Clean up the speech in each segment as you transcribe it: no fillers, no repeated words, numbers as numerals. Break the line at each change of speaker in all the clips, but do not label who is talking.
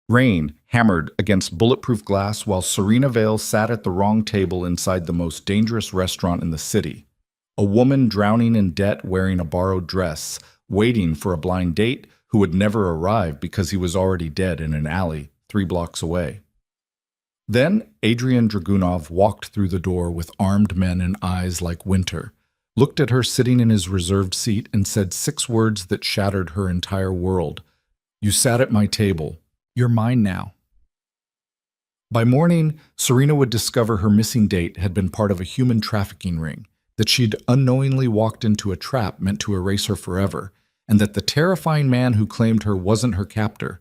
Rain hammered against bulletproof glass while Serena Vale sat at the wrong table inside the most dangerous restaurant in the city. A woman drowning in debt wearing a borrowed dress, waiting for a blind date who would never arrive because he was already dead in an alley 3 blocks away. Then Adrian Dragunov walked through the door with armed men and eyes like winter, looked at her sitting in his reserved seat and said 6 words that shattered her entire world. "You sat at my table. You're mine now." By morning, Serena would discover her missing date had been part of a human trafficking ring, that she'd unknowingly walked into a trap meant to erase her forever, and that the terrifying man who claimed her wasn't her captor.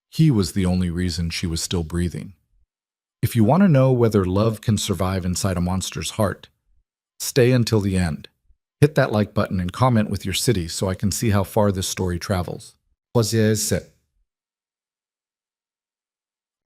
He was the only reason she was still breathing. If you want to know whether love can survive inside a monster's heart, stay until the end. Hit that like button and comment with your city so I can see how far this story travels.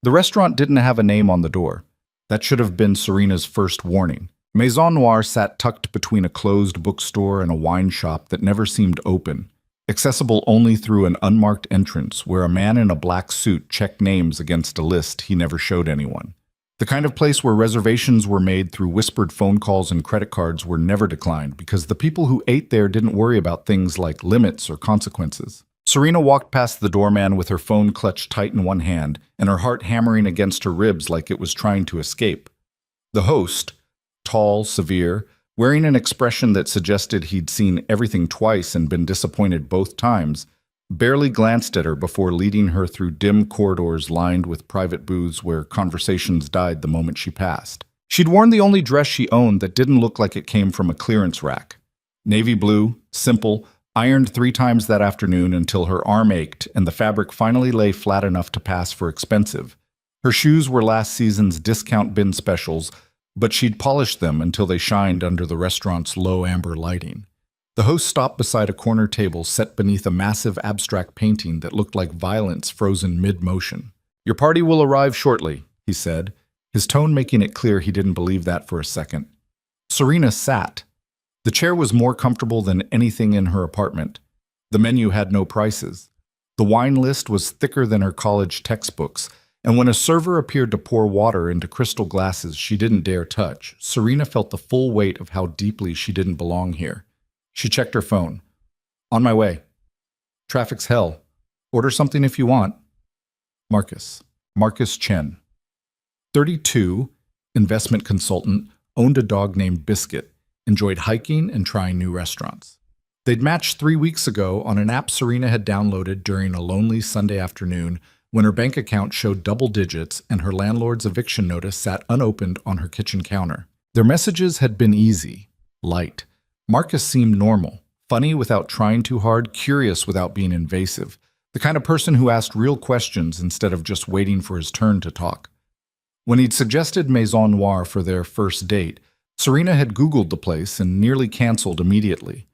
The restaurant didn't have a name on the door. That should have been Serena's first warning. Maison Noire sat tucked between a closed bookstore and a wine shop that never seemed open, accessible only through an unmarked entrance where a man in a black suit checked names against a list he never showed anyone. The kind of place where reservations were made through whispered phone calls and credit cards were never declined because the people who ate there didn't worry about things like limits or consequences. Serena walked past the doorman with her phone clutched tight in one hand and her heart hammering against her ribs like it was trying to escape. The host, tall, severe, wearing an expression that suggested he'd seen everything twice and been disappointed both times, barely glanced at her before leading her through dim corridors lined with private booths where conversations died the moment she passed. She'd worn the only dress she owned that didn't look like it came from a clearance rack. Navy blue, simple, ironed 3 times that afternoon until her arm ached and the fabric finally lay flat enough to pass for expensive. Her shoes were last season's discount bin specials, but she'd polished them until they shined under the restaurant's low amber lighting. The host stopped beside a corner table set beneath a massive abstract painting that looked like violence frozen mid-motion. "Your party will arrive shortly," he said, his tone making it clear he didn't believe that for a second. Serena sat. The chair was more comfortable than anything in her apartment. The menu had no prices. The wine list was thicker than her college textbooks, and when a server appeared to pour water into crystal glasses she didn't dare touch, Serena felt the full weight of how deeply she didn't belong here. She checked her phone. "On my way. Traffic's hell. Order something if you want." Marcus Chen. 32, investment consultant, owned a dog named Biscuit, enjoyed hiking and trying new restaurants. They'd matched 3 weeks ago on an app Serena had downloaded during a lonely Sunday afternoon when her bank account showed double digits and her landlord's eviction notice sat unopened on her kitchen counter. Their messages had been easy, light. Marcus seemed normal, funny without trying too hard, curious without being invasive, the kind of person who asked real questions instead of just waiting for his turn to talk. When he'd suggested Maison Noire for their first date, Serena had Googled the place and nearly canceled immediately.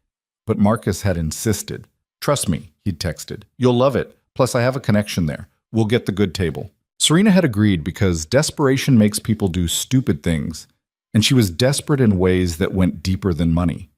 But Marcus had insisted. "Trust me," he'd texted. "You'll love it. Plus I have a connection there. We'll get the good table." Serena had agreed because desperation makes people do stupid things, and she was desperate in ways that went deeper than money.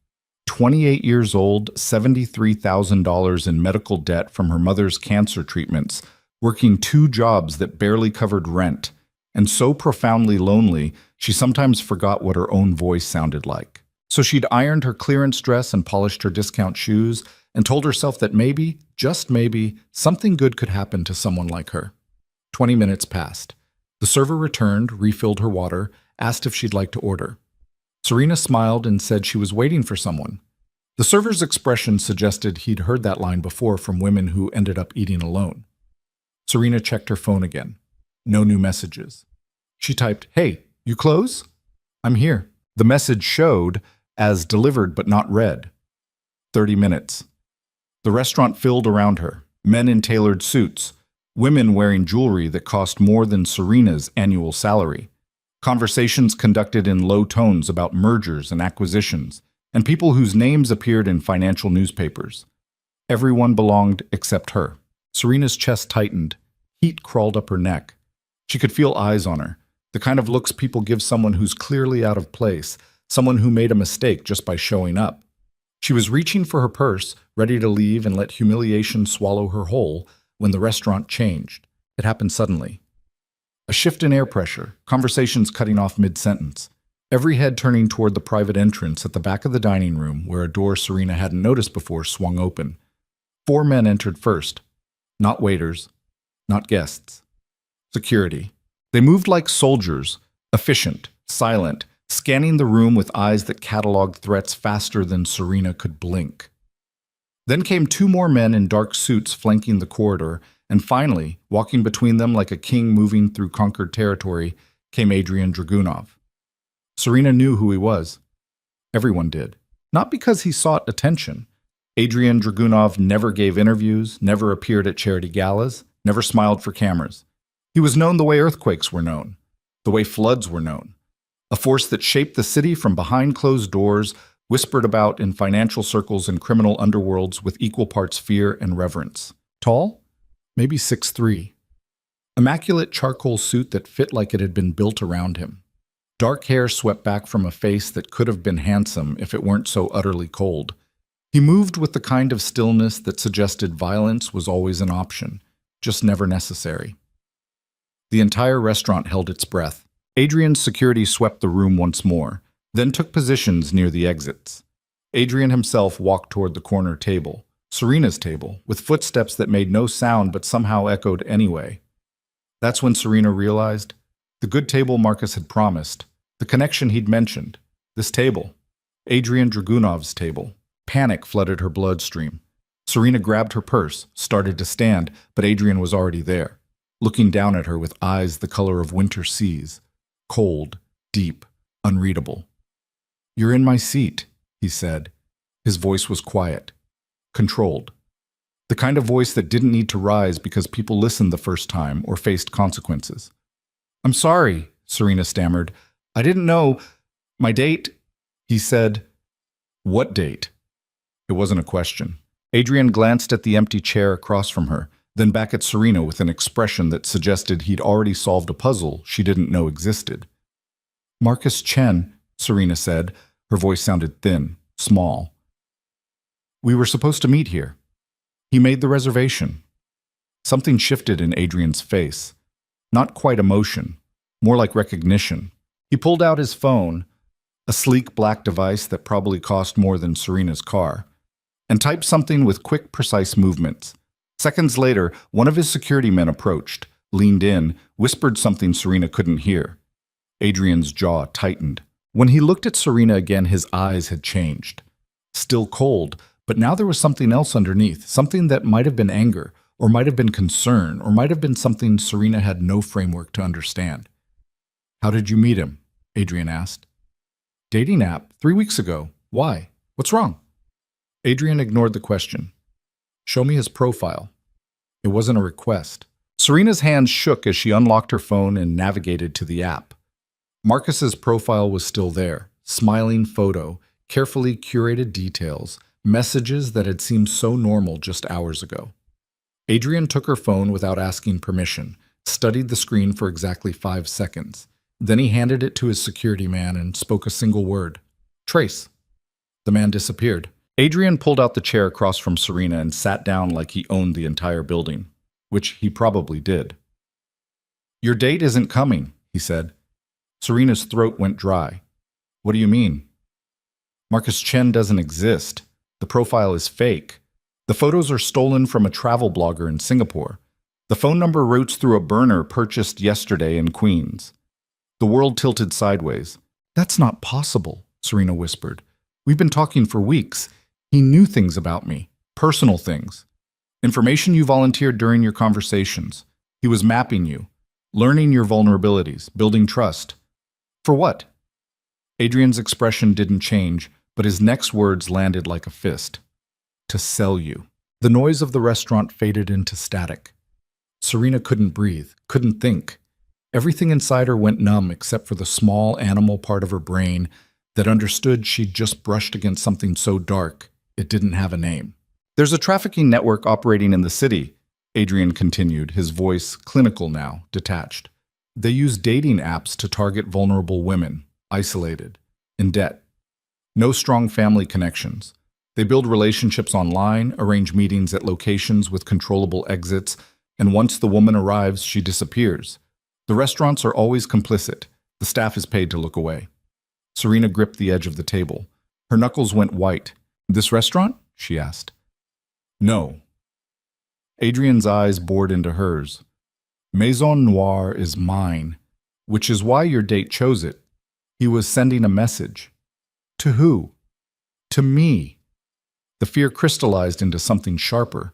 28 years old, $73,000 in medical debt from her mother's cancer treatments, working 2 jobs that barely covered rent, and so profoundly lonely she sometimes forgot what her own voice sounded like. So she'd ironed her clearance dress and polished her discount shoes and told herself that maybe, just maybe, something good could happen to someone like her. 20 minutes passed. The server returned, refilled her water, asked if she'd like to order. Serena smiled and said she was waiting for someone. The server's expression suggested he'd heard that line before from women who ended up eating alone. Serena checked her phone again. No new messages. She typed, "Hey, you close? I'm here." The message showed as delivered but not read. 30 minutes. The restaurant filled around her, men in tailored suits, women wearing jewelry that cost more than Serena's annual salary. Conversations conducted in low tones about mergers and acquisitions, and people whose names appeared in financial newspapers. Everyone belonged except her. Serena's chest tightened. Heat crawled up her neck. She could feel eyes on her, the kind of looks people give someone who's clearly out of place, someone who made a mistake just by showing up. She was reaching for her purse, ready to leave and let humiliation swallow her whole, when the restaurant changed. It happened suddenly. A shift in air pressure, conversations cutting off mid-sentence. Every head turning toward the private entrance at the back of the dining room where a door Serena hadn't noticed before swung open. 4 men entered first. Not waiters, not guests. Security. They moved like soldiers, efficient, silent, scanning the room with eyes that cataloged threats faster than Serena could blink. Then came 2 more men in dark suits flanking the corridor, and finally, walking between them like a king moving through conquered territory, came Adrian Dragunov. Serena knew who he was. Everyone did. Not because he sought attention. Adrian Dragunov never gave interviews, never appeared at charity galas, never smiled for cameras. He was known the way earthquakes were known, the way floods were known. A force that shaped the city from behind closed doors, whispered about in financial circles and criminal underworlds with equal parts fear and reverence. Tall? Maybe 6'3". Immaculate charcoal suit that fit like it had been built around him. Dark hair swept back from a face that could have been handsome if it weren't so utterly cold. He moved with the kind of stillness that suggested violence was always an option, just never necessary. The entire restaurant held its breath. Adrian's security swept the room once more, then took positions near the exits. Adrian himself walked toward the corner table, Serena's table, with footsteps that made no sound but somehow echoed anyway. That's when Serena realized the good table Marcus had promised, the connection he'd mentioned, this table, Adrian Dragunov's table. Panic flooded her bloodstream. Serena grabbed her purse, started to stand, but Adrian was already there, looking down at her with eyes the color of winter seas, cold, deep, unreadable. "You're in my seat," he said. His voice was quiet, controlled. The kind of voice that didn't need to rise because people listened the first time or faced consequences. "I'm sorry," Serena stammered. "I didn't know. My date," he said. "What date?" It wasn't a question. Adrian glanced at the empty chair across from her, then back at Serena with an expression that suggested he'd already solved a puzzle she didn't know existed. "Marcus Chen," Serena said. Her voice sounded thin, small. "We were supposed to meet here. He made the reservation." Something shifted in Adrian's face. Not quite emotion, more like recognition. He pulled out his phone, a sleek black device that probably cost more than Serena's car, and typed something with quick, precise movements. Seconds later, one of his security men approached, leaned in, whispered something Serena couldn't hear. Adrian's jaw tightened. When he looked at Serena again, his eyes had changed. Still cold, but now there was something else underneath, something that might have been anger, or might have been concern, or might have been something Serena had no framework to understand. "How did you meet him?" Adrian asked. "Dating app, 3 weeks ago. Why? What's wrong?" Adrian ignored the question. "Show me his profile." It wasn't a request. Serena's hands shook as she unlocked her phone and navigated to the app. Marcus's profile was still there, smiling photo, carefully curated details, messages that had seemed so normal just hours ago. Adrian took her phone without asking permission, studied the screen for exactly 5 seconds. Then he handed it to his security man and spoke a single word. "Trace." The man disappeared. Adrian pulled out the chair across from Serena and sat down like he owned the entire building, which he probably did. "Your date isn't coming," he said. Serena's throat went dry. "What do you mean?" "Marcus Chen doesn't exist. The profile is fake. The photos are stolen from a travel blogger in Singapore. The phone number routes through a burner purchased yesterday in Queens." The world tilted sideways. "That's not possible," Serena whispered. "We've been talking for weeks. He knew things about me, personal things. Information you volunteered during your conversations. He was mapping you, learning your vulnerabilities, building trust. For what?" Adrian's expression didn't change, but his next words landed like a fist. "To sell you." The noise of the restaurant faded into static. Serena couldn't breathe, couldn't think. Everything inside her went numb except for the small animal part of her brain that understood she'd just brushed against something so dark it didn't have a name. "There's a trafficking network operating in the city," Adrian continued, his voice clinical now, detached. "They use dating apps to target vulnerable women, isolated, in debt. No strong family connections. They build relationships online, arrange meetings at locations with controllable exits, and once the woman arrives, she disappears. The restaurants are always complicit. The staff is paid to look away. Serena gripped the edge of the table. Her knuckles went white. This restaurant? She asked. No. Adrian's eyes bored into hers. Maison Noire is mine, which is why your date chose it. He was sending a message. To who? To me. The fear crystallized into something sharper.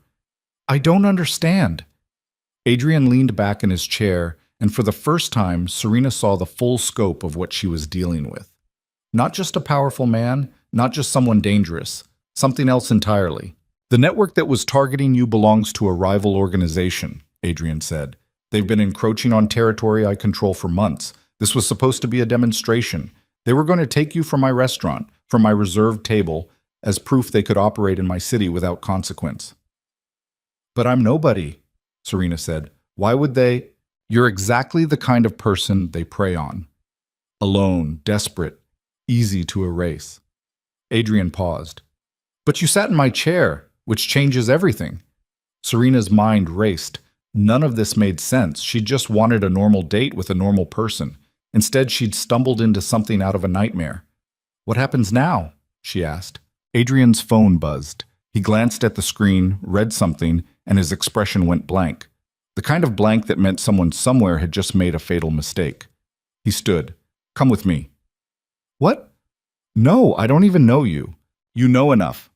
I don't understand. Adrian leaned back in his chair, and for the first time, Serena saw the full scope of what she was dealing with. Not just a powerful man, not just someone dangerous, something else entirely. The network that was targeting you belongs to a rival organization, Adrian said. They've been encroaching on territory I control for months. This was supposed to be a demonstration. They were going to take you from my restaurant, from my reserved table, as proof they could operate in my city without consequence. But I'm nobody, Serena said. Why would they? You're exactly the kind of person they prey on. Alone, desperate, easy to erase. Adrian paused. But you sat in my chair, which changes everything. Serena's mind raced. None of this made sense. She just wanted a normal date with a normal person. Instead, she'd stumbled into something out of a nightmare. What happens now? She asked. Adrian's phone buzzed. He glanced at the screen, read something, and his expression went blank. The kind of blank that meant someone somewhere had just made a fatal mistake. He stood. Come with me. What? No, I don't even know you. You know enough.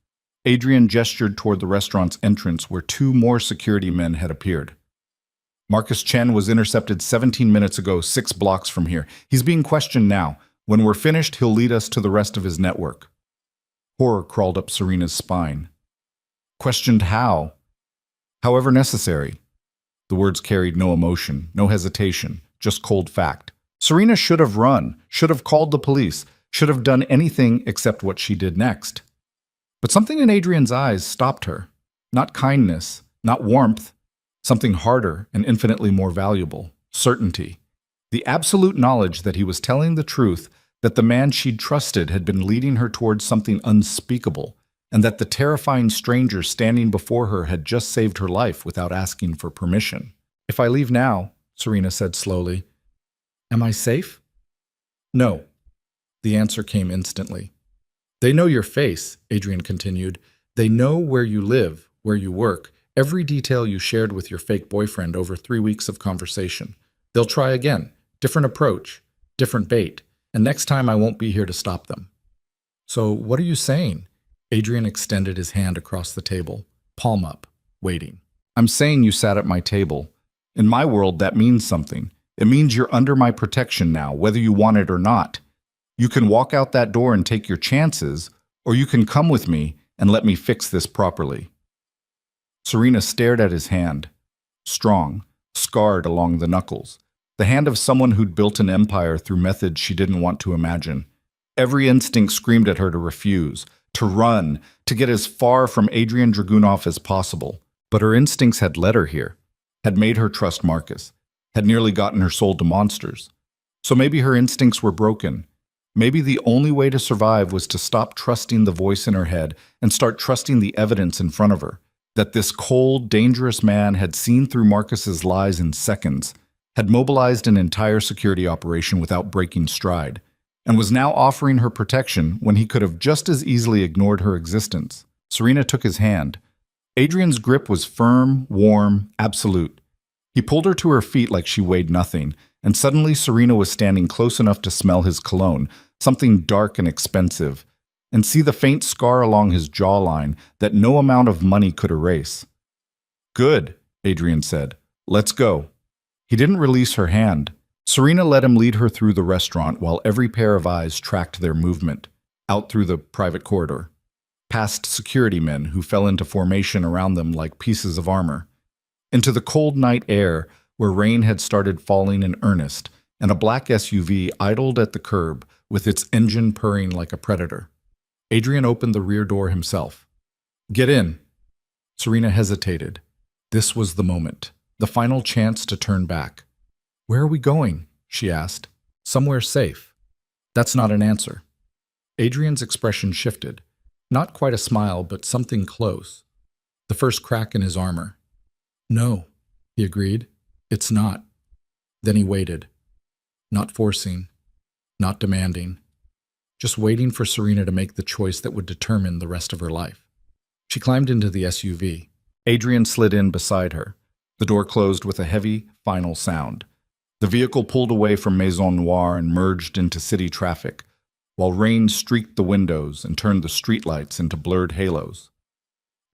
Adrian gestured toward the restaurant's entrance where 2 more security men had appeared. Marcus Chen was intercepted 17 minutes ago, 6 blocks from here. He's being questioned now. When we're finished, he'll lead us to the rest of his network. Horror crawled up Serena's spine. Questioned how? However necessary. The words carried no emotion, no hesitation, just cold fact. Serena should have run, should have called the police, should have done anything except what she did next. But something in Adrian's eyes stopped her. Not kindness, not warmth, something harder and infinitely more valuable. Certainty. The absolute knowledge that he was telling the truth, that the man she'd trusted had been leading her towards something unspeakable, and that the terrifying stranger standing before her had just saved her life without asking for permission. If I leave now, Serena said slowly, am I safe? No. The answer came instantly. They know your face, Adrian continued. They know where you live, where you work, every detail you shared with your fake boyfriend over 3 weeks of conversation. They'll try again. Different approach, different bait, and next time I won't be here to stop them. So what are you saying? Adrian extended his hand across the table, palm up, waiting. I'm saying you sat at my table. In my world, that means something. It means you're under my protection now, whether you want it or not. You can walk out that door and take your chances, or you can come with me and let me fix this properly. Serena stared at his hand, strong, scarred along the knuckles, the hand of someone who'd built an empire through methods she didn't want to imagine. Every instinct screamed at her to refuse, to run, to get as far from Adrian Dragunov as possible. But her instincts had led her here, had made her trust Marcus, had nearly gotten her sold to monsters. So maybe her instincts were broken. Maybe the only way to survive was to stop trusting the voice in her head and start trusting the evidence in front of her, that this cold, dangerous man had seen through Marcus's lies in seconds, had mobilized an entire security operation without breaking stride, and was now offering her protection when he could have just as easily ignored her existence. Serena took his hand. Adrian's grip was firm, warm, absolute. He pulled her to her feet like she weighed nothing, and suddenly Serena was standing close enough to smell his cologne, something dark and expensive, and see the faint scar along his jawline that no amount of money could erase. Good, Adrian said. Let's go. He didn't release her hand. Serena let him lead her through the restaurant while every pair of eyes tracked their movement, out through the private corridor, past security men who fell into formation around them like pieces of armor, into the cold night air where rain had started falling in earnest, and a black SUV idled at the curb with its engine purring like a predator. Adrian opened the rear door himself. Get in. Serena hesitated. This was the moment, the final chance to turn back. Where are we going? She asked. Somewhere safe. That's not an answer. Adrian's expression shifted. Not quite a smile, but something close. The first crack in his armor. No. he agreed. It's not. Then he waited. Not forcing, not demanding. Just waiting for Serena to make the choice that would determine the rest of her life. She climbed into the SUV. Adrian slid in beside her. The door closed with a heavy, final sound. The vehicle pulled away from Maison Noire and merged into city traffic, while rain streaked the windows and turned the streetlights into blurred halos.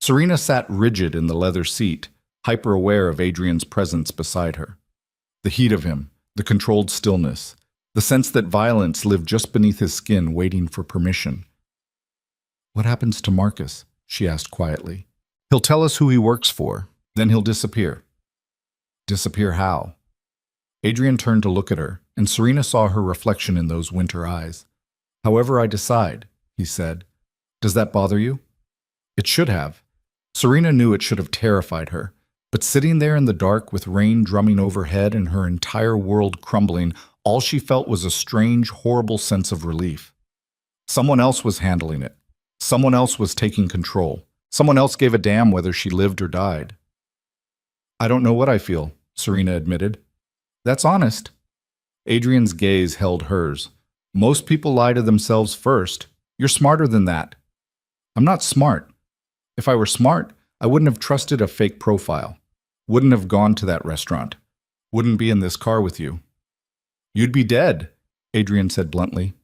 Serena sat rigid in the leather seat, hyper-aware of Adrian's presence beside her. The heat of him, the controlled stillness, the sense that violence lived just beneath his skin waiting for permission. "What happens to Marcus?" she asked quietly. "He'll tell us who he works for, then he'll disappear." Disappear how? Adrian turned to look at her, and Serena saw her reflection in those winter eyes. "However I decide," he said. "Does that bother you?" It should have. Serena knew it should have terrified her, but sitting there in the dark with rain drumming overhead and her entire world crumbling, all she felt was a strange, horrible sense of relief. Someone else was handling it. Someone else was taking control. Someone else gave a damn whether she lived or died. "I don't know what I feel," Serena admitted. "That's honest." Adrian's gaze held hers. "Most people lie to themselves first. You're smarter than that." "I'm not smart. If I were smart, I wouldn't have trusted a fake profile. Wouldn't have gone to that restaurant. Wouldn't be in this car with you." "You'd be dead," Adrian said bluntly.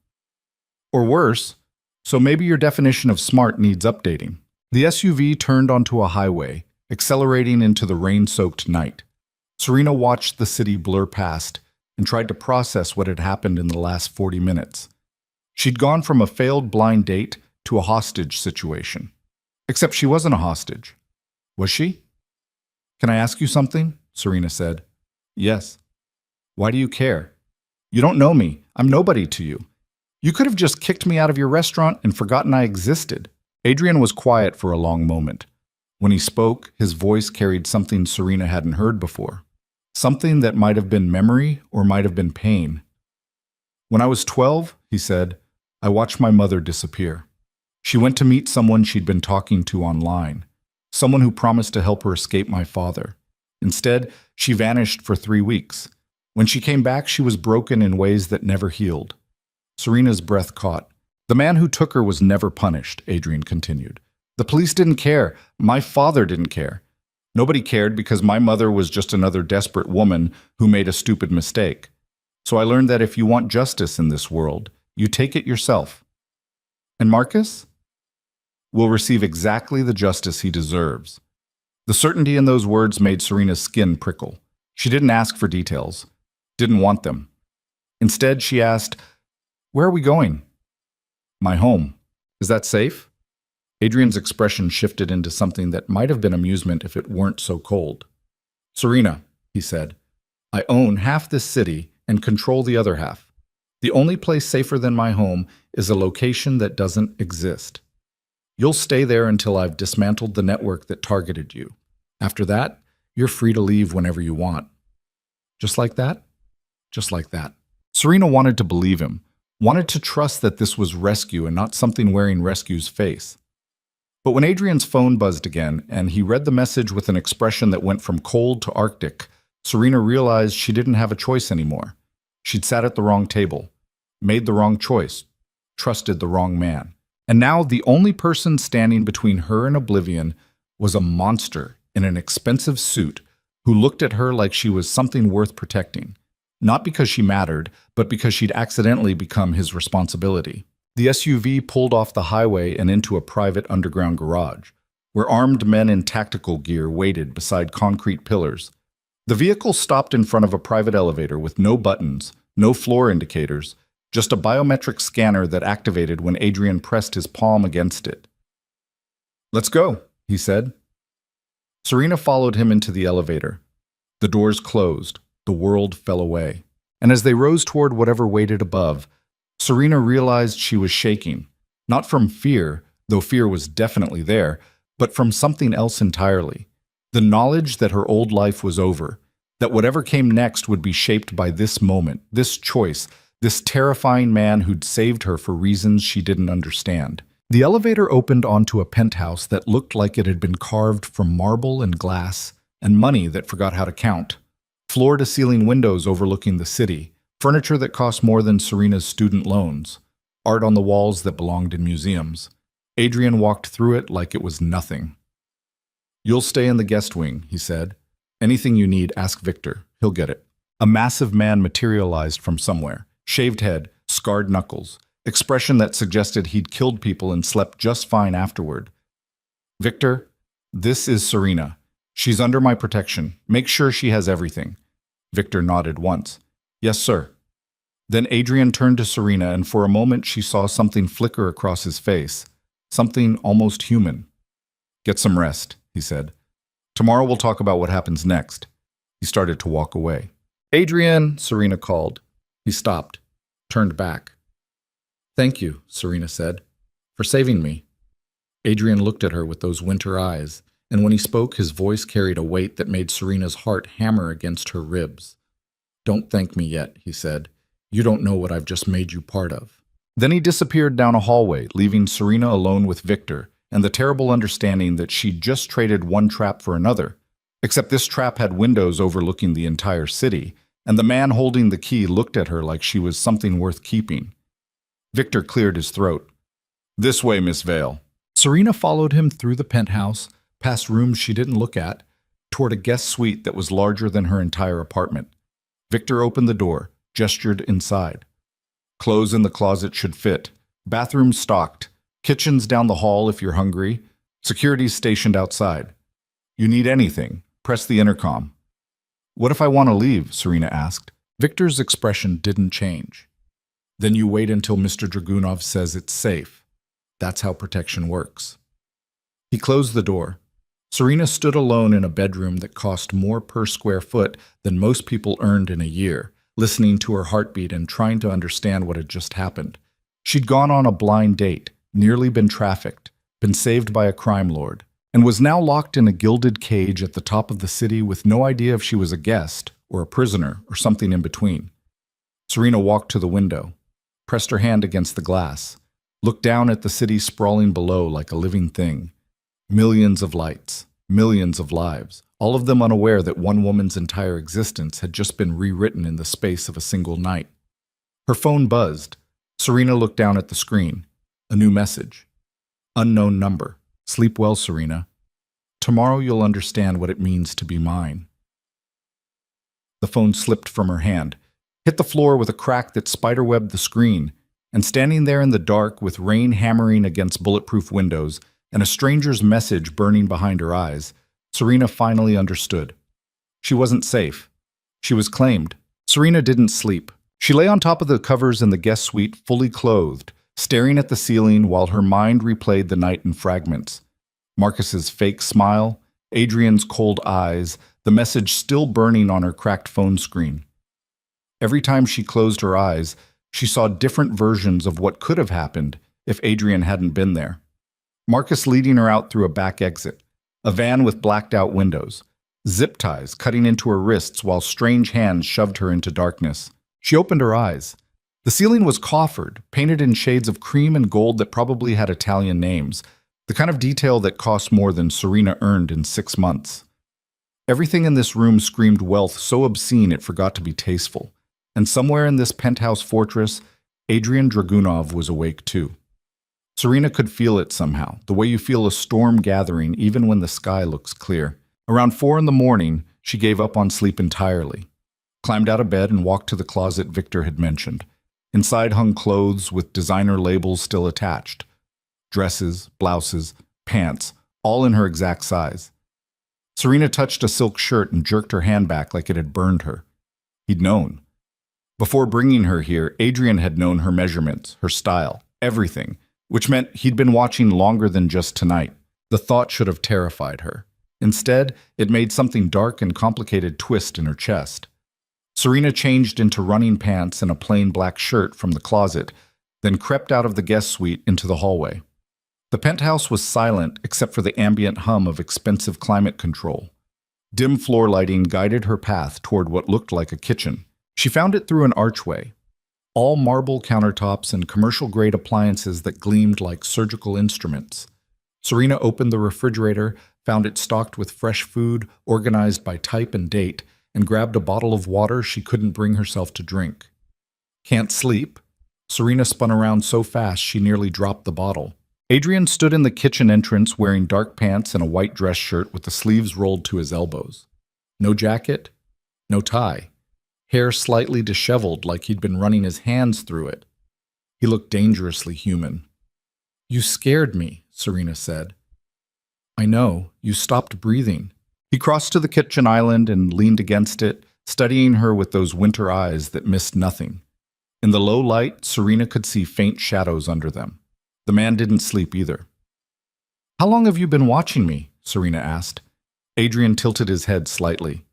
"Or worse. So maybe your definition of smart needs updating." The SUV turned onto a highway, accelerating into the rain-soaked night. Serena watched the city blur past and tried to process what had happened in the last 40 minutes. She'd gone from a failed blind date to a hostage situation. Except she wasn't a hostage. Was she? "Can I ask you something?" Serena said. "Yes." "Why do you care? You don't know me. I'm nobody to you. You could have just kicked me out of your restaurant and forgotten I existed." Adrian was quiet for a long moment. When he spoke, his voice carried something Serena hadn't heard before. Something that might have been memory or might have been pain. "When I was 12, he said, "I watched my mother disappear. She went to meet someone she'd been talking to online, someone who promised to help her escape my father. Instead, she vanished for 3 weeks. When she came back, she was broken in ways that never healed." Serena's breath caught. "The man who took her was never punished," Adrian continued. "The police didn't care. My father didn't care. Nobody cared because my mother was just another desperate woman who made a stupid mistake. So I learned that if you want justice in this world, you take it yourself. And Marcus will receive exactly the justice he deserves." The certainty in those words made Serena's skin prickle. She didn't ask for details, didn't want them. Instead, she asked, "Where are we going?" "My home. Is that safe?" Adrian's expression shifted into something that might have been amusement if it weren't so cold. "Serena," he said, "I own half this city and control the other half. The only place safer than my home is a location that doesn't exist. You'll stay there until I've dismantled the network that targeted you. After that, you're free to leave whenever you want." Just like that? Just like that. Serena wanted to believe him, wanted to trust that this was rescue and not something wearing rescue's face. But when Adrian's phone buzzed again and he read the message with an expression that went from cold to arctic, Serena realized she didn't have a choice anymore. She'd sat at the wrong table, made the wrong choice, trusted the wrong man. And now the only person standing between her and oblivion was a monster in an expensive suit who looked at her like she was something worth protecting. Not because she mattered, but because she'd accidentally become his responsibility. The SUV pulled off the highway and into a private underground garage, where armed men in tactical gear waited beside concrete pillars. The vehicle stopped in front of a private elevator with no buttons, no floor indicators, just a biometric scanner that activated when Adrian pressed his palm against it. "Let's go," he said. Serena followed him into the elevator. The doors closed. The world fell away. And as they rose toward whatever waited above, Serena realized she was shaking, not from fear, though fear was definitely there, but from something else entirely. The knowledge that her old life was over, that whatever came next would be shaped by this moment, this choice, this terrifying man who'd saved her for reasons she didn't understand. The elevator opened onto a penthouse that looked like it had been carved from marble and glass, and money that forgot how to count. Floor-to-ceiling windows overlooking the city, furniture that cost more than Serena's student loans, art on the walls that belonged in museums. Adrian walked through it like it was nothing. "You'll stay in the guest wing," he said. "Anything you need, ask Victor. He'll get it." A massive man materialized from somewhere. Shaved head, scarred knuckles, expression that suggested he'd killed people and slept just fine afterward. "Victor, this is Serena. She's under my protection. Make sure she has everything." Victor nodded once. "Yes, sir." Then Adrian turned to Serena, and for a moment she saw something flicker across his face, something almost human. "Get some rest," he said. "Tomorrow we'll talk about what happens next." He started to walk away. "Adrian," Serena called. He stopped, turned back. "Thank you," Serena said, "for saving me." Adrian looked at her with those winter eyes, and when he spoke, his voice carried a weight that made Serena's heart hammer against her ribs. "Don't thank me yet," he said. "You don't know what I've just made you part of." Then he disappeared down a hallway, leaving Serena alone with Victor, and the terrible understanding that she'd just traded one trap for another. Except this trap had windows overlooking the entire city, and the man holding the key looked at her like she was something worth keeping. Victor cleared his throat. "This way, Miss Vale." Serena followed him through the penthouse, past rooms she didn't look at, toward a guest suite that was larger than her entire apartment. Victor opened the door, gestured inside. Clothes in the closet should fit. Bathrooms stocked. Kitchens down the hall if you're hungry. Security's stationed outside. You need anything, press the intercom. "What if I want to leave?" Serena asked. Victor's expression didn't change. "Then you wait until Mr. Dragunov says it's safe. That's how protection works." He closed the door. Serena stood alone in a bedroom that cost more per square foot than most people earned in a year, listening to her heartbeat and trying to understand what had just happened. She'd gone on a blind date, nearly been trafficked, been saved by a crime lord, and was now locked in a gilded cage at the top of the city with no idea if she was a guest or a prisoner or something in between. Serena walked to the window, pressed her hand against the glass, looked down at the city sprawling below like a living thing. Millions of lights, millions of lives, all of them unaware that one woman's entire existence had just been rewritten in the space of a single night. Her phone buzzed. Serena looked down at the screen. A new message. "Unknown number. Sleep well, Serena. Tomorrow you'll understand what it means to be mine." The phone slipped from her hand, hit the floor with a crack that spiderwebbed the screen, and standing there in the dark with rain hammering against bulletproof windows and a stranger's message burning behind her eyes, Serena finally understood. She wasn't safe. She was claimed. Serena didn't sleep. She lay on top of the covers in the guest suite, fully clothed, staring at the ceiling while her mind replayed the night in fragments. Marcus's fake smile, Adrian's cold eyes, the message still burning on her cracked phone screen. Every time she closed her eyes, she saw different versions of what could have happened if Adrian hadn't been there. Marcus leading her out through a back exit, a van with blacked-out windows, zip ties cutting into her wrists while strange hands shoved her into darkness. She opened her eyes. The ceiling was coffered, painted in shades of cream and gold that probably had Italian names, the kind of detail that cost more than Serena earned in 6 months. Everything in this room screamed wealth so obscene it forgot to be tasteful. And somewhere in this penthouse fortress, Adrian Dragunov was awake too. Serena could feel it somehow, the way you feel a storm gathering even when the sky looks clear. Around 4 in the morning, she gave up on sleep entirely, climbed out of bed and walked to the closet Victor had mentioned. Inside hung clothes with designer labels still attached. Dresses, blouses, pants, all in her exact size. Serena touched a silk shirt and jerked her hand back like it had burned her. He'd known. Before bringing her here, Adrian had known her measurements, her style, everything, which meant he'd been watching longer than just tonight. The thought should have terrified her. Instead, it made something dark and complicated twist in her chest. Serena changed into running pants and a plain black shirt from the closet, then crept out of the guest suite into the hallway. The penthouse was silent except for the ambient hum of expensive climate control. Dim floor lighting guided her path toward what looked like a kitchen. She found it through an archway. All marble countertops and commercial-grade appliances that gleamed like surgical instruments. Serena opened the refrigerator, found it stocked with fresh food, organized by type and date, and grabbed a bottle of water she couldn't bring herself to drink. Can't sleep? Serena spun around so fast she nearly dropped the bottle. Adrian stood in the kitchen entrance wearing dark pants and a white dress shirt with the sleeves rolled to his elbows. No jacket, no tie. Hair slightly disheveled like he'd been running his hands through it. He looked dangerously human. "You scared me," Serena said. "I know. You stopped breathing." He crossed to the kitchen island and leaned against it, studying her with those winter eyes that missed nothing. In the low light, Serena could see faint shadows under them. The man didn't sleep either. "How long have you been watching me?" Serena asked. Adrian tilted his head slightly.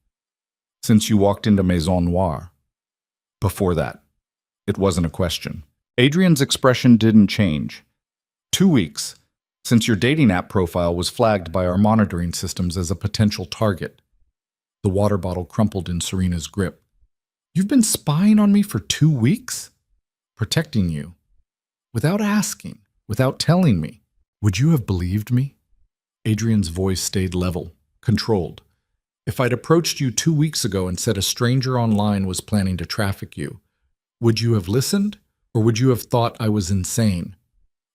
"Since you walked into Maison Noire." "Before that." It wasn't a question. Adrian's expression didn't change. 2 weeks, since your dating app profile was flagged by our monitoring systems as a potential target. The water bottle crumpled in Serena's grip. "You've been spying on me for 2 weeks?" "Protecting you. Without asking, without telling me. Would you have believed me?" Adrian's voice stayed level, controlled. "If I'd approached you 2 weeks ago and said a stranger online was planning to traffic you, would you have listened, or would you have thought I was insane?"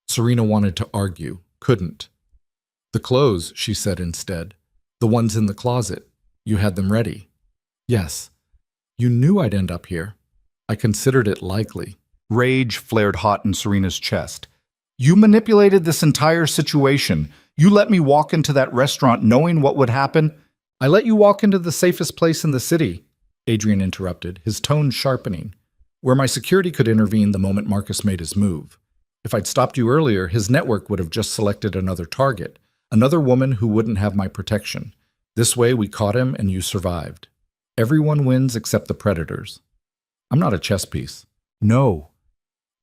Serena wanted to argue, couldn't. "The clothes," she said instead. "The ones in the closet. You had them ready." "Yes. You knew I'd end up here. I considered it likely." Rage flared hot in Serena's chest. "You manipulated this entire situation. You let me walk into that restaurant knowing what would happen." "I let you walk into the safest place in the city," Adrian interrupted, his tone sharpening, "where my security could intervene the moment Marcus made his move. If I'd stopped you earlier, his network would have just selected another target, another woman who wouldn't have my protection. This way, we caught him and you survived. Everyone wins except the predators. I'm not a chess piece." "No."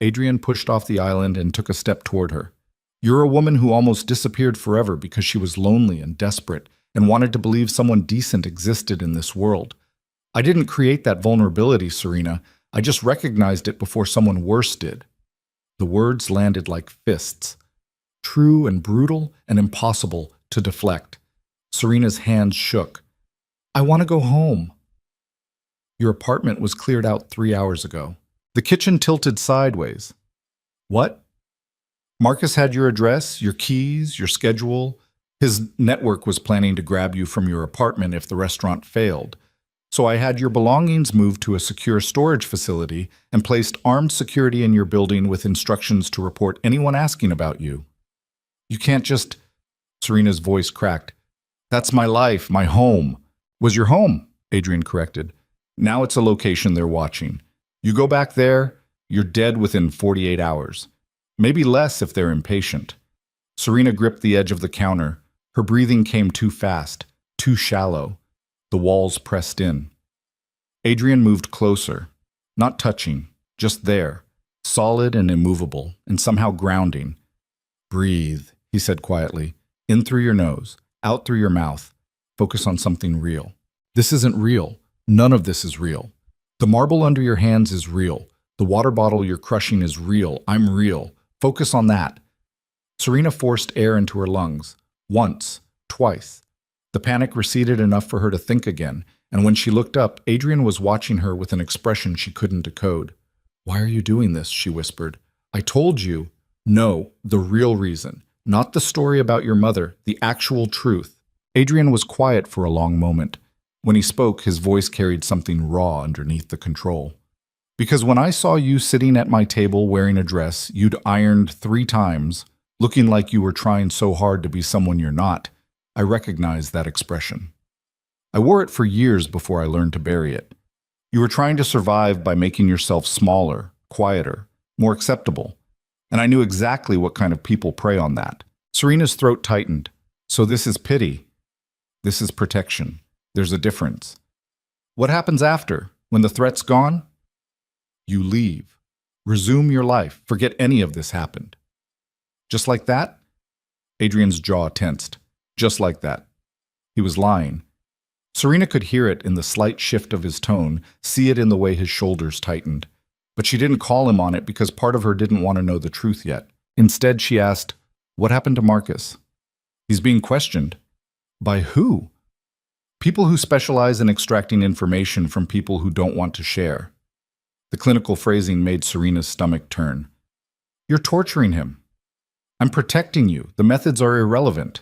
Adrian pushed off the island and took a step toward her. "You're a woman who almost disappeared forever because she was lonely and desperate and wanted to believe someone decent existed in this world. I didn't create that vulnerability, Serena. I just recognized it before someone worse did." The words landed like fists, true and brutal and impossible to deflect. Serena's hands shook. "I want to go home." "Your apartment was cleared out 3 hours ago." The kitchen tilted sideways. "What?" "Marcus had your address, your keys, your schedule. His network was planning to grab you from your apartment if the restaurant failed. So I had your belongings moved to a secure storage facility and placed armed security in your building with instructions to report anyone asking about you." "You can't just—" Serena's voice cracked. "That's my life, my home." "Was your home," Adrian corrected. "Now it's a location they're watching. You go back there, you're dead within 48 hours. Maybe less if they're impatient." Serena gripped the edge of the counter. Her breathing came too fast, too shallow. The walls pressed in. Adrian moved closer, not touching, just there, solid and immovable, and somehow grounding. "Breathe," he said quietly. "In through your nose, out through your mouth. Focus on something real." "This isn't real. None of this is real. The marble under your hands is real. The water bottle you're crushing is real. I'm real. Focus on that." Serena forced air into her lungs. Once, twice. The panic receded enough for her to think again, and when she looked up, Adrian was watching her with an expression she couldn't decode. "Why are you doing this?" she whispered. "I told you." "No, the real reason. Not the story about your mother, the actual truth." Adrian was quiet for a long moment. When he spoke, his voice carried something raw underneath the control. "Because when I saw you sitting at my table wearing a dress you'd ironed 3 times, looking like you were trying so hard to be someone you're not, I recognized that expression. I wore it for years before I learned to bury it. You were trying to survive by making yourself smaller, quieter, more acceptable. And I knew exactly what kind of people prey on that." Serena's throat tightened. "So this is pity. This is protection. There's a difference. What happens after, when the threat's gone?" "You leave. Resume your life. Forget any of this happened." "Just like that?" Adrian's jaw tensed. Just like that. He was lying. Serena could hear it in the slight shift of his tone, see it in the way his shoulders tightened. But she didn't call him on it because part of her didn't want to know the truth yet. Instead, she asked, "What happened to Marcus?" "He's being questioned." By who? People who specialize in extracting information from people who don't want to share. The clinical phrasing made Serena's stomach turn. You're torturing him. I'm protecting you. The methods are irrelevant.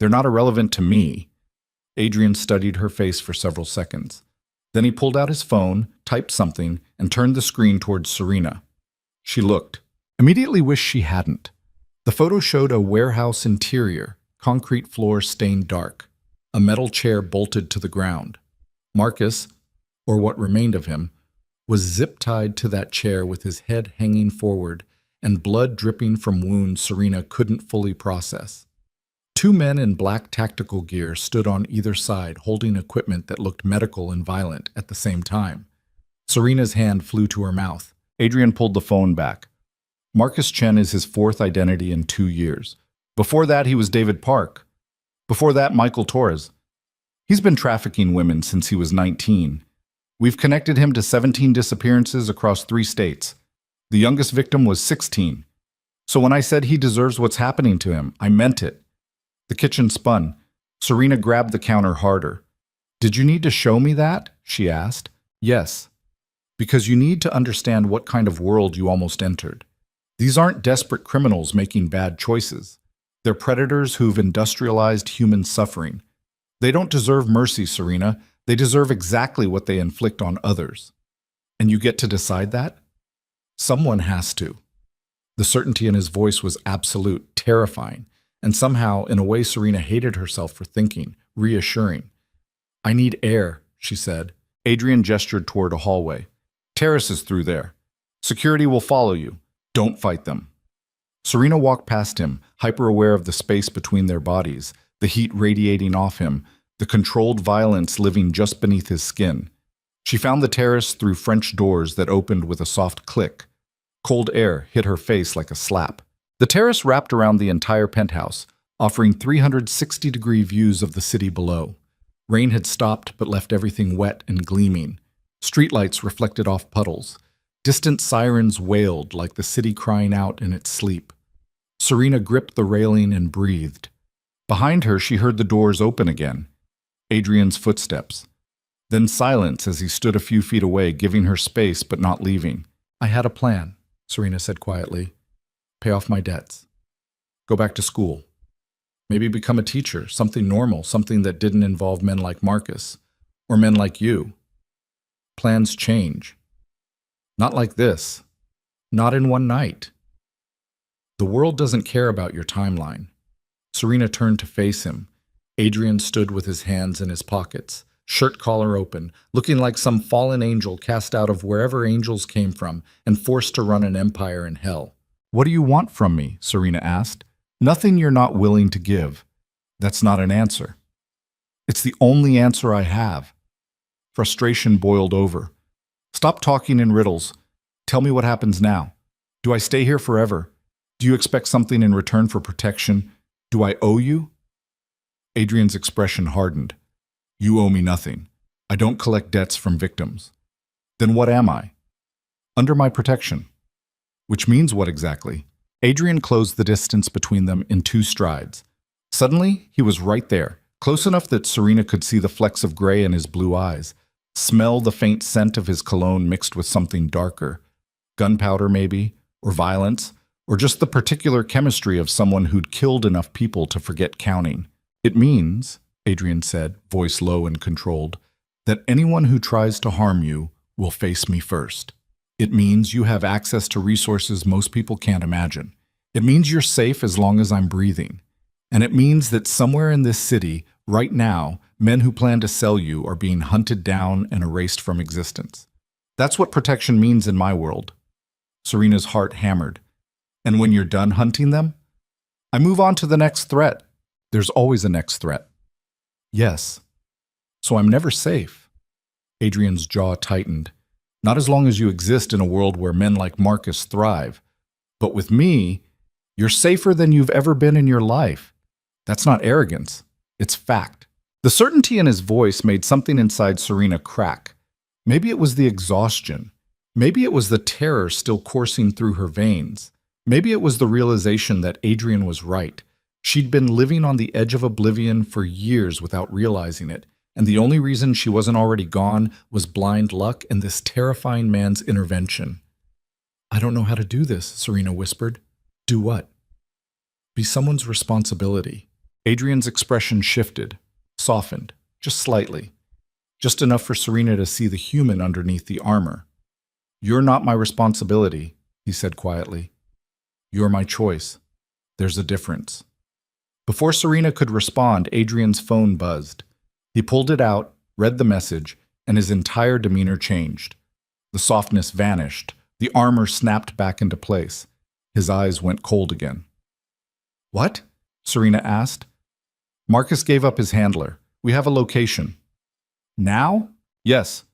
They're not irrelevant to me. Adrian studied her face for several seconds. Then he pulled out his phone, typed something, and turned the screen towards Serena. She looked. Immediately wished she hadn't. The photo showed a warehouse interior, concrete floor stained dark, a metal chair bolted to the ground. Marcus, or what remained of him, was zip-tied to that chair with his head hanging forward and blood dripping from wounds Serena couldn't fully process. Two men in black tactical gear stood on either side, holding equipment that looked medical and violent at the same time. Serena's hand flew to her mouth. Adrian pulled the phone back. Marcus Chen is his fourth identity in 2 years. Before that, he was David Park. Before that, Michael Torres. He's been trafficking women since he was 19. We've connected him to 17 disappearances across 3 states. The youngest victim was 16. So when I said he deserves what's happening to him, I meant it. The kitchen spun. Serena grabbed the counter harder. Did you need to show me that? She asked. Yes. Because you need to understand what kind of world you almost entered. These aren't desperate criminals making bad choices. They're predators who've industrialized human suffering. They don't deserve mercy, Serena. They deserve exactly what they inflict on others. And you get to decide that? Someone has to. The certainty in his voice was absolute, terrifying, and somehow, in a way Serena hated herself for thinking, reassuring. I need air, she said. Adrian gestured toward a hallway. Terrace is through there. Security will follow you. Don't fight them. Serena walked past him, hyper-aware of the space between their bodies, the heat radiating off him, the controlled violence living just beneath his skin. She found the terrace through French doors that opened with a soft click. Cold air hit her face like a slap. The terrace wrapped around the entire penthouse, offering 360-degree views of the city below. Rain had stopped but left everything wet and gleaming. Streetlights reflected off puddles. Distant sirens wailed like the city crying out in its sleep. Serena gripped the railing and breathed. Behind her, she heard the doors open again. Adrian's footsteps. Then silence as he stood a few feet away, giving her space but not leaving. I had a plan, Serena said quietly. Pay off my debts. Go back to school. Maybe become a teacher, something normal, something that didn't involve men like Marcus, or men like you. Plans change. Not like this. Not in one night. The world doesn't care about your timeline. Serena turned to face him. Adrian stood with his hands in his pockets, shirt collar open, looking like some fallen angel cast out of wherever angels came from and forced to run an empire in hell. What do you want from me? Serena asked. Nothing you're not willing to give. That's not an answer. It's the only answer I have. Frustration boiled over. Stop talking in riddles. Tell me what happens now. Do I stay here forever? Do you expect something in return for protection? Do I owe you? Adrian's expression hardened. You owe me nothing. I don't collect debts from victims. Then what am I? Under my protection. Which means what exactly? Adrian closed the distance between them in 2 strides. Suddenly, he was right there, close enough that Serena could see the flecks of gray in his blue eyes, smell the faint scent of his cologne mixed with something darker. Gunpowder, maybe, or violence, or just the particular chemistry of someone who'd killed enough people to forget counting. It means, Adrian said, voice low and controlled, that anyone who tries to harm you will face me first. It means you have access to resources most people can't imagine. It means you're safe as long as I'm breathing. And it means that somewhere in this city, right now, men who plan to sell you are being hunted down and erased from existence. That's what protection means in my world. Serena's heart hammered. And when you're done hunting them, I move on to the next threat. There's always a next threat. Yes. So I'm never safe. Adrian's jaw tightened. Not as long as you exist in a world where men like Marcus thrive. But with me, you're safer than you've ever been in your life. That's not arrogance. It's fact. The certainty in his voice made something inside Serena crack. Maybe it was the exhaustion. Maybe it was the terror still coursing through her veins. Maybe it was the realization that Adrian was right. She'd been living on the edge of oblivion for years without realizing it, and the only reason she wasn't already gone was blind luck and this terrifying man's intervention. "I don't know how to do this," Serena whispered. "Do what?" "Be someone's responsibility." Adrian's expression shifted, softened, just slightly, just enough for Serena to see the human underneath the armor. "You're not my responsibility," he said quietly. "You're my choice. There's a difference." Before Serena could respond, Adrian's phone buzzed. He pulled it out, read the message, and his entire demeanor changed. The softness vanished. The armor snapped back into place. His eyes went cold again. "What?" Serena asked. "Marcus gave up his handler. We have a location." "Now?" "Yes."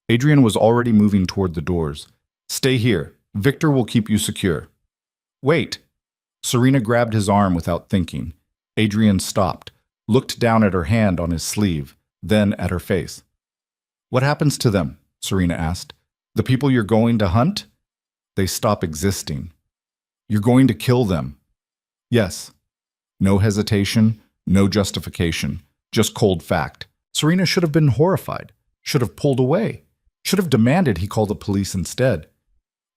Adrian was already moving toward the doors. "Stay here. Victor will keep you secure." "Wait." Serena grabbed his arm without thinking. Adrian stopped, looked down at her hand on his sleeve, then at her face. "What happens to them?" Serena asked. "The people you're going to hunt?" "They stop existing." "You're going to kill them?" "Yes." No hesitation, no justification, just cold fact. Serena should have been horrified, should have pulled away, should have demanded he call the police instead.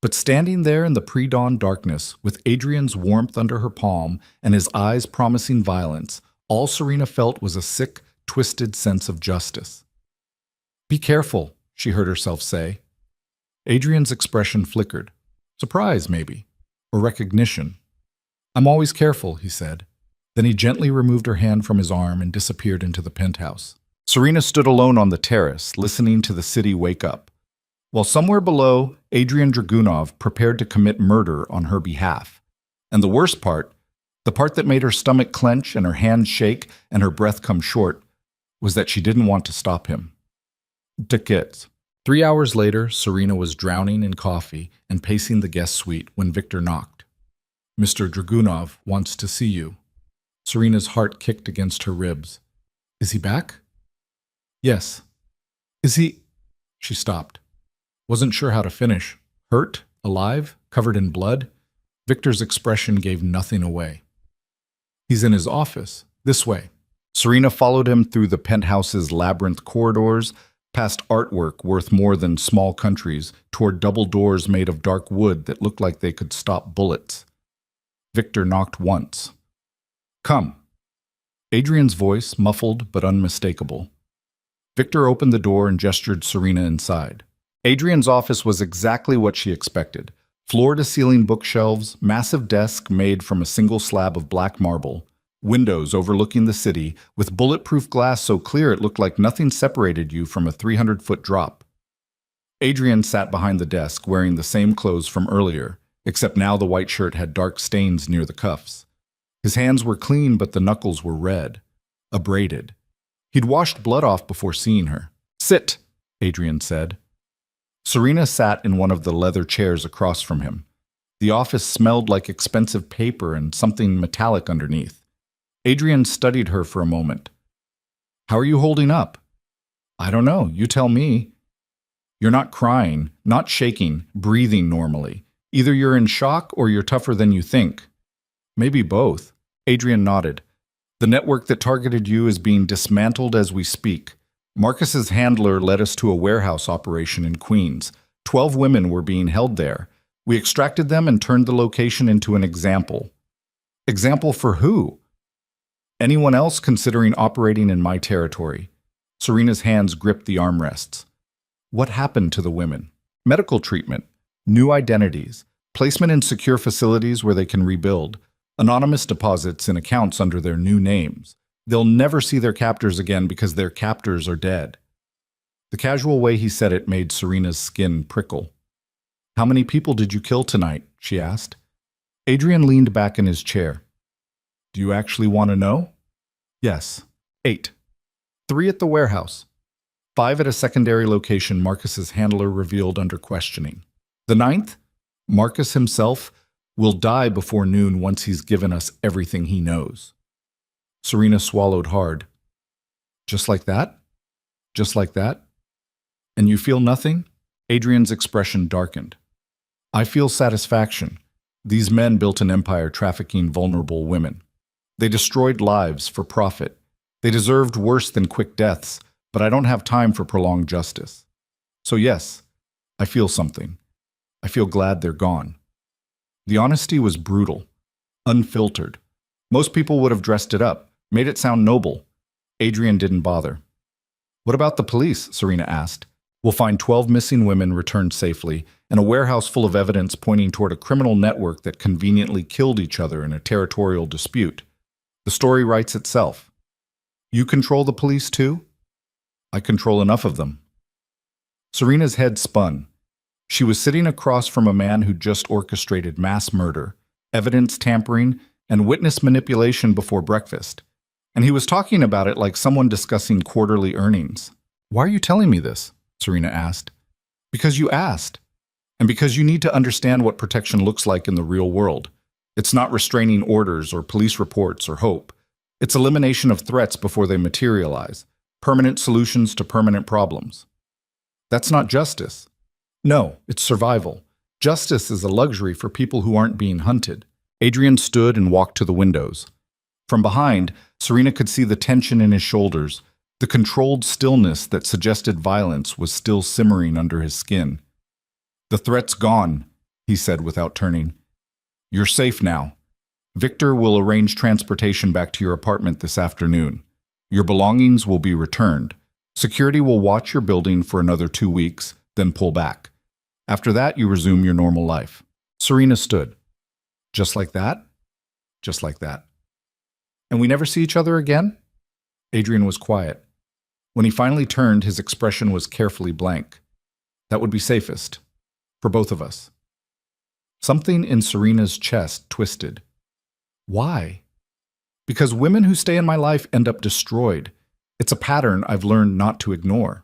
But standing there in the pre-dawn darkness, with Adrian's warmth under her palm and his eyes promising violence, all Serena felt was a sick, twisted sense of justice. "Be careful," she heard herself say. Adrian's expression flickered. Surprise, maybe, or recognition. "I'm always careful," he said. Then he gently removed her hand from his arm and disappeared into the penthouse. Serena stood alone on the terrace, listening to the city wake up, while somewhere below, Adrian Dragunov prepared to commit murder on her behalf. And the worst part, the part that made her stomach clench and her hands shake and her breath come short, was that she didn't want to stop him. Tickets. 3 hours later, Serena was drowning in coffee and pacing the guest suite when Victor knocked. "Mr. Dragunov wants to see you." Serena's heart kicked against her ribs. "Is he back?" "Yes." "Is he—" She stopped. Wasn't sure how to finish. Hurt? Alive? Covered in blood? Victor's expression gave nothing away. "He's in his office. This way." Serena followed him through the penthouse's labyrinth corridors, past artwork worth more than small countries, toward double doors made of dark wood that looked like they could stop bullets. Victor knocked once. "Come." Adrian's voice, muffled but unmistakable. Victor opened the door and gestured Serena inside. Adrian's office was exactly what she expected. Floor-to-ceiling bookshelves, massive desk made from a single slab of black marble, windows overlooking the city, with bulletproof glass so clear it looked like nothing separated you from a 300-foot drop. Adrian sat behind the desk, wearing the same clothes from earlier, except now the white shirt had dark stains near the cuffs. His hands were clean, but the knuckles were red, abraded. He'd washed blood off before seeing her. "Sit," Adrian said. Serena sat in one of the leather chairs across from him. The office smelled like expensive paper and something metallic underneath. Adrian studied her for a moment. "How are you holding up?" "I don't know. You tell me." "You're not crying, not shaking, breathing normally. Either you're in shock or you're tougher than you think." "Maybe both." Adrian nodded. "The network that targeted you is being dismantled as we speak. Marcus's handler led us to a warehouse operation in Queens. 12 women were being held there. We extracted them and turned the location into an example." "Example for who?" "Anyone else considering operating in my territory." Serena's hands gripped the armrests. "What happened to the women?" "Medical treatment, new identities, placement in secure facilities where they can rebuild, anonymous deposits in accounts under their new names. They'll never see their captors again because their captors are dead." The casual way he said it made Serena's skin prickle. "How many people did you kill tonight?" she asked. Adrian leaned back in his chair. "Do you actually want to know?" "Yes." 8. 3 at the warehouse. 5 at a secondary location Marcus's handler revealed under questioning. The 9th, Marcus himself, will die before noon once he's given us everything he knows. Serena swallowed hard. "Just like that? Just like that? And you feel nothing?" Adrian's expression darkened. "I feel satisfaction. These men built an empire trafficking vulnerable women." They destroyed lives for profit. They deserved worse than quick deaths, but I don't have time for prolonged justice. So yes, I feel something. I feel glad they're gone. The honesty was brutal, unfiltered. Most people would have dressed it up, made it sound noble. Adrian didn't bother. What about the police? Serena asked. We'll find 12 missing women returned safely and a warehouse full of evidence pointing toward a criminal network that conveniently killed each other in a territorial dispute. The story writes itself. You control the police too? I control enough of them. Serena's head spun. She was sitting across from a man who just orchestrated mass murder, evidence tampering, and witness manipulation before breakfast. And he was talking about it like someone discussing quarterly earnings. Why are you telling me this? Serena asked. Because you asked. And because you need to understand what protection looks like in the real world. It's not restraining orders or police reports or hope. It's elimination of threats before they materialize. Permanent solutions to permanent problems. That's not justice. No, it's survival. Justice is a luxury for people who aren't being hunted. Adrian stood and walked to the windows. From behind, Serena could see the tension in his shoulders. The controlled stillness that suggested violence was still simmering under his skin. The threat's gone, he said without turning. You're safe now. Victor will arrange transportation back to your apartment this afternoon. Your belongings will be returned. Security will watch your building for another 2 weeks, then pull back. After that, you resume your normal life. Serena stood. Just like that? Just like that. And we never see each other again? Adrian was quiet. When he finally turned, his expression was carefully blank. That would be safest. For both of us. Something in Serena's chest twisted. Why? Because women who stay in my life end up destroyed. It's a pattern I've learned not to ignore.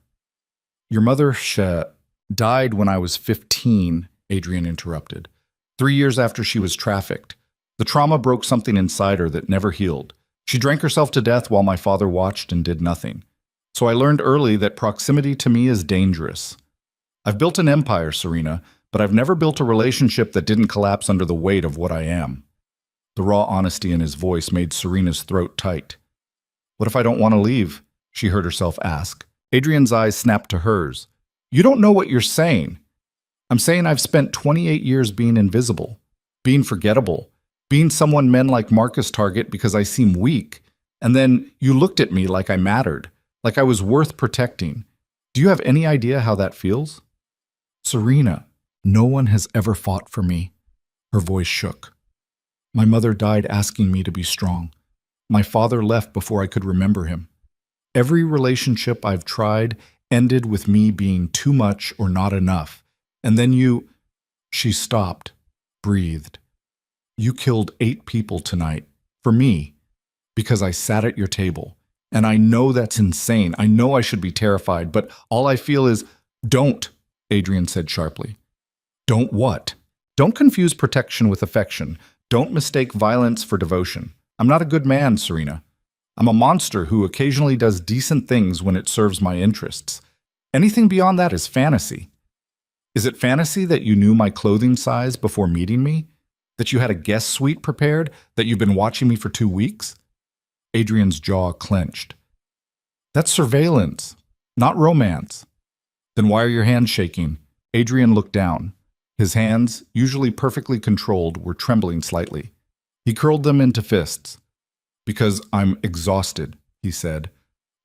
Your mother, died when I was 15, Adrian interrupted. 3 years after she was trafficked. The trauma broke something inside her that never healed. She drank herself to death while my father watched and did nothing. So I learned early that proximity to me is dangerous. I've built an empire, Serena, but I've never built a relationship that didn't collapse under the weight of what I am. The raw honesty in his voice made Serena's throat tight. What if I don't want to leave? She heard herself ask. Adrian's eyes snapped to hers. You don't know what you're saying. I'm saying I've spent 28 years being invisible, being forgettable, being someone men like Marcus target because I seem weak. And then you looked at me like I mattered, like I was worth protecting. Do you have any idea how that feels? Serena, no one has ever fought for me. Her voice shook. My mother died asking me to be strong. My father left before I could remember him. Every relationship I've tried ended with me being too much or not enough. And then you... She stopped, breathed. You killed 8 people tonight, for me, because I sat at your table. And I know that's insane. I know I should be terrified, but all I feel is, don't, Adrian said sharply. Don't what? Don't confuse protection with affection. Don't mistake violence for devotion. I'm not a good man, Serena. I'm a monster who occasionally does decent things when it serves my interests. Anything beyond that is fantasy. Is it fantasy that you knew my clothing size before meeting me? That you had a guest suite prepared? That you've been watching me for 2 weeks? Adrian's jaw clenched. That's surveillance, not romance. Then why are your hands shaking? Adrian looked down. His hands, usually perfectly controlled, were trembling slightly. He curled them into fists. Because I'm exhausted, he said.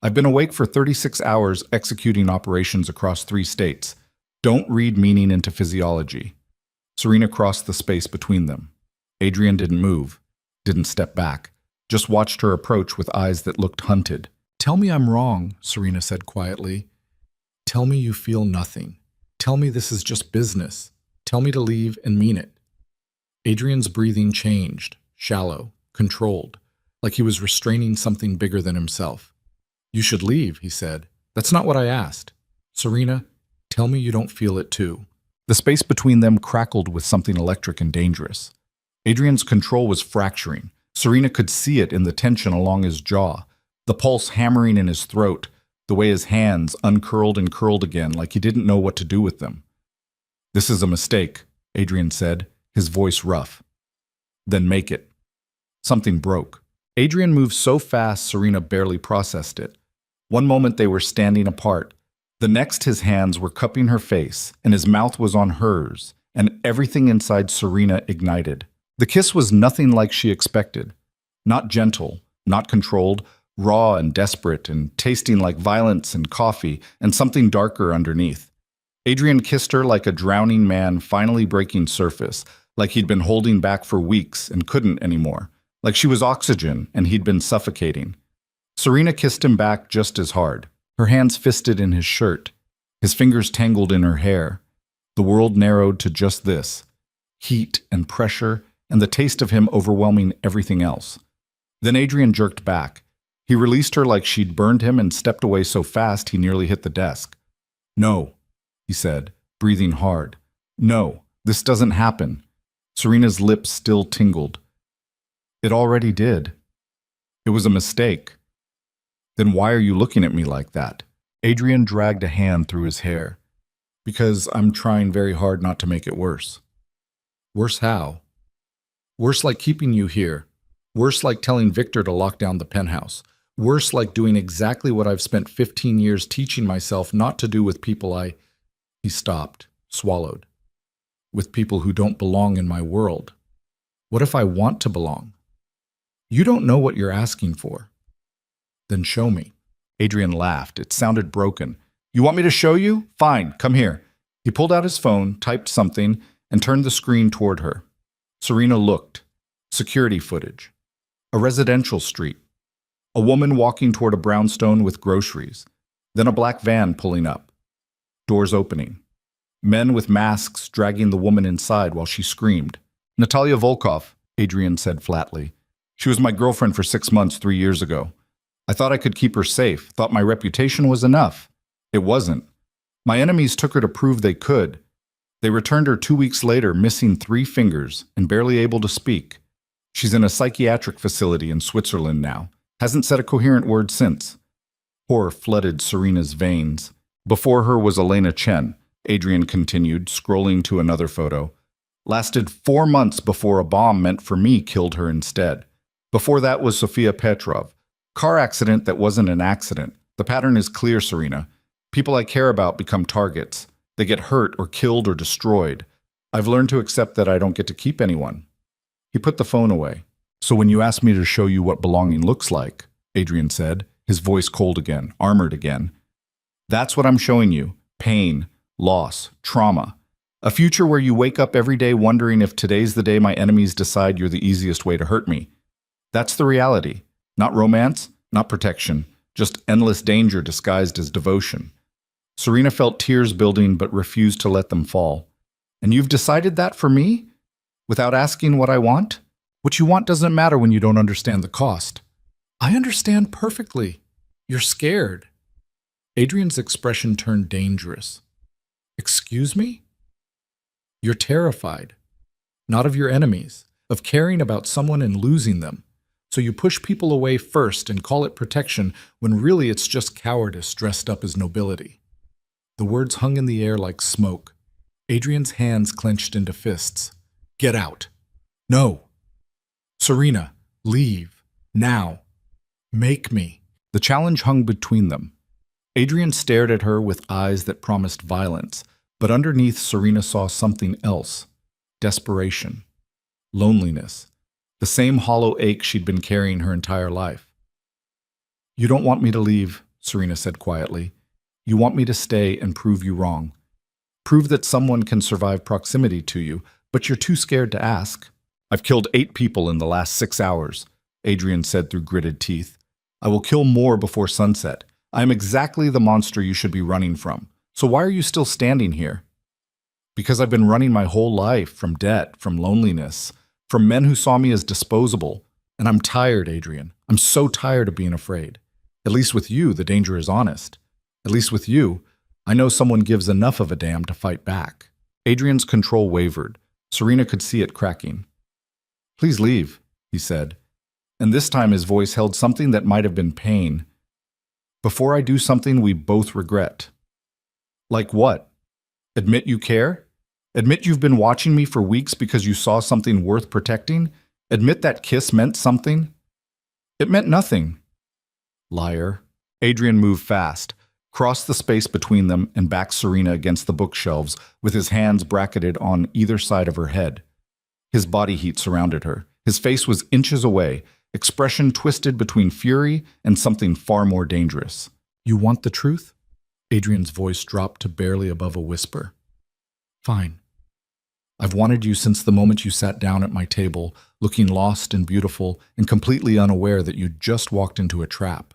I've been awake for 36 hours executing operations across 3 states. Don't read meaning into physiology. Serena crossed the space between them. Adrian didn't move, didn't step back, just watched her approach with eyes that looked hunted. Tell me I'm wrong, Serena said quietly. Tell me you feel nothing. Tell me this is just business. Tell me to leave and mean it. Adrian's breathing changed, shallow, controlled, like he was restraining something bigger than himself. You should leave, he said. That's not what I asked. Serena, tell me you don't feel it too. The space between them crackled with something electric and dangerous. Adrian's control was fracturing. Serena could see it in the tension along his jaw, the pulse hammering in his throat, the way his hands uncurled and curled again like he didn't know what to do with them. This is a mistake, Adrian said, his voice rough. Then make it. Something broke. Adrian moved so fast Serena barely processed it. One moment they were standing apart. The next his hands were cupping her face, and his mouth was on hers, and everything inside Serena ignited. The kiss was nothing like she expected. Not gentle, not controlled, raw and desperate, and tasting like violence and coffee, and something darker underneath. Adrian kissed her like a drowning man finally breaking surface, like he'd been holding back for weeks and couldn't anymore, like she was oxygen and he'd been suffocating. Serena kissed him back just as hard, her hands fisted in his shirt, his fingers tangled in her hair. The world narrowed to just this: heat and pressure, and the taste of him overwhelming everything else. Then Adrian jerked back. He released her like she'd burned him and stepped away so fast he nearly hit the desk. "No," he said, breathing hard. "No, this doesn't happen." Serena's lips still tingled. "It already did. It was a mistake." "Then why are you looking at me like that?" Adrian dragged a hand through his hair. "Because I'm trying very hard not to make it worse." "Worse how?" "Worse like keeping you here. Worse like telling Victor to lock down the penthouse. Worse like doing exactly what I've spent 15 years teaching myself not to do with people I—" He stopped, swallowed. "With people who don't belong in my world. What if I want to belong?" "You don't know what you're asking for." "Then show me." Adrian laughed. It sounded broken. "You want me to show you? Fine, come here." He pulled out his phone, typed something, and turned the screen toward her. Serena looked. Security footage. A residential street. A woman walking toward a brownstone with groceries. Then a black van pulling up. Doors opening. Men with masks dragging the woman inside while she screamed. "Natalia Volkov," Adrian said flatly. "She was my girlfriend for 6 months 3 years ago. I thought I could keep her safe, thought my reputation was enough. It wasn't. My enemies took her to prove they could. They returned her 2 weeks later, missing 3 fingers and barely able to speak. She's in a psychiatric facility in Switzerland now. Hasn't said a coherent word since." Horror flooded Serena's veins. "Before her was Elena Chen," Adrian continued, scrolling to another photo. "Lasted 4 months before a bomb meant for me killed her instead. Before that was Sofia Petrov. Car accident that wasn't an accident. The pattern is clear, Serena. People I care about become targets. They get hurt or killed or destroyed. I've learned to accept that I don't get to keep anyone." He put the phone away. "So when you asked me to show you what belonging looks like," Adrian said, his voice cold again, armored again, "that's what I'm showing you. Pain, loss, trauma. A future where you wake up every day wondering if today's the day my enemies decide you're the easiest way to hurt me. That's the reality. Not romance, not protection, just endless danger disguised as devotion." Serena felt tears building but refused to let them fall. "And you've decided that for me? Without asking what I want? What you want doesn't matter when you don't understand the cost." "I understand perfectly. You're scared." Adrian's expression turned dangerous. "Excuse me?" "You're terrified. Not of your enemies, of caring about someone and losing them. So you push people away first and call it protection when really it's just cowardice dressed up as nobility." The words hung in the air like smoke. Adrian's hands clenched into fists. "Get out." "No." "Serena, leave. Now. Make me." The challenge hung between them. Adrian stared at her with eyes that promised violence, but underneath Serena saw something else. Desperation. Loneliness. The same hollow ache she'd been carrying her entire life. "You don't want me to leave," Serena said quietly. "You want me to stay and prove you wrong. Prove that someone can survive proximity to you, but you're too scared to ask." "I've killed 8 people in the last 6 hours," Adrian said through gritted teeth. "I will kill more before sunset. I am exactly the monster you should be running from. So why are you still standing here?" "Because I've been running my whole life from debt, from loneliness, from men who saw me as disposable. And I'm tired, Adrian. I'm so tired of being afraid. At least with you, the danger is honest. At least with you, I know someone gives enough of a damn to fight back." Adrian's control wavered. Serena could see it cracking. "Please leave," he said. And this time his voice held something that might have been pain. "Before I do something we both regret." "Like what? Admit you care? Admit you've been watching me for weeks because you saw something worth protecting? Admit that kiss meant something?" It meant nothing. Liar. Adrian moved fast, crossed the space between them, and backed Serena against the bookshelves with his hands bracketed on either side of her head. His body heat surrounded her. His face was inches away, expression twisted between fury and something far more dangerous. You want the truth? Adrian's voice dropped to barely above a whisper. Fine. I've wanted you since the moment you sat down at my table, looking lost and beautiful and completely unaware that you'd just walked into a trap.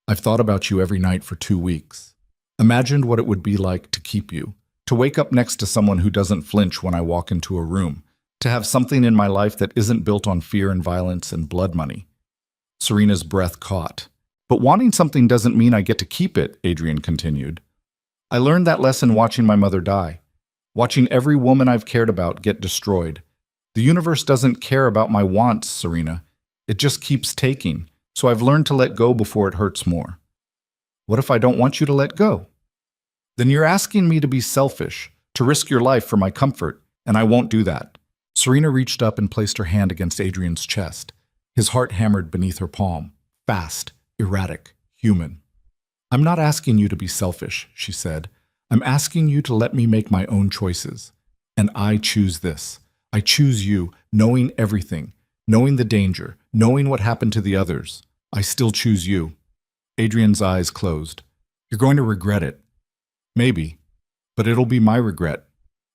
I've thought about you every night for 2 weeks. Imagined what it would be like to keep you, to wake up next to someone who doesn't flinch when I walk into a room, to have something in my life that isn't built on fear and violence and blood money. Serena's breath caught. But wanting something doesn't mean I get to keep it, Adrian continued. I learned that lesson watching my mother die, watching every woman I've cared about get destroyed. The universe doesn't care about my wants, Serena. It just keeps taking, so I've learned to let go before it hurts more. What if I don't want you to let go? Then you're asking me to be selfish, to risk your life for my comfort, and I won't do that. Serena reached up and placed her hand against Adrian's chest. His heart hammered beneath her palm, fast, erratic, human. I'm not asking you to be selfish, she said. I'm asking you to let me make my own choices. And I choose this. I choose you, knowing everything, knowing the danger, knowing what happened to the others. I still choose you. Adrian's eyes closed. You're going to regret it. Maybe. But it'll be my regret,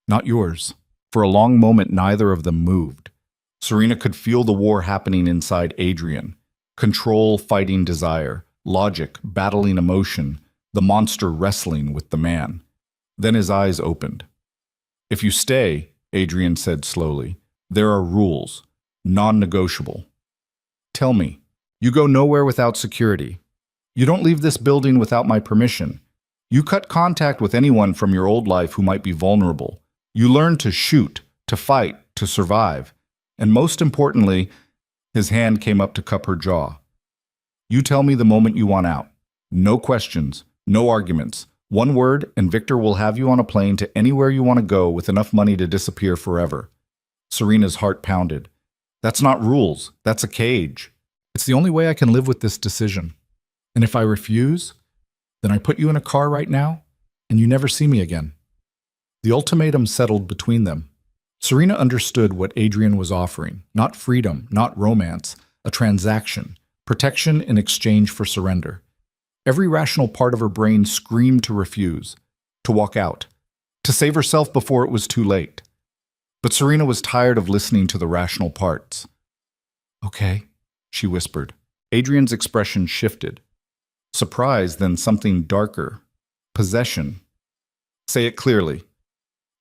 not yours. For a long moment, neither of them moved. Serena could feel the war happening inside Adrian. Control fighting desire, logic battling emotion, the monster wrestling with the man. Then his eyes opened. If you stay, Adrian said slowly, there are rules, non-negotiable. Tell me, you go nowhere without security. You don't leave this building without my permission. You cut contact with anyone from your old life who might be vulnerable. You learn to shoot, to fight, to survive. And most importantly, his hand came up to cup her jaw. You tell me the moment you want out. No questions, no arguments. One word, and Victor will have you on a plane to anywhere you want to go with enough money to disappear forever. Serena's heart pounded. That's not rules. That's a cage. It's the only way I can live with this decision. And if I refuse, then I put you in a car right now, and you never see me again. The ultimatum settled between them. Serena understood what Adrian was offering. Not freedom, not romance, a transaction, protection in exchange for surrender. Every rational part of her brain screamed to refuse, to walk out, to save herself before it was too late. But Serena was tired of listening to the rational parts. Okay, she whispered. Adrian's expression shifted. Surprise, then something darker. Possession. Say it clearly.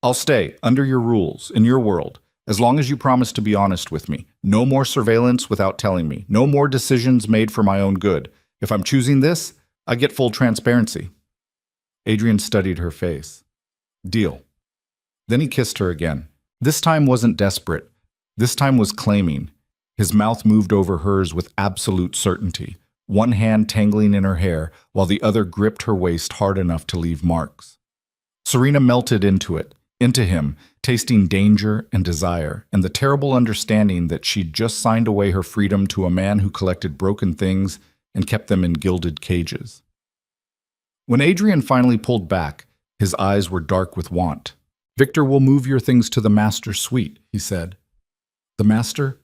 I'll stay, under your rules, in your world, as long as you promise to be honest with me. No more surveillance without telling me. No more decisions made for my own good. If I'm choosing this, I get full transparency. Adrian studied her face. Deal. Then he kissed her again. This time wasn't desperate. This time was claiming. His mouth moved over hers with absolute certainty, one hand tangling in her hair while the other gripped her waist hard enough to leave marks. Serena melted into it, into him, tasting danger and desire, and the terrible understanding that she'd just signed away her freedom to a man who collected broken things and kept them in gilded cages. When Adrian finally pulled back, his eyes were dark with want. Victor will move your things to the master's suite, he said. The master?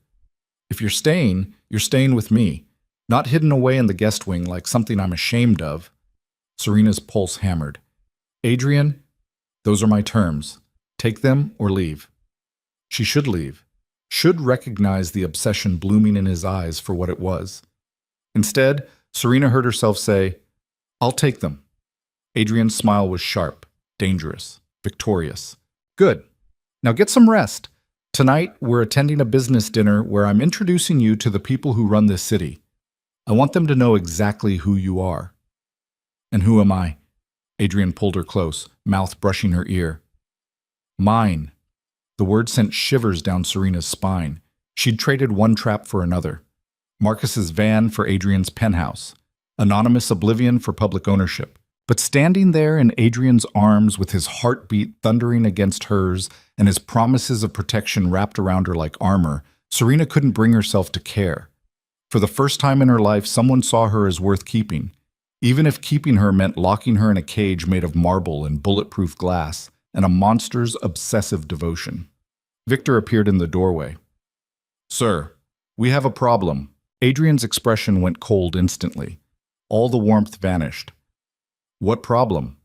If you're staying with me, not hidden away in the guest wing like something I'm ashamed of. Serena's pulse hammered. Adrian, those are my terms. Take them or leave. She should leave, should recognize the obsession blooming in his eyes for what it was. Instead, Serena heard herself say, I'll take them. Adrian's smile was sharp, dangerous, victorious. Good. Now get some rest. Tonight, we're attending a business dinner where I'm introducing you to the people who run this city. I want them to know exactly who you are. And who am I? Adrian pulled her close, mouth brushing her ear. Mine. The word sent shivers down Serena's spine. She'd traded one trap for another. Marcus's van for Adrian's penthouse. Anonymous oblivion for public ownership. But standing there in Adrian's arms with his heartbeat thundering against hers and his promises of protection wrapped around her like armor, Serena couldn't bring herself to care. For the first time in her life, someone saw her as worth keeping, even if keeping her meant locking her in a cage made of marble and bulletproof glass and a monster's obsessive devotion. Victor appeared in the doorway. "Sir, we have a problem." Adrian's expression went cold instantly. All the warmth vanished. "What problem?"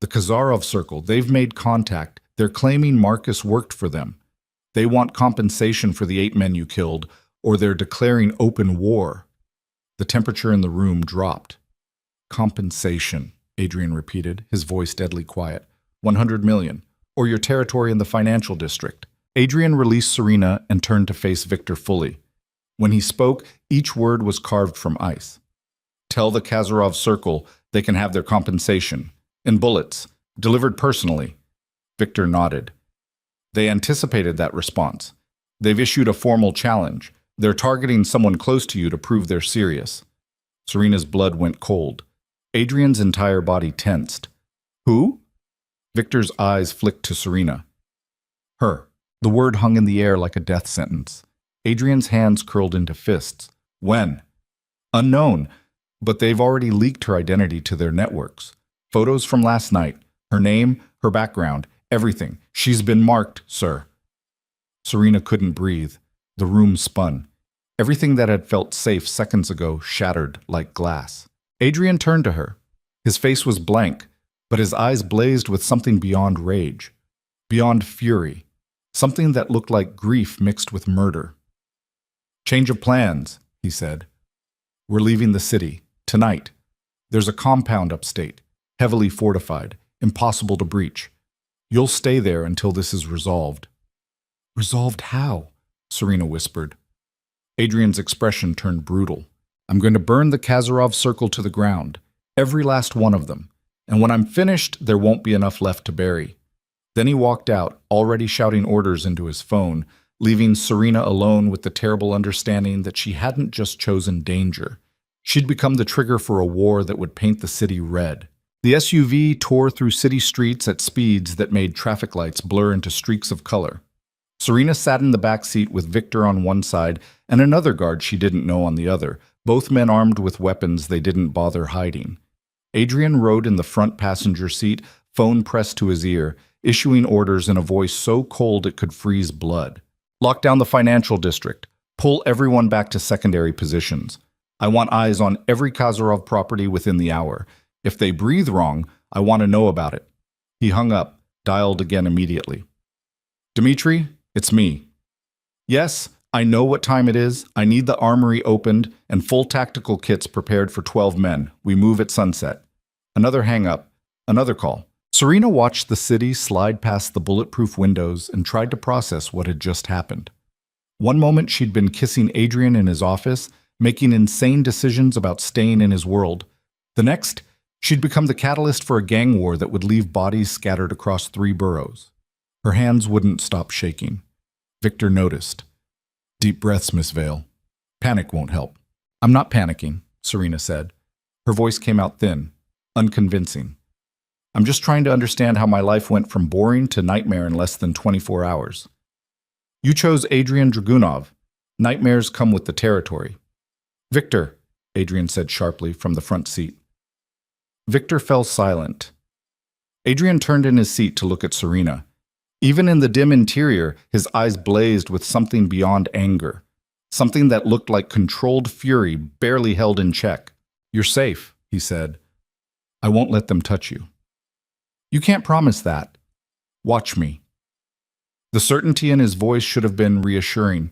"The Kazarov circle. They've made contact. They're claiming Marcus worked for them. They want compensation for the 8 men you killed, or they're declaring open war." The temperature in the room dropped. "Compensation," Adrian repeated, his voice deadly quiet. 100 million, or your territory in the financial district." Adrian released Serena and turned to face Victor fully. When he spoke, each word was carved from ice. "Tell the Kazarov circle they can have their compensation. In bullets, delivered personally." Victor nodded. "They anticipated that response. They've issued a formal challenge. They're targeting someone close to you to prove they're serious." Serena's blood went cold. Adrian's entire body tensed. "Who?" Victor's eyes flicked to Serena. "Her." The word hung in the air like a death sentence. Adrian's hands curled into fists. "When?" "Unknown, but they've already leaked her identity to their networks. Photos from last night, her name, her background, everything. She's been marked, sir." Serena couldn't breathe. The room spun. Everything that had felt safe seconds ago shattered like glass. Adrian turned to her. His face was blank, but his eyes blazed with something beyond rage, beyond fury, something that looked like grief mixed with murder. "Change of plans," he said. "We're leaving the city, tonight. There's a compound upstate, heavily fortified, impossible to breach. You'll stay there until this is resolved." "Resolved how?" Serena whispered. Adrian's expression turned brutal. "I'm going to burn the Kazarov circle to the ground, every last one of them. And when I'm finished, there won't be enough left to bury." Then he walked out, already shouting orders into his phone, leaving Serena alone with the terrible understanding that she hadn't just chosen danger. She'd become the trigger for a war that would paint the city red. The SUV tore through city streets at speeds that made traffic lights blur into streaks of color. Serena sat in the back seat with Victor on one side and another guard she didn't know on the other, both men armed with weapons they didn't bother hiding. Adrian rode in the front passenger seat, phone pressed to his ear, issuing orders in a voice so cold it could freeze blood. "Lock down the financial district. Pull everyone back to secondary positions. I want eyes on every Kazarov property within the hour. If they breathe wrong, I want to know about it." He hung up, dialed again immediately. "Dmitri, it's me." "Yes, I know what time it is. I need the armory opened and full tactical kits prepared for 12 men. We move at sunset." Another hang-up, another call. Serena watched the city slide past the bulletproof windows and tried to process what had just happened. One moment she'd been kissing Adrian in his office, making insane decisions about staying in his world. The next, she'd become the catalyst for a gang war that would leave bodies scattered across 3 boroughs. Her hands wouldn't stop shaking. Victor noticed. "Deep breaths, Miss Vale. Panic won't help." "I'm not panicking," Serena said. Her voice came out thin, unconvincing. "I'm just trying to understand how my life went from boring to nightmare in less than 24 hours. You chose Adrian Dragunov. Nightmares come with the territory." "Victor," Adrian said sharply from the front seat. Victor fell silent. Adrian turned in his seat to look at Serena. Even in the dim interior, his eyes blazed with something beyond anger, something that looked like controlled fury barely held in check. "You're safe," he said. "I won't let them touch you." "You can't promise that." "Watch me." The certainty in his voice should have been reassuring.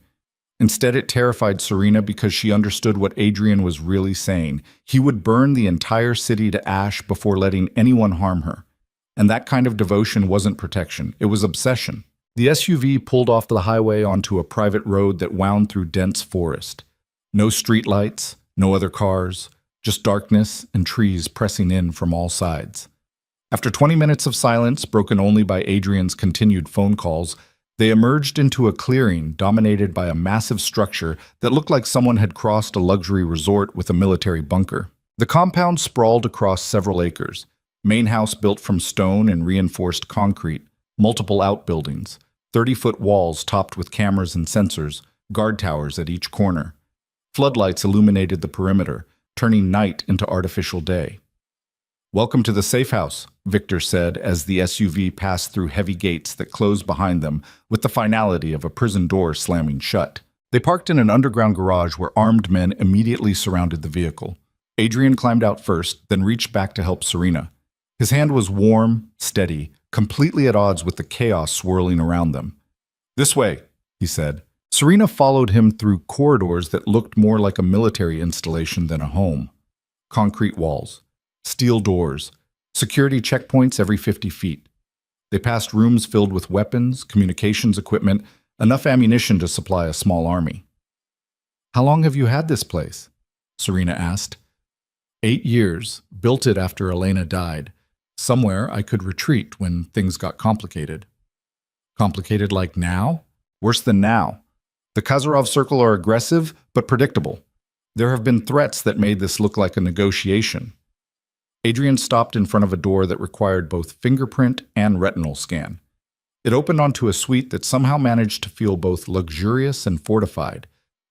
Instead, it terrified Serena because she understood what Adrian was really saying. He would burn the entire city to ash before letting anyone harm her. And that kind of devotion wasn't protection, it was obsession. The SUV pulled off the highway onto a private road that wound through dense forest. No streetlights, no other cars, just darkness and trees pressing in from all sides. After 20 minutes of silence, broken only by Adrian's continued phone calls, they emerged into a clearing dominated by a massive structure that looked like someone had crossed a luxury resort with a military bunker. The compound sprawled across several acres. Main house built from stone and reinforced concrete, multiple outbuildings, 30-foot walls topped with cameras and sensors, guard towers at each corner. Floodlights illuminated the perimeter, turning night into artificial day. "Welcome to the safe house," Victor said as the SUV passed through heavy gates that closed behind them with the finality of a prison door slamming shut. They parked in an underground garage where armed men immediately surrounded the vehicle. Adrian climbed out first, then reached back to help Serena. His hand was warm, steady, completely at odds with the chaos swirling around them. "This way," he said. Serena followed him through corridors that looked more like a military installation than a home. Concrete walls, steel doors, security checkpoints every 50 feet. They passed rooms filled with weapons, communications equipment, enough ammunition to supply a small army. "How long have you had this place?" Serena asked. 8 years, built it after Elena died. Somewhere I could retreat when things got complicated. Complicated like now? Worse than now. The Kazarov Circle are aggressive, but predictable. There have been threats that made this look like a negotiation. Adrian stopped in front of a door that required both fingerprint and retinal scan. It opened onto a suite that somehow managed to feel both luxurious and fortified.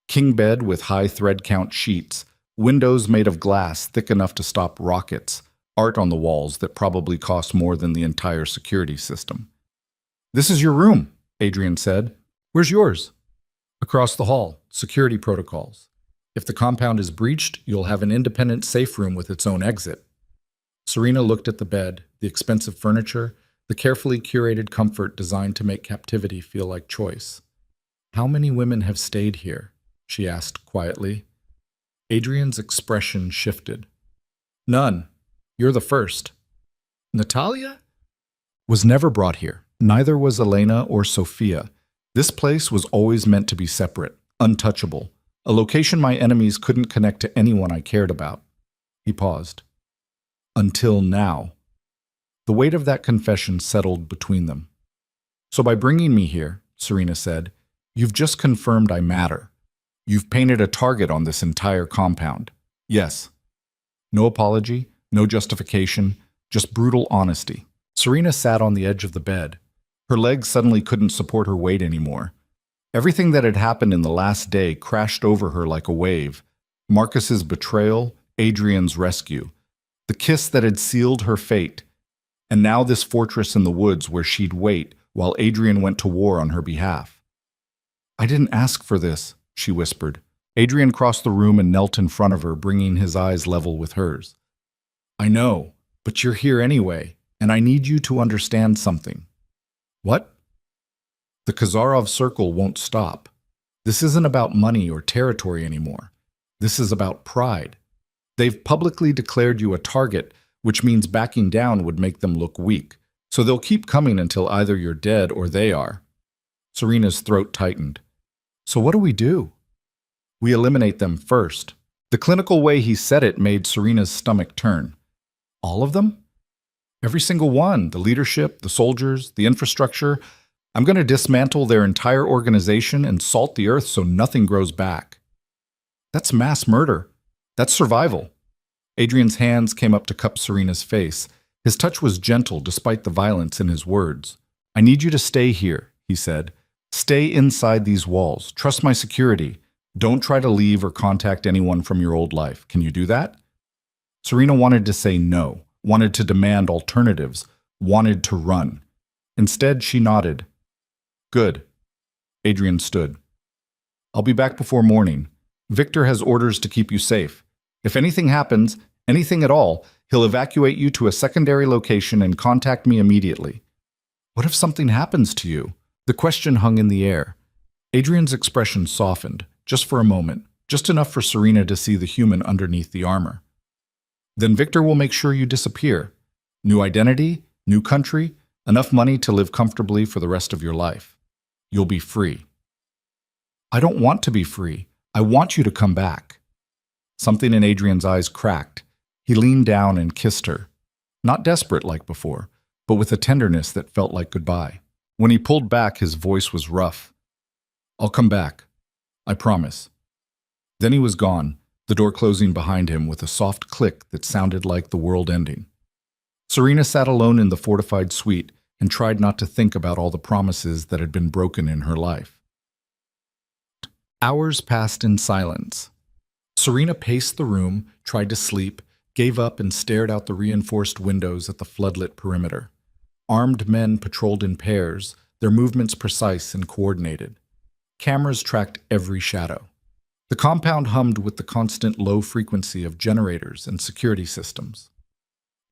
King bed with high thread count sheets, windows made of glass thick enough to stop rockets, art on the walls that probably cost more than the entire security system. "This is your room," Adrian said. "Where's yours?" "Across the hall, security protocols. If the compound is breached, you'll have an independent safe room with its own exit." Serena looked at the bed, the expensive furniture, the carefully curated comfort designed to make captivity feel like choice. "How many women have stayed here?" she asked quietly. Adrian's expression shifted. "None. You're the first." "Natalia?" "Was never brought here. Neither was Elena or Sophia. This place was always meant to be separate, untouchable, a location my enemies couldn't connect to anyone I cared about." He paused. "Until now." The weight of that confession settled between them. "So by bringing me here," Serena said, "you've just confirmed I matter. You've painted a target on this entire compound." "Yes." No apology, no justification, just brutal honesty. Serena sat on the edge of the bed. Her legs suddenly couldn't support her weight anymore. Everything that had happened in the last day crashed over her like a wave. Marcus's betrayal, Adrian's rescue, the kiss that had sealed her fate, and now this fortress in the woods where she'd wait while Adrian went to war on her behalf. "I didn't ask for this," she whispered. Adrian crossed the room and knelt in front of her, bringing his eyes level with hers. "I know, but you're here anyway, and I need you to understand something." "What?" "The Kazarov Circle won't stop. This isn't about money or territory anymore. This is about pride. They've publicly declared you a target, which means backing down would make them look weak. So they'll keep coming until either you're dead or they are." Serena's throat tightened. "So what do we do?" "We eliminate them first." The clinical way he said it made Serena's stomach turn. "All of them?" "Every single one, the leadership, the soldiers, the infrastructure. I'm going to dismantle their entire organization and salt the earth so nothing grows back." "That's mass murder. That's survival." Adrian's hands came up to cup Serena's face. His touch was gentle despite the violence in his words. "I need you to stay here," he said. "Stay inside these walls. Trust my security. Don't try to leave or contact anyone from your old life. Can you do that?" Serena wanted to say no, wanted to demand alternatives, wanted to run. Instead, she nodded. "Good." Adrian stood. "I'll be back before morning. Victor has orders to keep you safe. If anything happens, anything at all, he'll evacuate you to a secondary location and contact me immediately." "What if something happens to you?" The question hung in the air. Adrian's expression softened, just for a moment, just enough for Serena to see the human underneath the armor. "Then Victor will make sure you disappear. New identity, new country, enough money to live comfortably for the rest of your life. You'll be free." "I don't want to be free. I want you to come back." Something in Adrian's eyes cracked. He leaned down and kissed her. Not desperate like before, but with a tenderness that felt like goodbye. When he pulled back, his voice was rough. "I'll come back. I promise." Then he was gone, the door closing behind him with a soft click that sounded like the world ending. Serena sat alone in the fortified suite and tried not to think about all the promises that had been broken in her life. Hours passed in silence. Serena paced the room, tried to sleep, gave up and stared out the reinforced windows at the floodlit perimeter. Armed men patrolled in pairs, their movements precise and coordinated. Cameras tracked every shadow. The compound hummed with the constant low frequency of generators and security systems.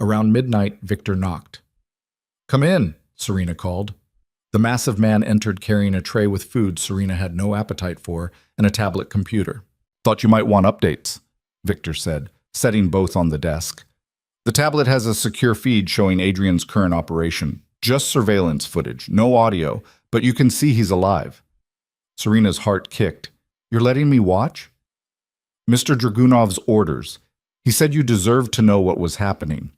Around midnight, Victor knocked. "Come in," Serena called. The massive man entered carrying a tray with food Serena had no appetite for and a tablet computer. "Thought you might want updates," Victor said, setting both on the desk. "The tablet has a secure feed showing Adrian's current operation. Just surveillance footage, no audio, but you can see he's alive." Serena's heart kicked. "You're letting me watch?" "Mr. Dragunov's orders. He said you deserved to know what was happening."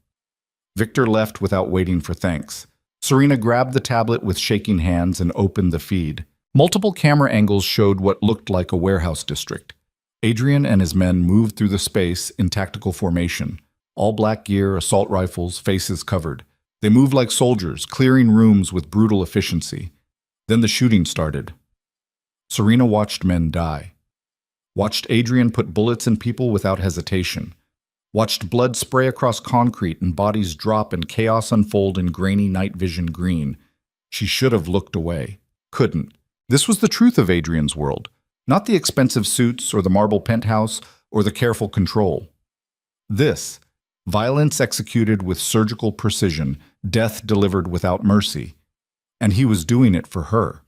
Victor left without waiting for thanks. Serena grabbed the tablet with shaking hands and opened the feed. Multiple camera angles showed what looked like a warehouse district. Adrian and his men moved through the space in tactical formation. All black gear, assault rifles, faces covered. They moved like soldiers, clearing rooms with brutal efficiency. Then the shooting started. Serena watched men die. Watched Adrian put bullets in people without hesitation. Watched blood spray across concrete and bodies drop and chaos unfold in grainy night vision green. She should have looked away. Couldn't. This was the truth of Adrian's world, not the expensive suits or the marble penthouse or the careful control. This, violence executed with surgical precision, death delivered without mercy. And he was doing it for her.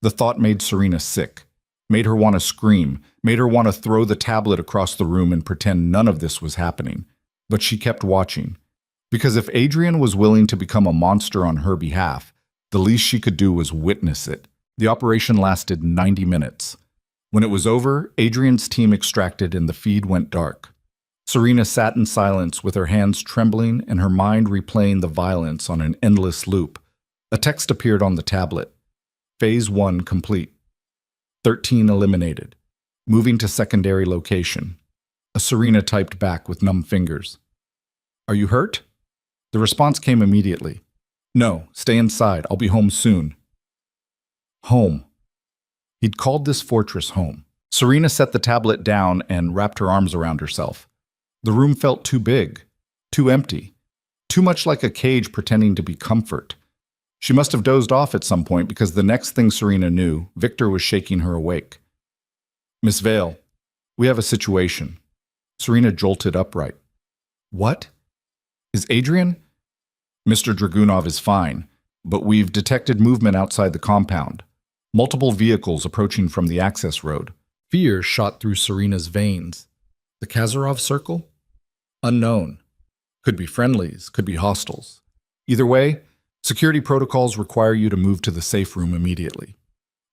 The thought made Serena sick, made her want to scream, made her want to throw the tablet across the room and pretend none of this was happening. But she kept watching. Because if Adrian was willing to become a monster on her behalf, the least she could do was witness it. The operation lasted 90 minutes. When it was over, Adrian's team extracted and the feed went dark. Serena sat in silence with her hands trembling and her mind replaying the violence on an endless loop. A text appeared on the tablet. Phase 1 complete. 13 eliminated. Moving to secondary location. A Serena typed back with numb fingers. "Are you hurt?" The response came immediately. "No, stay inside. I'll be home soon." Home. He'd called this fortress home. Serena set the tablet down and wrapped her arms around herself. The room felt too big, too empty, too much like a cage pretending to be comfort. She must have dozed off at some point because the next thing Serena knew, Victor was shaking her awake. "Miss Vale, we have a situation." Serena jolted upright. "What? Is Adrian?" "Mr. Dragunov is fine, but we've detected movement outside the compound. Multiple vehicles approaching from the access road." Fear shot through Serena's veins. The Kazarov circle? Unknown. Could be friendlies, could be hostiles. Either way, security protocols require you to move to the safe room immediately.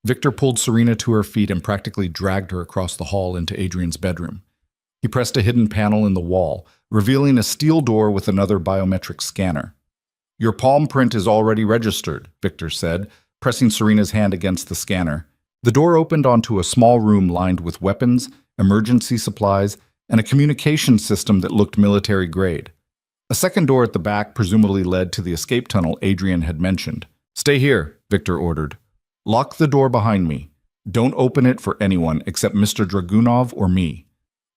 Victor pulled Serena to her feet and practically dragged her across the hall into Adrian's bedroom. He pressed a hidden panel in the wall, revealing a steel door with another biometric scanner. "Your palm print is already registered," Victor said, pressing Serena's hand against the scanner. The door opened onto a small room lined with weapons, emergency supplies, and a communication system that looked military-grade. A second door at the back presumably led to the escape tunnel Adrian had mentioned. "Stay here," Victor ordered. "Lock the door behind me. Don't open it for anyone except Mr. Dragunov or me.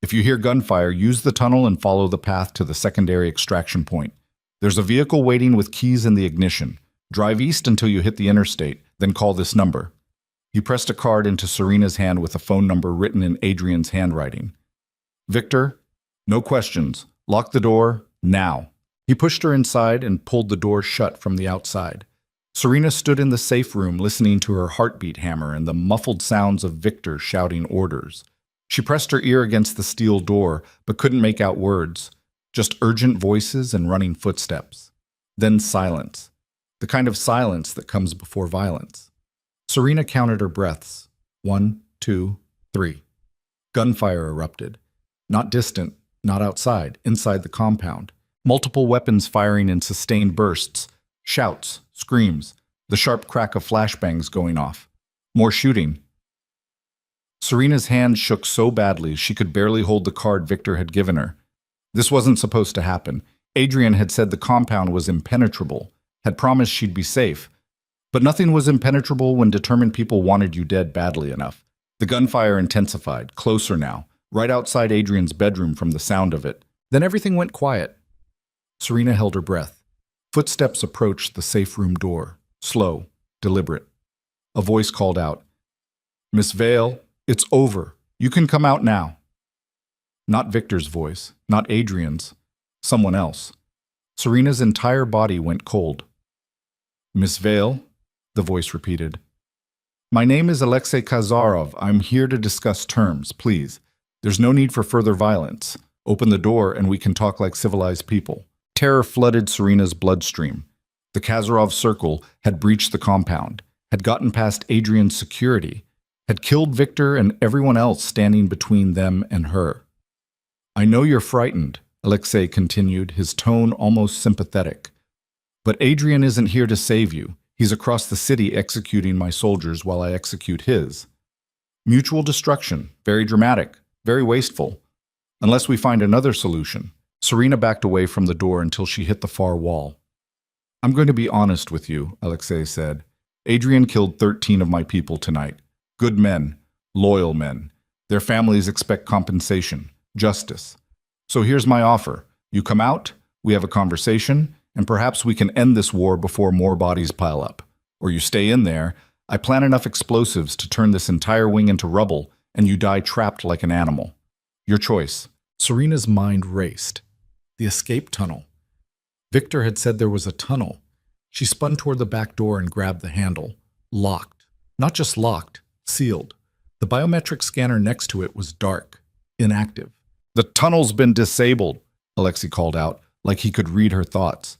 If you hear gunfire, use the tunnel and follow the path to the secondary extraction point. There's a vehicle waiting with keys in the ignition. Drive east until you hit the interstate, then call this number." He pressed a card into Serena's hand with a phone number written in Adrian's handwriting. "Victor, no questions. Lock the door, now." He pushed her inside and pulled the door shut from the outside. Serena stood in the safe room listening to her heartbeat hammer and the muffled sounds of Victor shouting orders. She pressed her ear against the steel door, but couldn't make out words, just urgent voices and running footsteps. Then silence. The kind of silence that comes before violence. Serena counted her breaths. 1, 2, 3. Gunfire erupted. Not distant, not outside, inside the compound. Multiple weapons firing in sustained bursts. Shouts, screams, the sharp crack of flashbangs going off. More shooting. Serena's hand shook so badly she could barely hold the card Victor had given her. This wasn't supposed to happen. Adrian had said the compound was impenetrable, had promised she'd be safe. But nothing was impenetrable when determined people wanted you dead badly enough. The gunfire intensified, closer now, right outside Adrian's bedroom from the sound of it. Then everything went quiet. Serena held her breath. Footsteps approached the safe room door, slow, deliberate. A voice called out, "Miss Vale, it's over. You can come out now." Not Victor's voice, not Adrian's, someone else. Serena's entire body went cold. "Miss Vale," the voice repeated. "My name is Alexei Kazarov. I'm here to discuss terms, please. There's no need for further violence. Open the door and we can talk like civilized people." Terror flooded Serena's bloodstream. The Kazarov circle had breached the compound, had gotten past Adrian's security, had killed Victor and everyone else standing between them and her. "I know you're frightened," Alexei continued, his tone almost sympathetic. "But Adrian isn't here to save you. He's across the city executing my soldiers while I execute his. Mutual destruction, very dramatic, very wasteful. Unless we find another solution." Serena backed away from the door until she hit the far wall. "I'm going to be honest with you," Alexei said. "Adrian killed 13 of my people tonight. Good men, loyal men. Their families expect compensation, justice. So here's my offer. You come out, we have a conversation, and perhaps we can end this war before more bodies pile up. Or you stay in there. I plan enough explosives to turn this entire wing into rubble, and you die trapped like an animal. Your choice." Serena's mind raced. The escape tunnel. Victor had said there was a tunnel. She spun toward the back door and grabbed the handle. Locked. Not just locked, sealed. The biometric scanner next to it was dark, inactive. "The tunnel's been disabled," Alexei called out, like he could read her thoughts.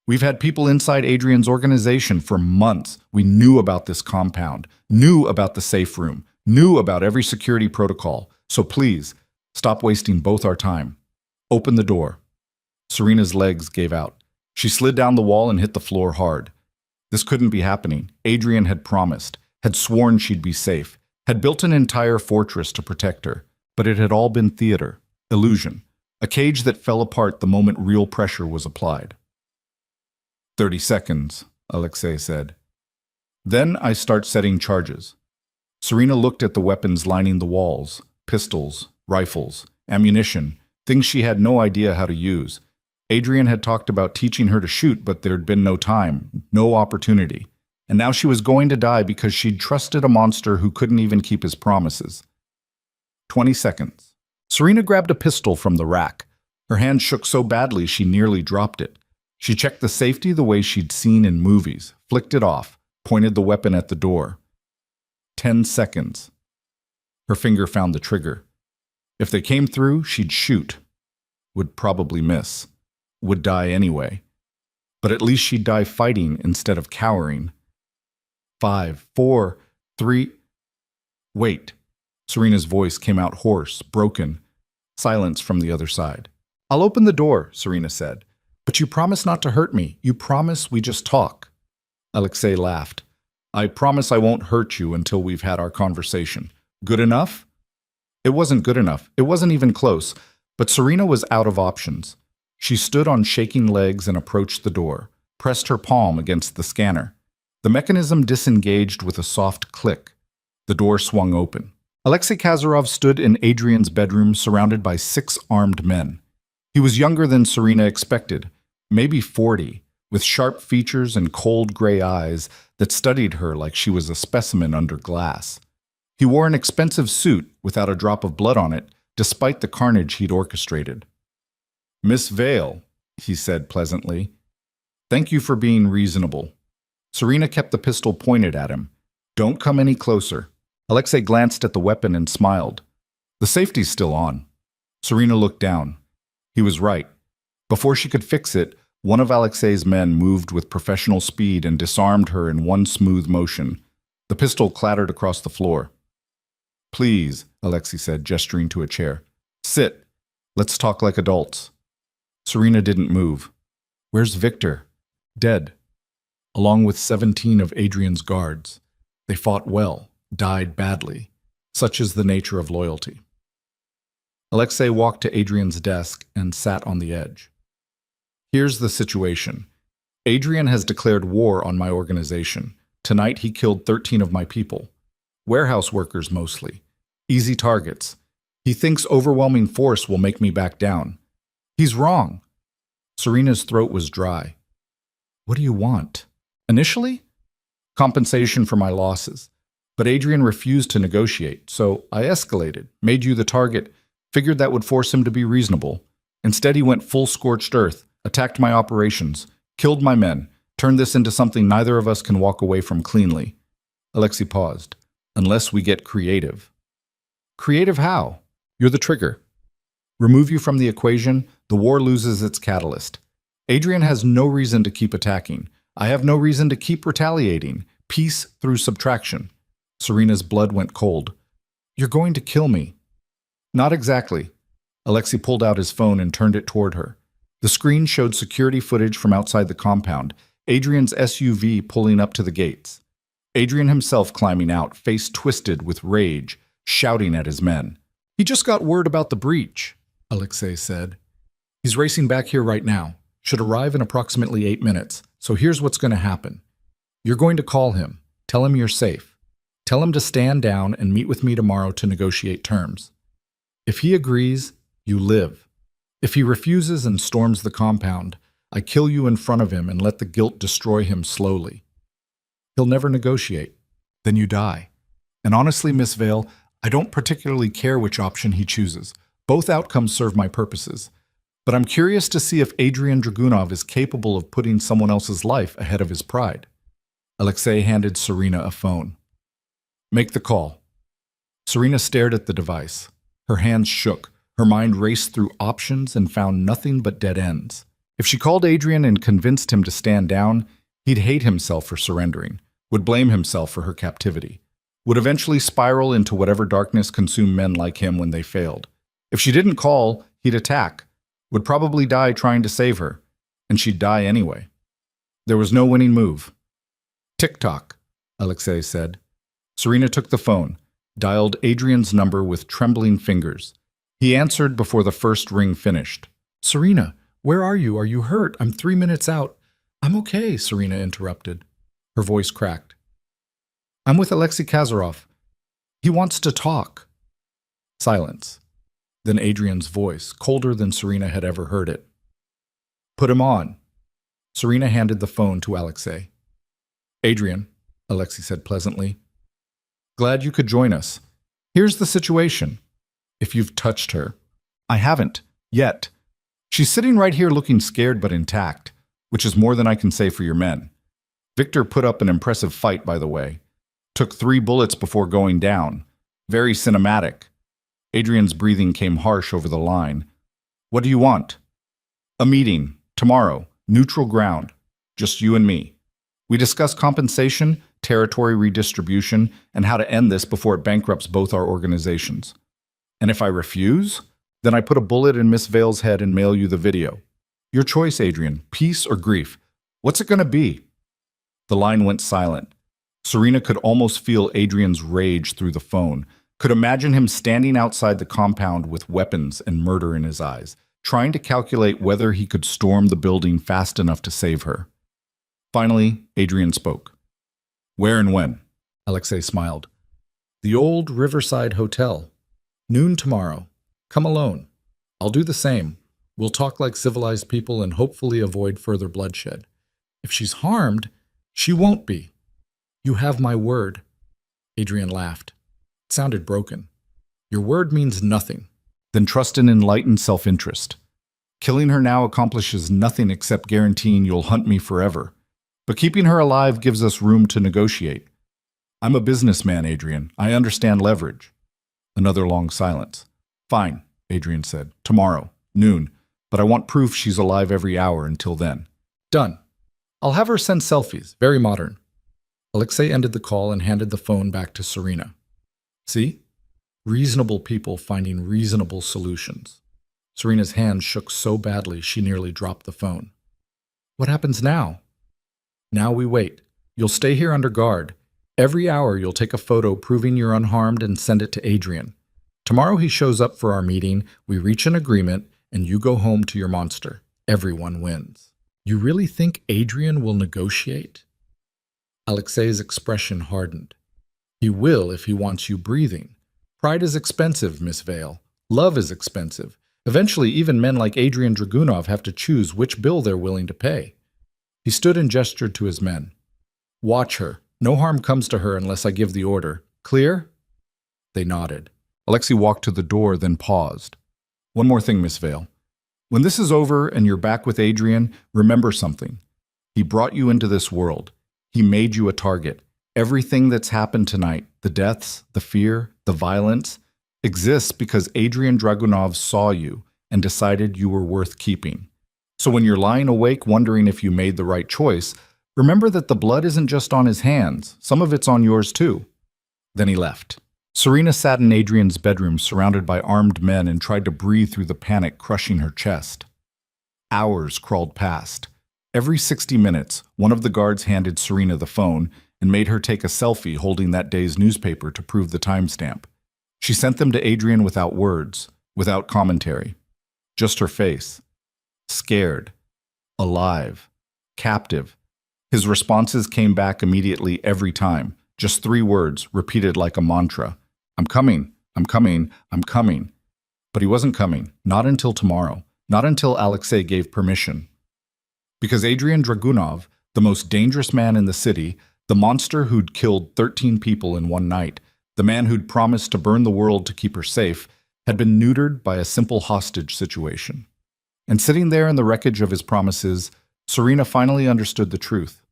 "We've had people inside Adrian's organization for months. We knew about this compound, knew about the safe room, knew about every security protocol. So please, stop wasting both our time. Open the door." Serena's legs gave out. She slid down the wall and hit the floor hard. This couldn't be happening. Adrian had promised, had sworn she'd be safe, had built an entire fortress to protect her. But it had all been theater, illusion, a cage that fell apart the moment real pressure was applied. 30 seconds, Alexei said. "Then I start setting charges." Serena looked at the weapons lining the walls, pistols, rifles, ammunition, things she had no idea how to use. Adrian had talked about teaching her to shoot, but there'd been no time, no opportunity. And now she was going to die because she'd trusted a monster who couldn't even keep his promises. 20 seconds. Serena grabbed a pistol from the rack. Her hand shook so badly she nearly dropped it. She checked the safety the way she'd seen in movies, flicked it off, pointed the weapon at the door. 10 seconds. Her finger found the trigger. If they came through, she'd shoot. Would probably miss. Would die anyway. But at least she'd die fighting instead of cowering. 5, 4, 3... Wait. Serena's voice came out hoarse, broken. Silence from the other side. "I'll open the door," Serena said. "But you promise not to hurt me. You promise we just talk." Alexei laughed. "I promise I won't hurt you until we've had our conversation. Good enough?" It wasn't good enough. It wasn't even close. But Serena was out of options. She stood on shaking legs and approached the door, pressed her palm against the scanner. The mechanism disengaged with a soft click. The door swung open. Alexei Kazarov stood in Adrian's bedroom surrounded by 6 armed men. He was younger than Serena expected, maybe 40, with sharp features and cold gray eyes that studied her like she was a specimen under glass. He wore an expensive suit without a drop of blood on it, despite the carnage he'd orchestrated. "Miss Vale," he said pleasantly. "Thank you for being reasonable." Serena kept the pistol pointed at him. "Don't come any closer." Alexei glanced at the weapon and smiled. "The safety's still on." Serena looked down. He was right. Before she could fix it, one of Alexei's men moved with professional speed and disarmed her in one smooth motion. The pistol clattered across the floor. "Please," Alexei said, gesturing to a chair. "Sit. Let's talk like adults." Serena didn't move. "Where's Victor?" "Dead. Along with 17 of Adrian's guards. They fought well, died badly. Such is the nature of loyalty." Alexei walked to Adrian's desk and sat on the edge. "Here's the situation. Adrian has declared war on my organization. Tonight he killed 13 of my people. Warehouse workers mostly. Easy targets. He thinks overwhelming force will make me back down. He's wrong. Serena's throat was dry. What do you want? Initially? Compensation for my losses. But Adrian refused to negotiate, so I escalated, made you the target, figured that would force him to be reasonable. Instead, he went full scorched earth, attacked my operations, killed my men, turned this into something neither of us can walk away from cleanly. Alexei paused. Unless we get creative. Creative how? You're the trigger. Remove you from the equation, the war loses its catalyst. Adrian has no reason to keep attacking. I have no reason to keep retaliating. Peace through subtraction. Serena's blood went cold. You're going to kill me. Not exactly. Alexei pulled out his phone and turned it toward her. The screen showed security footage from outside the compound, Adrian's SUV pulling up to the gates. Adrian himself climbing out, face twisted with rage, shouting at his men. He just got word about the breach, Alexei said. He's racing back here right now. Should arrive in approximately 8 minutes. So here's what's going to happen. You're going to call him. Tell him you're safe. Tell him to stand down and meet with me tomorrow to negotiate terms. If he agrees, you live. If he refuses and storms the compound, I kill you in front of him and let the guilt destroy him slowly. He'll never negotiate. Then you die. And honestly, Miss Vale, I don't particularly care which option he chooses. Both outcomes serve my purposes. But I'm curious to see if Adrian Dragunov is capable of putting someone else's life ahead of his pride. Alexei handed Serena a phone. Make the call. Serena stared at the device. Her hands shook. Her mind raced through options and found nothing but dead ends. If she called Adrian and convinced him to stand down, he'd hate himself for surrendering, would blame himself for her captivity, would eventually spiral into whatever darkness consumed men like him when they failed. If she didn't call, he'd attack, would probably die trying to save her, and she'd die anyway. There was no winning move. Tick-tock, Alexei said. Serena took the phone, dialed Adrian's number with trembling fingers. He answered before the first ring finished. Serena, where are you? Are you hurt? I'm 3 minutes out. I'm okay, Serena interrupted. Her voice cracked. I'm with Alexei Kazarov. He wants to talk. Silence. Then Adrian's voice, colder than Serena had ever heard it. Put him on. Serena handed the phone to Alexei. Adrian, Alexei said pleasantly. Glad you could join us. Here's the situation. If you've touched her. I haven't. Yet. She's sitting right here looking scared but intact, which is more than I can say for your men. Victor put up an impressive fight, by the way. Took 3 bullets before going down. Very cinematic. Adrian's breathing came harsh over the line. What do you want? A meeting. Tomorrow. Neutral ground. Just you and me. We discuss compensation, territory redistribution, and how to end this before it bankrupts both our organizations. And if I refuse, then I put a bullet in Miss Vale's head and mail you the video. Your choice, Adrian. Peace or grief? What's it going to be? The line went silent. Serena could almost feel Adrian's rage through the phone, could imagine him standing outside the compound with weapons and murder in his eyes, trying to calculate whether he could storm the building fast enough to save her. Finally, Adrian spoke. Where and when? Alexei smiled. The old Riverside Hotel. Noon tomorrow. Come alone. I'll do the same. We'll talk like civilized people and hopefully avoid further bloodshed. If she's harmed, she won't be. You have my word. Adrian laughed. It sounded broken. Your word means nothing. Then trust in enlightened self-interest. Killing her now accomplishes nothing except guaranteeing you'll hunt me forever. But keeping her alive gives us room to negotiate. I'm a businessman, Adrian. I understand leverage. Another long silence. Fine, Adrian said. Tomorrow, noon. But I want proof she's alive every hour until then. Done. I'll have her send selfies. Very modern. Alexei ended the call and handed the phone back to Serena. See? Reasonable people finding reasonable solutions. Serena's hand shook so badly she nearly dropped the phone. What happens now? Now we wait. You'll stay here under guard. Every hour you'll take a photo proving you're unharmed and send it to Adrian. Tomorrow he shows up for our meeting, we reach an agreement, and you go home to your monster. Everyone wins. You really think Adrian will negotiate? Alexei's expression hardened. He will if he wants you breathing. Pride is expensive, Miss Vale. Love is expensive. Eventually, even men like Adrian Dragunov have to choose which bill they're willing to pay. He stood and gestured to his men. Watch her. No harm comes to her unless I give the order. Clear? They nodded. Alexei walked to the door, then paused. One more thing, Miss Vale. When this is over and you're back with Adrian, remember something. He brought you into this world. He made you a target. Everything that's happened tonight, the deaths, the fear, the violence, exists because Adrian Dragunov saw you and decided you were worth keeping. So when you're lying awake wondering if you made the right choice, remember that the blood isn't just on his hands. Some of it's on yours too. Then he left. Serena sat in Adrian's bedroom surrounded by armed men and tried to breathe through the panic crushing her chest. Hours crawled past. Every 60 minutes, one of the guards handed Serena the phone and made her take a selfie holding that day's newspaper to prove the timestamp. She sent them to Adrian without words, without commentary. Just her face. Scared. Alive. Captive. His responses came back immediately every time. Just 3 words, repeated like a mantra. I'm coming. I'm coming. I'm coming. But he wasn't coming. Not until tomorrow. Not until Alexei gave permission. Because Adrian Dragunov, the most dangerous man in the city, the monster who'd killed 13 people in one night, the man who'd promised to burn the world to keep her safe, had been neutered by a simple hostage situation. And sitting there in the wreckage of his promises, Serena finally understood the truth.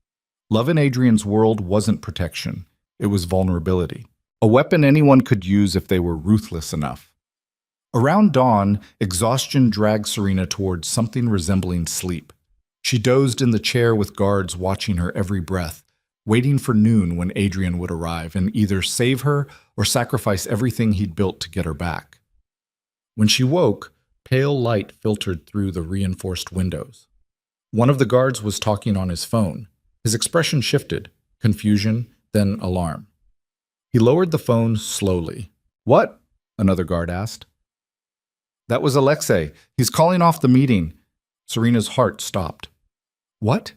Love in Adrian's world wasn't protection. It was vulnerability. A weapon anyone could use if they were ruthless enough. Around dawn, exhaustion dragged Serena towards something resembling sleep. She dozed in the chair with guards watching her every breath, waiting for noon when Adrian would arrive and either save her or sacrifice everything he'd built to get her back. When she woke, pale light filtered through the reinforced windows. One of the guards was talking on his phone. His expression shifted, confusion, then alarm. He lowered the phone slowly. What? Another guard asked. That was Alexei. He's calling off the meeting. Serena's heart stopped. What?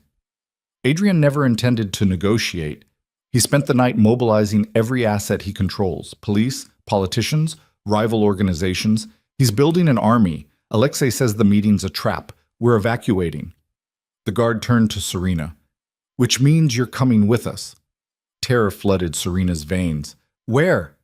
Adrian never intended to negotiate. He spent the night mobilizing every asset he controls, police, politicians, rival organizations. He's building an army. Alexei says the meeting's a trap. We're evacuating. The guard turned to Serena. Which means you're coming with us. Terror flooded Serena's veins. Where?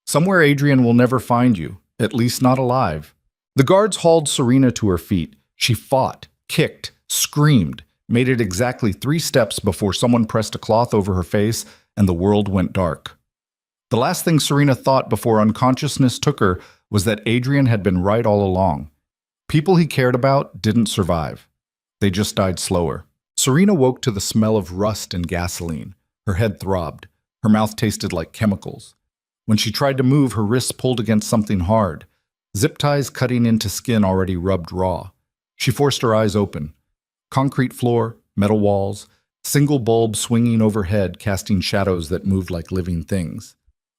Somewhere Adrian will never find you, at least not alive. The guards hauled Serena to her feet. She fought, kicked, screamed, made it exactly 3 steps before someone pressed a cloth over her face and the world went dark. The last thing Serena thought before unconsciousness took her was that Adrian had been right all along. People he cared about didn't survive. They just died slower. Serena woke to the smell of rust and gasoline. Her head throbbed. Her mouth tasted like chemicals. When she tried to move, her wrists pulled against something hard. Zip ties cutting into skin already rubbed raw. She forced her eyes open. Concrete floor, metal walls, single bulb swinging overhead casting shadows that moved like living things.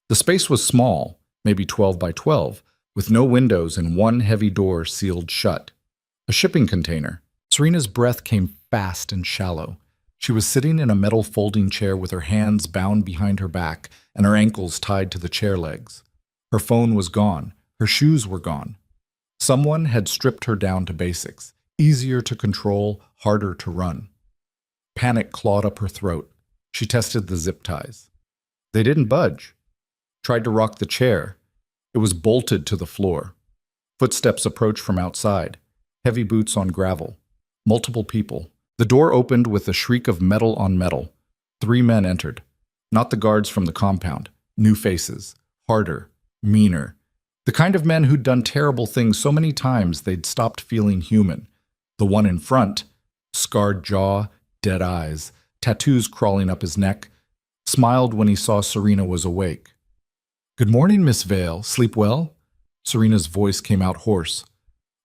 The space was small, maybe 12 by 12, with no windows and one heavy door sealed shut. A shipping container. Serena's breath came fast and shallow. She was sitting in a metal folding chair with her hands bound behind her back and her ankles tied to the chair legs. Her phone was gone. Her shoes were gone. Someone had stripped her down to basics. Easier to control, harder to run. Panic clawed up her throat. She tested the zip ties. They didn't budge. Tried to rock the chair. It was bolted to the floor. Footsteps approached from outside. Heavy boots on gravel. Multiple people. The door opened with a shriek of metal on metal. 3 men entered. Not the guards from the compound. New faces. Harder. Meaner. The kind of men who'd done terrible things so many times they'd stopped feeling human. The one in front, scarred jaw, dead eyes, tattoos crawling up his neck, smiled when he saw Serena was awake. Good morning, Miss Vale. Sleep well? Serena's voice came out hoarse.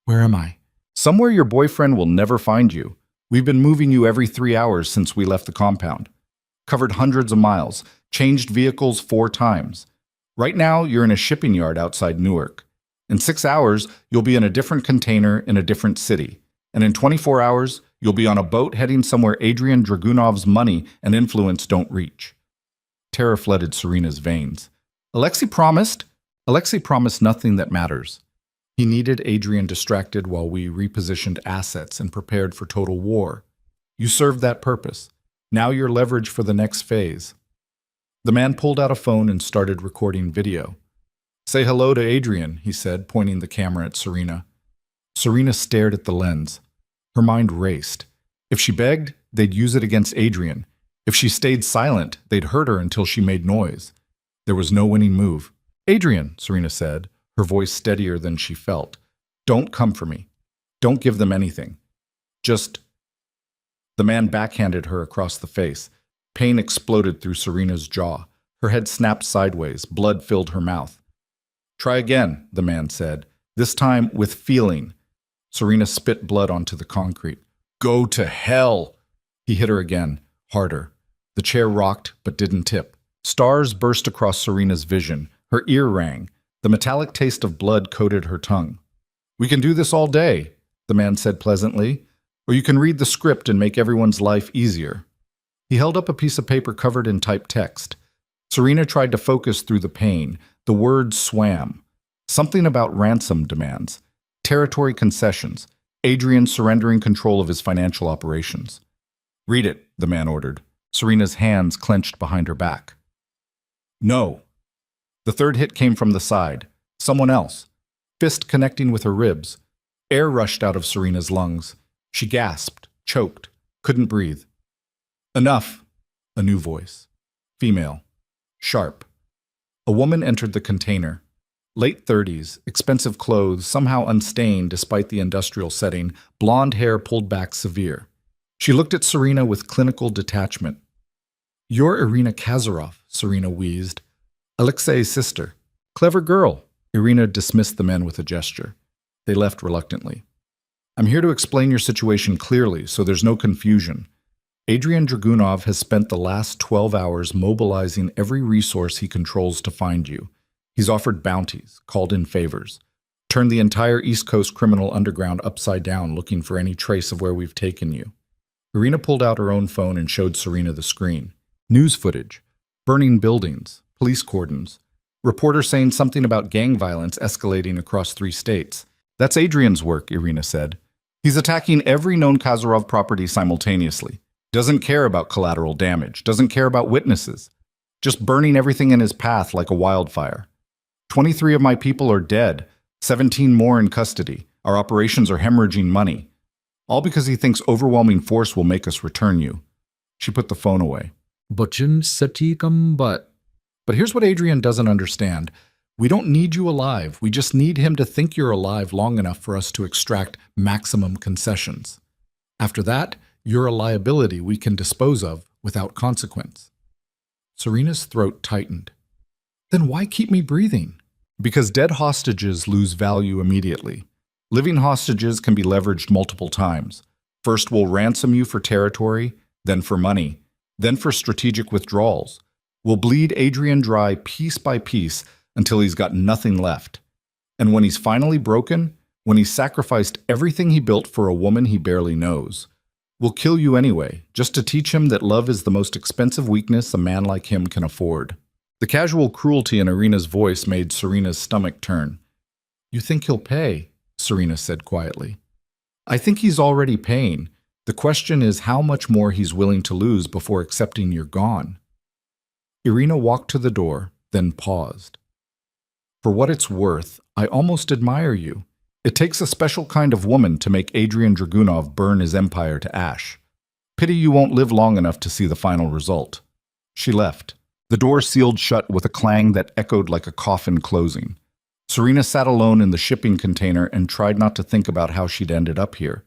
Where am I? Somewhere your boyfriend will never find you. We've been moving you every 3 hours since we left the compound. Covered hundreds of miles, changed vehicles 4 times. Right now, you're in a shipping yard outside Newark. In 6 hours, you'll be in a different container in a different city. And in 24 hours, you'll be on a boat heading somewhere Adrian Dragunov's money and influence don't reach. Terror flooded Serena's veins. Alexei promised. Alexei promised nothing that matters. He needed Adrian distracted while we repositioned assets and prepared for total war. You served that purpose. Now you're leverage for the next phase. The man pulled out a phone and started recording video. Say hello to Adrian, he said, pointing the camera at Serena. Serena stared at the lens. Her mind raced. If she begged, they'd use it against Adrian. If she stayed silent, they'd hurt her until she made noise. There was no winning move. Adrian, Serena said, her voice steadier than she felt. Don't come for me. Don't give them anything. Just... The man backhanded her across the face. Pain exploded through Serena's jaw. Her head snapped sideways. Blood filled her mouth. Try again, the man said, this time with feeling. Serena spit blood onto the concrete. Go to hell! He hit her again, harder. The chair rocked but didn't tip. Stars burst across Serena's vision. Her ear rang. The metallic taste of blood coated her tongue. We can do this all day, the man said pleasantly, or you can read the script and make everyone's life easier. He held up a piece of paper covered in typed text. Serena tried to focus through the pain. The words swam. Something about ransom demands, territory concessions, Adrian surrendering control of his financial operations. Read it, the man ordered. Serena's hands clenched behind her back. No. The third hit came from the side. Someone else. Fist connecting with her ribs. Air rushed out of Serena's lungs. She gasped, choked, couldn't breathe. Enough. A new voice. Female. Sharp. A woman entered the container. Late 30s, expensive clothes, somehow unstained despite the industrial setting, blonde hair pulled back severe. She looked at Serena with clinical detachment. You're Irina Kazarov, Serena wheezed. Alexei's sister. Clever girl. Irina dismissed the men with a gesture. They left reluctantly. I'm here to explain your situation clearly so there's no confusion. Adrian Dragunov has spent the last 12 hours mobilizing every resource he controls to find you. He's offered bounties, called in favors, turned the entire East Coast criminal underground upside down looking for any trace of where we've taken you. Irina pulled out her own phone and showed Serena the screen. News footage, burning buildings, police cordons, reporter saying something about gang violence escalating across 3 states. That's Adrian's work, Irina said. He's attacking every known Kazarov property simultaneously. Doesn't care about collateral damage, doesn't care about witnesses. Just burning everything in his path like a wildfire. 23 of my people are dead, 17 more in custody. Our operations are hemorrhaging money. All because he thinks overwhelming force will make us return you. She put the phone away. But here's what Adrian doesn't understand. We don't need you alive. We just need him to think you're alive long enough for us to extract maximum concessions. After that, you're a liability we can dispose of without consequence. Serena's throat tightened. Then why keep me breathing? Because dead hostages lose value immediately. Living hostages can be leveraged multiple times. First, we'll ransom you for territory, then for money, then for strategic withdrawals. We'll bleed Adrian dry piece by piece until he's got nothing left. And when he's finally broken, when he's sacrificed everything he built for a woman he barely knows, we'll kill you anyway, just to teach him that love is the most expensive weakness a man like him can afford. The casual cruelty in Irina's voice made Serena's stomach turn. You think he'll pay, Serena said quietly. I think he's already paying. The question is how much more he's willing to lose before accepting you're gone. Irina walked to the door, then paused. For what it's worth, I almost admire you. It takes a special kind of woman to make Adrian Dragunov burn his empire to ash. Pity you won't live long enough to see the final result. She left. The door sealed shut with a clang that echoed like a coffin closing. Serena sat alone in the shipping container and tried not to think about how she'd ended up here.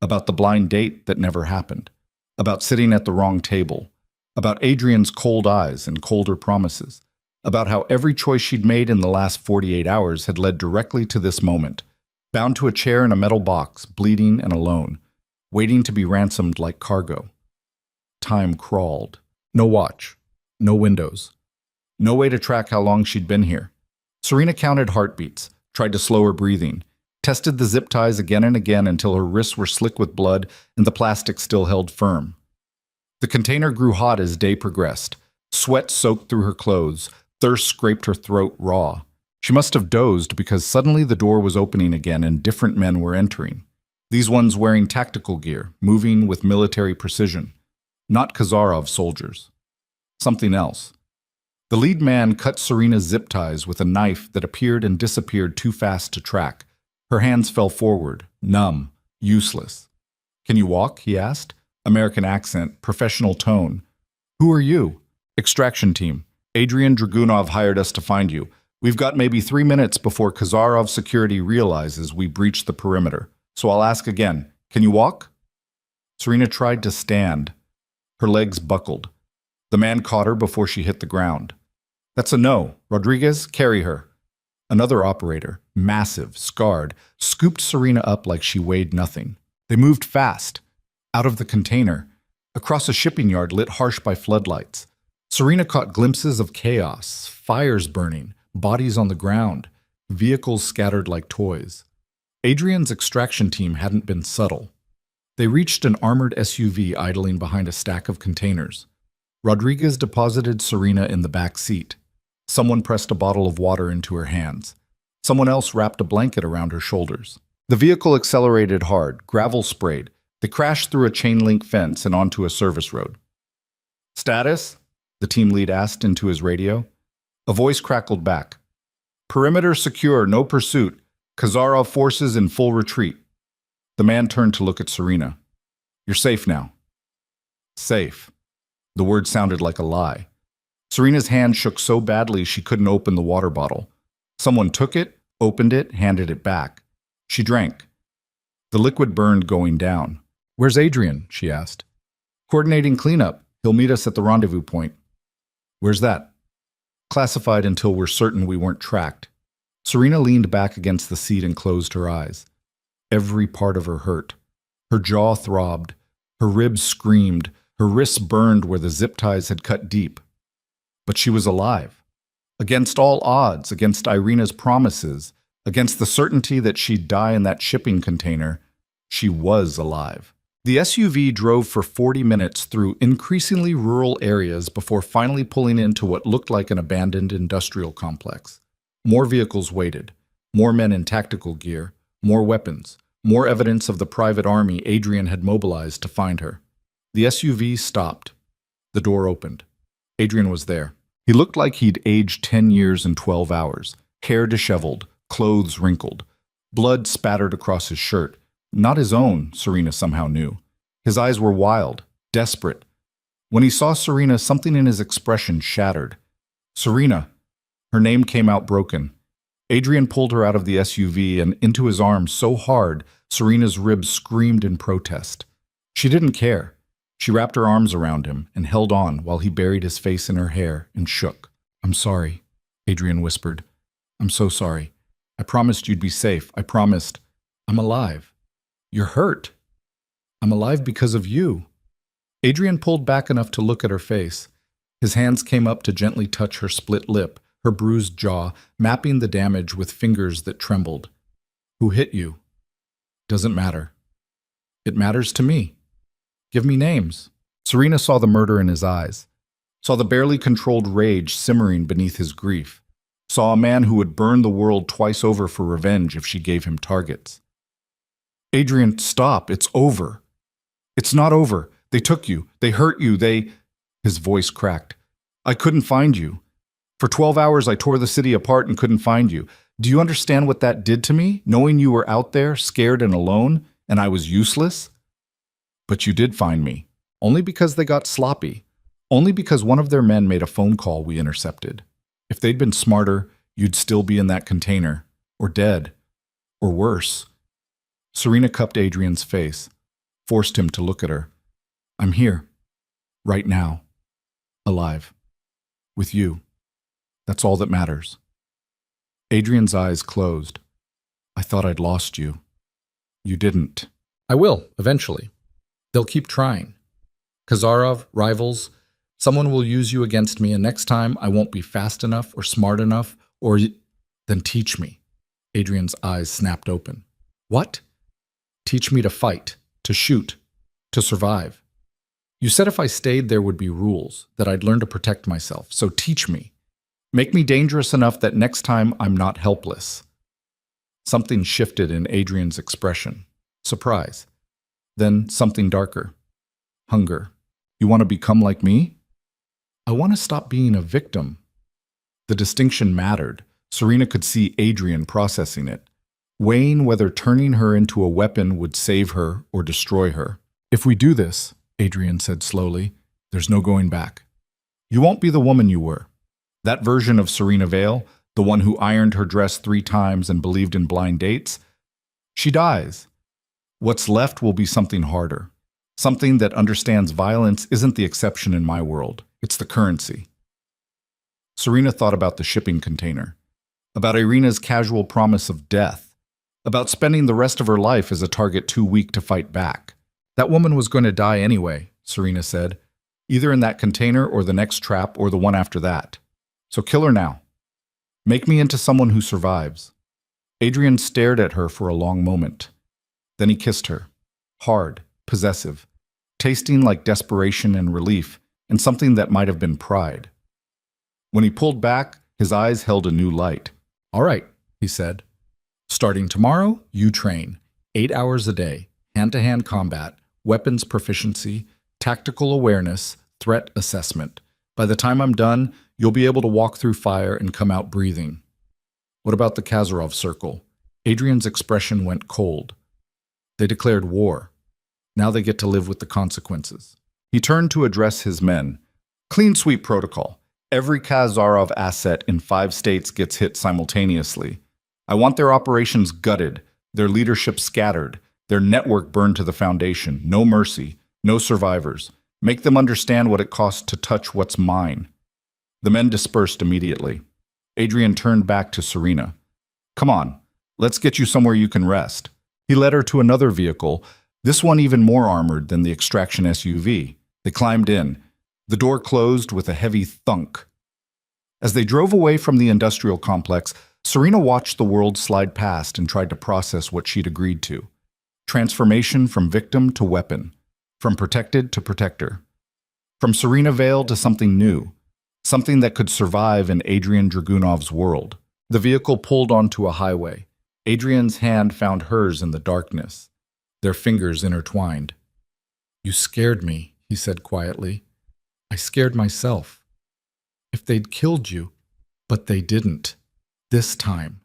About the blind date that never happened. About sitting at the wrong table. About Adrian's cold eyes and colder promises. About how every choice she'd made in the last 48 hours had led directly to this moment. Bound to a chair in a metal box, bleeding and alone. Waiting to be ransomed like cargo. Time crawled. No watch. No windows. No way to track how long she'd been here. Serena counted heartbeats, tried to slow her breathing, tested the zip ties again and again until her wrists were slick with blood and the plastic still held firm. The container grew hot as day progressed. Sweat soaked through her clothes. Thirst scraped her throat raw. She must have dozed because suddenly the door was opening again and different men were entering. These ones wearing tactical gear, moving with military precision. Not Khazarov soldiers. Something else. The lead man cut Serena's zip ties with a knife that appeared and disappeared too fast to track. Her hands fell forward, numb, useless. "Can you walk?" he asked. American accent, professional tone. "Who are you?" "Extraction team. Adrian Dragunov hired us to find you. We've got maybe 3 minutes before Khazarov security realizes we breached the perimeter. So I'll ask again. Can you walk?" Serena tried to stand. Her legs buckled. The man caught her before she hit the ground. "That's a no. Rodriguez, carry her." Another operator, massive, scarred, scooped Serena up like she weighed nothing. They moved fast, out of the container, across a shipping yard lit harsh by floodlights. Serena caught glimpses of chaos, fires burning, bodies on the ground, vehicles scattered like toys. Adrian's extraction team hadn't been subtle. They reached an armored SUV idling behind a stack of containers. Rodriguez deposited Serena in the back seat. Someone pressed a bottle of water into her hands. Someone else wrapped a blanket around her shoulders. The vehicle accelerated hard, gravel sprayed. They crashed through a chain-link fence and onto a service road. "Status?" the team lead asked into his radio. A voice crackled back. "Perimeter secure, no pursuit. Khazarov forces in full retreat." The man turned to look at Serena. "You're safe now." Safe. The word sounded like a lie. Serena's hand shook so badly she couldn't open the water bottle. Someone took it, opened it, handed it back. She drank. The liquid burned going down. "Where's Adrian?" she asked. "Coordinating cleanup. He'll meet us at the rendezvous point." "Where's that?" "Classified until we're certain we weren't tracked." Serena leaned back against the seat and closed her eyes. Every part of her hurt. Her jaw throbbed. Her ribs screamed. Her wrists burned where the zip ties had cut deep. But she was alive. Against all odds, against Irina's promises, against the certainty that she'd die in that shipping container, she was alive. The SUV drove for 40 minutes through increasingly rural areas before finally pulling into what looked like an abandoned industrial complex. More vehicles waited, more men in tactical gear, more weapons, more evidence of the private army Adrian had mobilized to find her. The SUV stopped. The door opened. Adrian was there. He looked like he'd aged 10 years in 12 hours, hair disheveled, clothes wrinkled, blood spattered across his shirt. Not his own, Serena somehow knew. His eyes were wild, desperate. When he saw Serena, something in his expression shattered. "Serena." Her name came out broken. Adrian pulled her out of the SUV and into his arms so hard, Serena's ribs screamed in protest. She didn't care. She wrapped her arms around him and held on while he buried his face in her hair and shook. "I'm sorry," Adrian whispered. "I'm so sorry. I promised you'd be safe. I promised. I'm alive." "You're hurt." "I'm alive because of you." Adrian pulled back enough to look at her face. His hands came up to gently touch her split lip, her bruised jaw, mapping the damage with fingers that trembled. "Who hit you?" "Doesn't matter." "It matters to me. Give me names." Serena saw the murder in his eyes, saw the barely controlled rage simmering beneath his grief, saw a man who would burn the world twice over for revenge if she gave him targets. "Adrian, stop. It's over." "It's not over. They took you. They hurt you. They—" His voice cracked. "I couldn't find you. For 12 hours I tore the city apart and couldn't find you. Do you understand what that did to me, knowing you were out there, scared and alone, and I was useless? But you did find me. Only because they got sloppy. Only because one of their men made a phone call we intercepted. If they'd been smarter, you'd still be in that container. Or dead. Or worse." Serena cupped Adrian's face, forced him to look at her. "I'm here. Right now. Alive. With you. That's all that matters." Adrian's eyes closed. "I thought I'd lost you." "You didn't." "I will, eventually. They'll keep trying. Khazarov, rivals, someone will use you against me, and next time I won't be fast enough or smart enough or... Then teach me." Adrian's eyes snapped open. "What?" "Teach me to fight, to shoot, to survive. You said if I stayed there would be rules, that I'd learn to protect myself, so teach me. Make me dangerous enough that next time I'm not helpless. Something shifted in Adrian's expression. Surprise. Then something darker. Hunger. You want to become like me? I want to stop being a victim. The distinction mattered. Serena could see Adrian processing it, weighing whether turning her into a weapon would save her or destroy her. If we do this, Adrian said slowly, there's no going back. You won't be the woman you were. That version of Serena Vale, the one who ironed her dress 3 times and believed in blind dates, she dies. What's left will be something harder. Something that understands violence isn't the exception in my world. It's the currency. Serena thought about the shipping container, about Irina's casual promise of death, about spending the rest of her life as a target too weak to fight back. That woman was going to die anyway, Serena said, either in that container or the next trap or the one after that. So kill her now. Make me into someone who survives. Adrian stared at her for a long moment. Then he kissed her, hard, possessive, tasting like desperation and relief, and something that might have been pride. When he pulled back, his eyes held a new light. All right, he said. Starting tomorrow, you train. 8 hours a day, hand-to-hand combat, weapons proficiency, tactical awareness, threat assessment. By the time I'm done, you'll be able to walk through fire and come out breathing. What about the Kazarov circle? Adrian's expression went cold. They declared war. Now they get to live with the consequences. He turned to address his men. Clean sweep protocol. Every Kazarov asset in 5 states gets hit simultaneously. I want their operations gutted, their leadership scattered, their network burned to the foundation. No mercy, no survivors. Make them understand what it costs to touch what's mine. The men dispersed immediately. Adrian turned back to Serena. Come on, let's get you somewhere you can rest. He led her to another vehicle, this one even more armored than the extraction SUV. They climbed in. The door closed with a heavy thunk. As they drove away from the industrial complex, Serena watched the world slide past and tried to process what she'd agreed to. Transformation from victim to weapon, from protected to protector, from Serena Vale to something new, something that could survive in Adrian Dragunov's world. The vehicle pulled onto a highway. Adrian's hand found hers in the darkness, their fingers intertwined. You scared me, he said quietly. I scared myself. If they'd killed you, but they didn't. This time.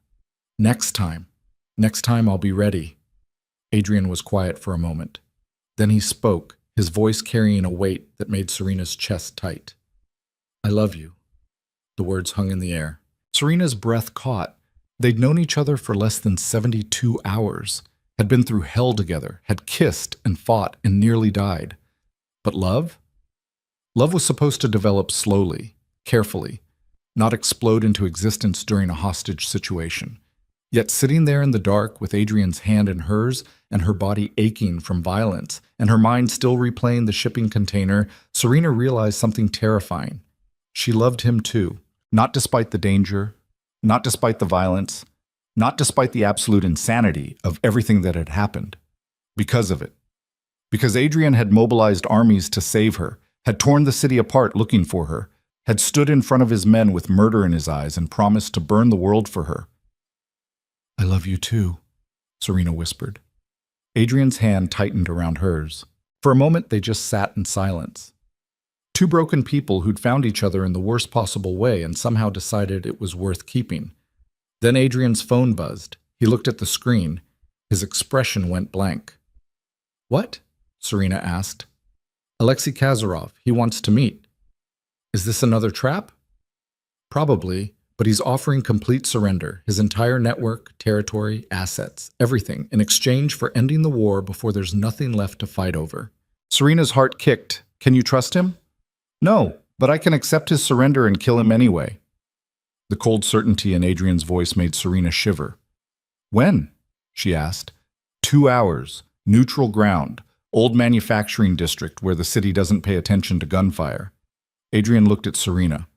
Next time. Next time I'll be ready. Adrian was quiet for a moment. Then he spoke, his voice carrying a weight that made Serena's chest tight. I love you. The words hung in the air. Serena's breath caught. They'd known each other for less than 72 hours, had been through hell together, had kissed and fought and nearly died. But love? Love was supposed to develop slowly, carefully, not explode into existence during a hostage situation. Yet sitting there in the dark with Adrian's hand in hers and her body aching from violence and her mind still replaying the shipping container, Serena realized something terrifying. She loved him too, not despite the danger, not despite the violence, not despite the absolute insanity of everything that had happened. Because of it. Because Adrian had mobilized armies to save her, had torn the city apart looking for her, had stood in front of his men with murder in his eyes and promised to burn the world for her. I love you too, Serena whispered. Adrian's hand tightened around hers. For a moment, they just sat in silence. 2 broken people who'd found each other in the worst possible way and somehow decided it was worth keeping. Then Adrian's phone buzzed. He looked at the screen. His expression went blank. What? Serena asked. Alexei Kazarov. He wants to meet. Is this another trap? Probably, but he's offering complete surrender, his entire network, territory, assets, everything, in exchange for ending the war before there's nothing left to fight over. Serena's heart kicked. Can you trust him? No, but I can accept his surrender and kill him anyway. The cold certainty in Adrian's voice made Serena shiver. When? She asked. 2 hours, neutral ground, old manufacturing district where the city doesn't pay attention to gunfire. Adrian looked at Serena.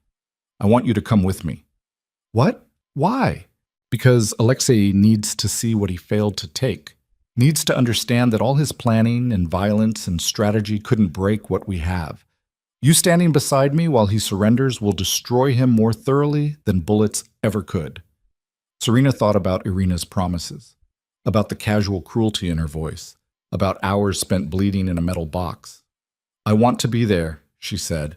I want you to come with me. What? Why? Because Alexei needs to see what he failed to take. Needs to understand that all his planning and violence and strategy couldn't break what we have. You standing beside me while he surrenders will destroy him more thoroughly than bullets ever could. Serena thought about Irina's promises, about the casual cruelty in her voice, about hours spent bleeding in a metal box. I want to be there, she said.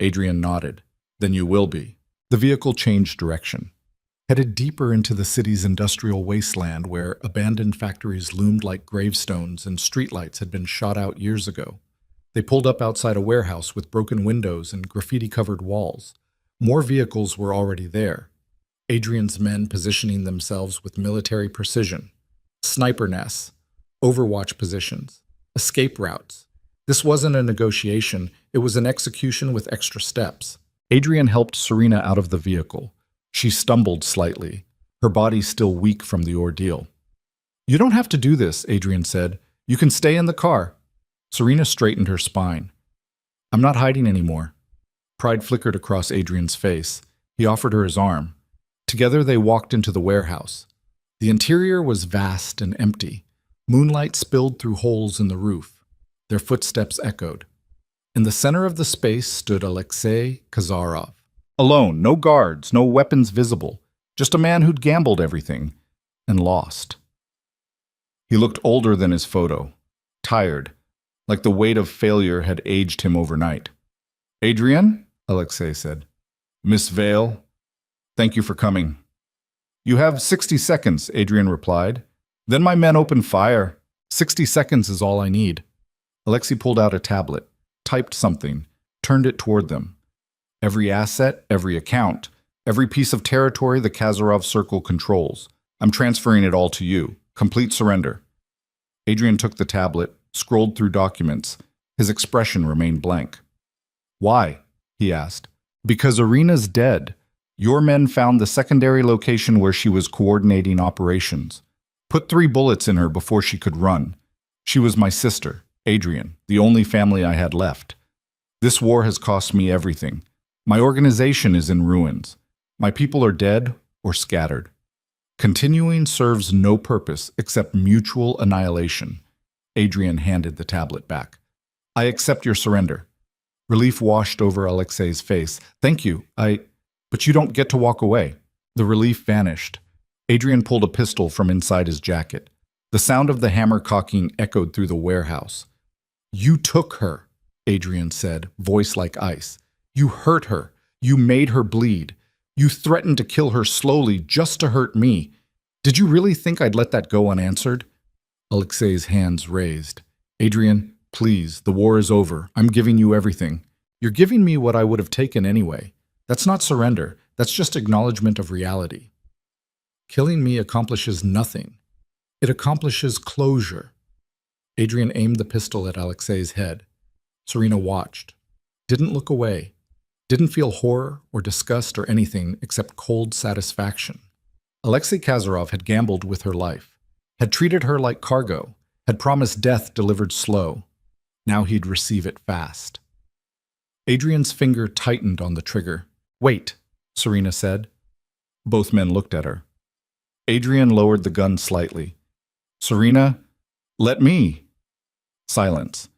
Adrian nodded. Then you will be. The vehicle changed direction, headed deeper into the city's industrial wasteland where abandoned factories loomed like gravestones and streetlights had been shot out years ago. They pulled up outside a warehouse with broken windows and graffiti-covered walls. More vehicles were already there. Adrian's men positioning themselves with military precision. Sniper nests, overwatch positions, escape routes. This wasn't a negotiation, it was an execution with extra steps. Adrian helped Serena out of the vehicle. She stumbled slightly, her body still weak from the ordeal. You don't have to do this, Adrian said. You can stay in the car. Serena straightened her spine. I'm not hiding anymore. Pride flickered across Adrian's face. He offered her his arm. Together they walked into the warehouse. The interior was vast and empty. Moonlight spilled through holes in the roof. Their footsteps echoed. In the center of the space stood Alexei Kazarov. Alone, no guards, no weapons visible. Just a man who'd gambled everything and lost. He looked older than his photo, tired, like the weight of failure had aged him overnight. Adrian, Alexei said. Miss Vale, thank you for coming. You have 60 seconds, Adrian replied. Then my men open fire. 60 seconds is all I need. Alexei pulled out a tablet, typed something, turned it toward them. Every asset, every account, every piece of territory the Kazarov Circle controls. I'm transferring it all to you. Complete surrender. Adrian took the tablet, scrolled through documents. His expression remained blank. Why? He asked. Because Irina's dead. Your men found the secondary location where she was coordinating operations. Put 3 bullets in her before she could run. She was my sister, Adrian, the only family I had left. This war has cost me everything. My organization is in ruins. My people are dead or scattered. Continuing serves no purpose except mutual annihilation. Adrian handed the tablet back. I accept your surrender. Relief washed over Alexei's face. Thank you. But you don't get to walk away. The relief vanished. Adrian pulled a pistol from inside his jacket. The sound of the hammer cocking echoed through the warehouse. You took her, Adrian said, voice like ice. You hurt her. You made her bleed. You threatened to kill her slowly just to hurt me. Did you really think I'd let that go unanswered? Alexei's hands raised. Adrian, please, the war is over. I'm giving you everything. You're giving me what I would have taken anyway. That's not surrender. That's just acknowledgement of reality. Killing me accomplishes nothing. It accomplishes closure. Adrian aimed the pistol at Alexei's head. Serena watched. Didn't look away. Didn't feel horror or disgust or anything except cold satisfaction. Alexei Kazarov had gambled with her life, had treated her like cargo, had promised death delivered slow. Now he'd receive it fast. Adrian's finger tightened on the trigger. Wait, Serena said. Both men looked at her. Adrian lowered the gun slightly. Serena, let me. Silence.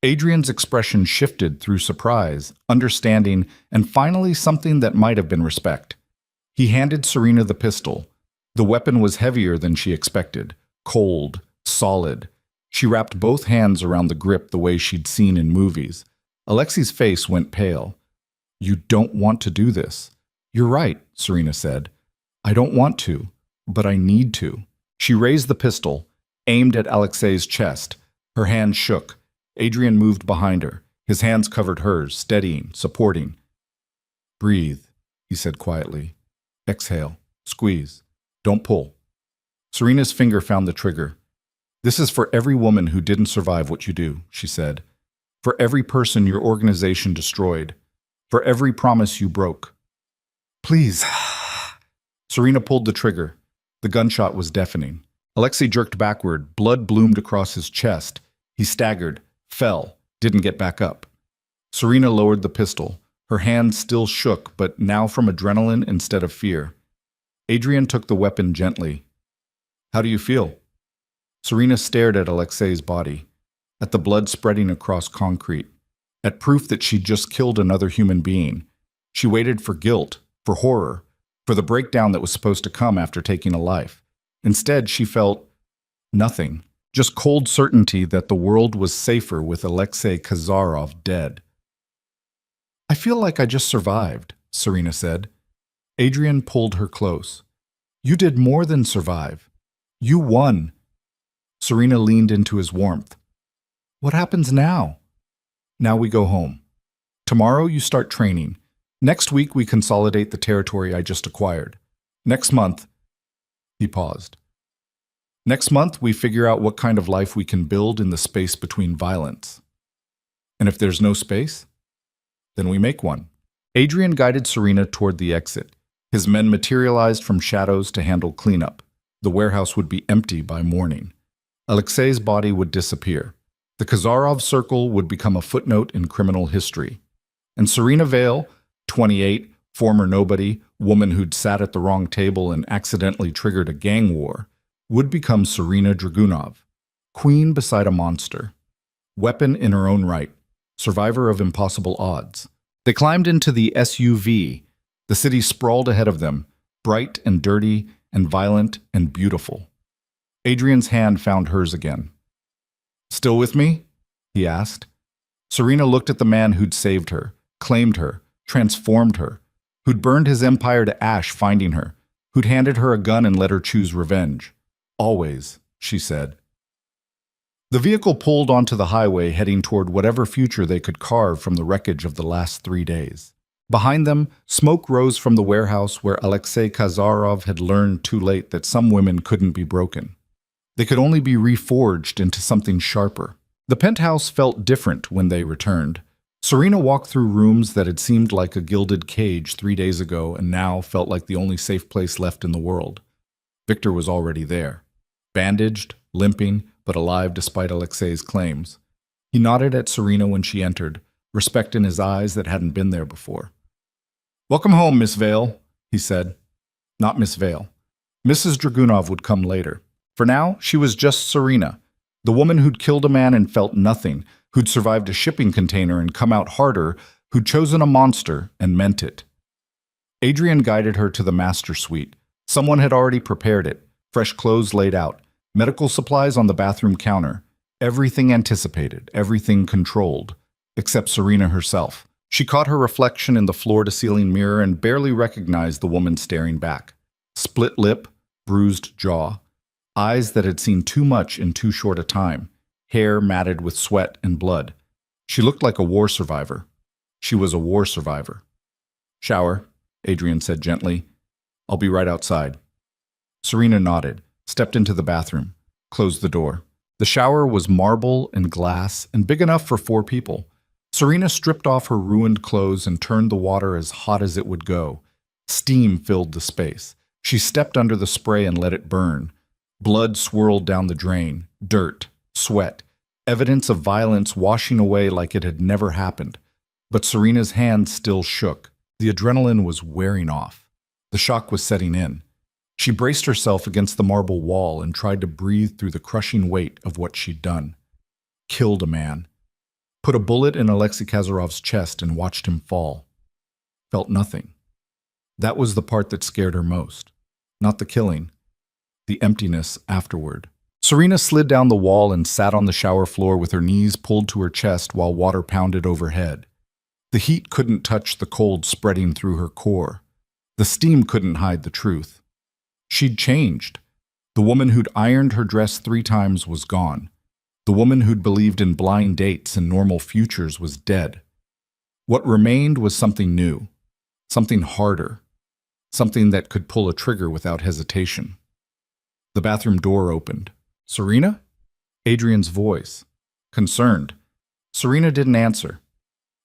Adrian's expression shifted through surprise, understanding, and finally something that might have been respect. He handed Serena the pistol. The weapon was heavier than she expected, cold, solid. She wrapped both hands around the grip the way she'd seen in movies. Alexei's face went pale. You don't want to do this. You're right, Serena said. I don't want to, but I need to. She raised the pistol, aimed at Alexei's chest. Her hand shook. Adrian moved behind her. His hands covered hers, steadying, supporting. Breathe, he said quietly. Exhale. Squeeze. Don't pull. Serena's finger found the trigger. This is for every woman who didn't survive what you do, she said. For every person your organization destroyed. For every promise you broke. Please. Serena pulled the trigger. The gunshot was deafening. Alexei jerked backward. Blood bloomed across his chest. He staggered, fell, didn't get back up. Serena lowered the pistol. Her hands still shook, but now from adrenaline instead of fear. Adrian took the weapon gently. How do you feel? Serena stared at Alexei's body, at the blood spreading across concrete, at proof that she'd just killed another human being. She waited for guilt, for horror, for the breakdown that was supposed to come after taking a life. Instead, she felt nothing, just cold certainty that the world was safer with Alexei Kazarov dead. "I feel like I just survived," Serena said. Adrian pulled her close. "You did more than survive. You won." Serena leaned into his warmth. "What happens now?" "Now we go home. Tomorrow you start training. Next week we consolidate the territory I just acquired. Next month—" He paused. "Next month we figure out what kind of life we can build in the space between violence. And if there's no space, then we make one." Adrian guided Serena toward the exit. His men materialized from shadows to handle cleanup. The warehouse would be empty by morning. Alexei's body would disappear. The Kazarov circle would become a footnote in criminal history. And Serena Vale, 28, former nobody, woman who'd sat at the wrong table and accidentally triggered a gang war, would become Serena Dragunov, queen beside a monster, weapon in her own right, survivor of impossible odds. They climbed into the SUV. The city sprawled ahead of them, bright and dirty and violent and beautiful. Adrian's hand found hers again. "Still with me?" he asked. Serena looked at the man who'd saved her, claimed her, transformed her, who'd burned his empire to ash finding her, who'd handed her a gun and let her choose revenge. "Always," she said. The vehicle pulled onto the highway, heading toward whatever future they could carve from the wreckage of the last 3 days. Behind them, smoke rose from the warehouse where Alexei Kazarov had learned too late that some women couldn't be broken. They could only be reforged into something sharper. The penthouse felt different when they returned. Serena walked through rooms that had seemed like a gilded cage 3 days ago and now felt like the only safe place left in the world. Victor was already there, bandaged, limping, but alive despite Alexei's claims. He nodded at Serena when she entered, respect in his eyes that hadn't been there before. "Welcome home, Miss Vale," he said. Not Miss Vale. Mrs. Dragunov would come later. For now, she was just Serena, the woman who'd killed a man and felt nothing, who'd survived a shipping container and come out harder, who'd chosen a monster and meant it. Adrian guided her to the master suite. Someone had already prepared it, fresh clothes laid out, medical supplies on the bathroom counter, everything anticipated, everything controlled, except Serena herself. She caught her reflection in the floor-to-ceiling mirror and barely recognized the woman staring back. Split lip, bruised jaw, eyes that had seen too much in too short a time, hair matted with sweat and blood. She looked like a war survivor. She was a war survivor. "Shower," Adrian said gently. "I'll be right outside." Serena nodded, stepped into the bathroom, closed the door. The shower was marble and glass and big enough for 4 people. Serena stripped off her ruined clothes and turned the water as hot as it would go. Steam filled the space. She stepped under the spray and let it burn. Blood swirled down the drain, dirt, sweat, evidence of violence washing away like it had never happened. But Serena's hand still shook. The adrenaline was wearing off. The shock was setting in. She braced herself against the marble wall and tried to breathe through the crushing weight of what she'd done. Killed a man. Put a bullet in Alexei Kazarov's chest and watched him fall. Felt nothing. That was the part that scared her most. Not the killing. The emptiness afterward. Serena slid down the wall and sat on the shower floor with her knees pulled to her chest while water pounded overhead. The heat couldn't touch the cold spreading through her core. The steam couldn't hide the truth. She'd changed. The woman who'd ironed her dress 3 times was gone. The woman who'd believed in blind dates and normal futures was dead. What remained was something new, something harder, something that could pull a trigger without hesitation. The bathroom door opened. "Serena?" Adrian's voice. Concerned. Serena didn't answer.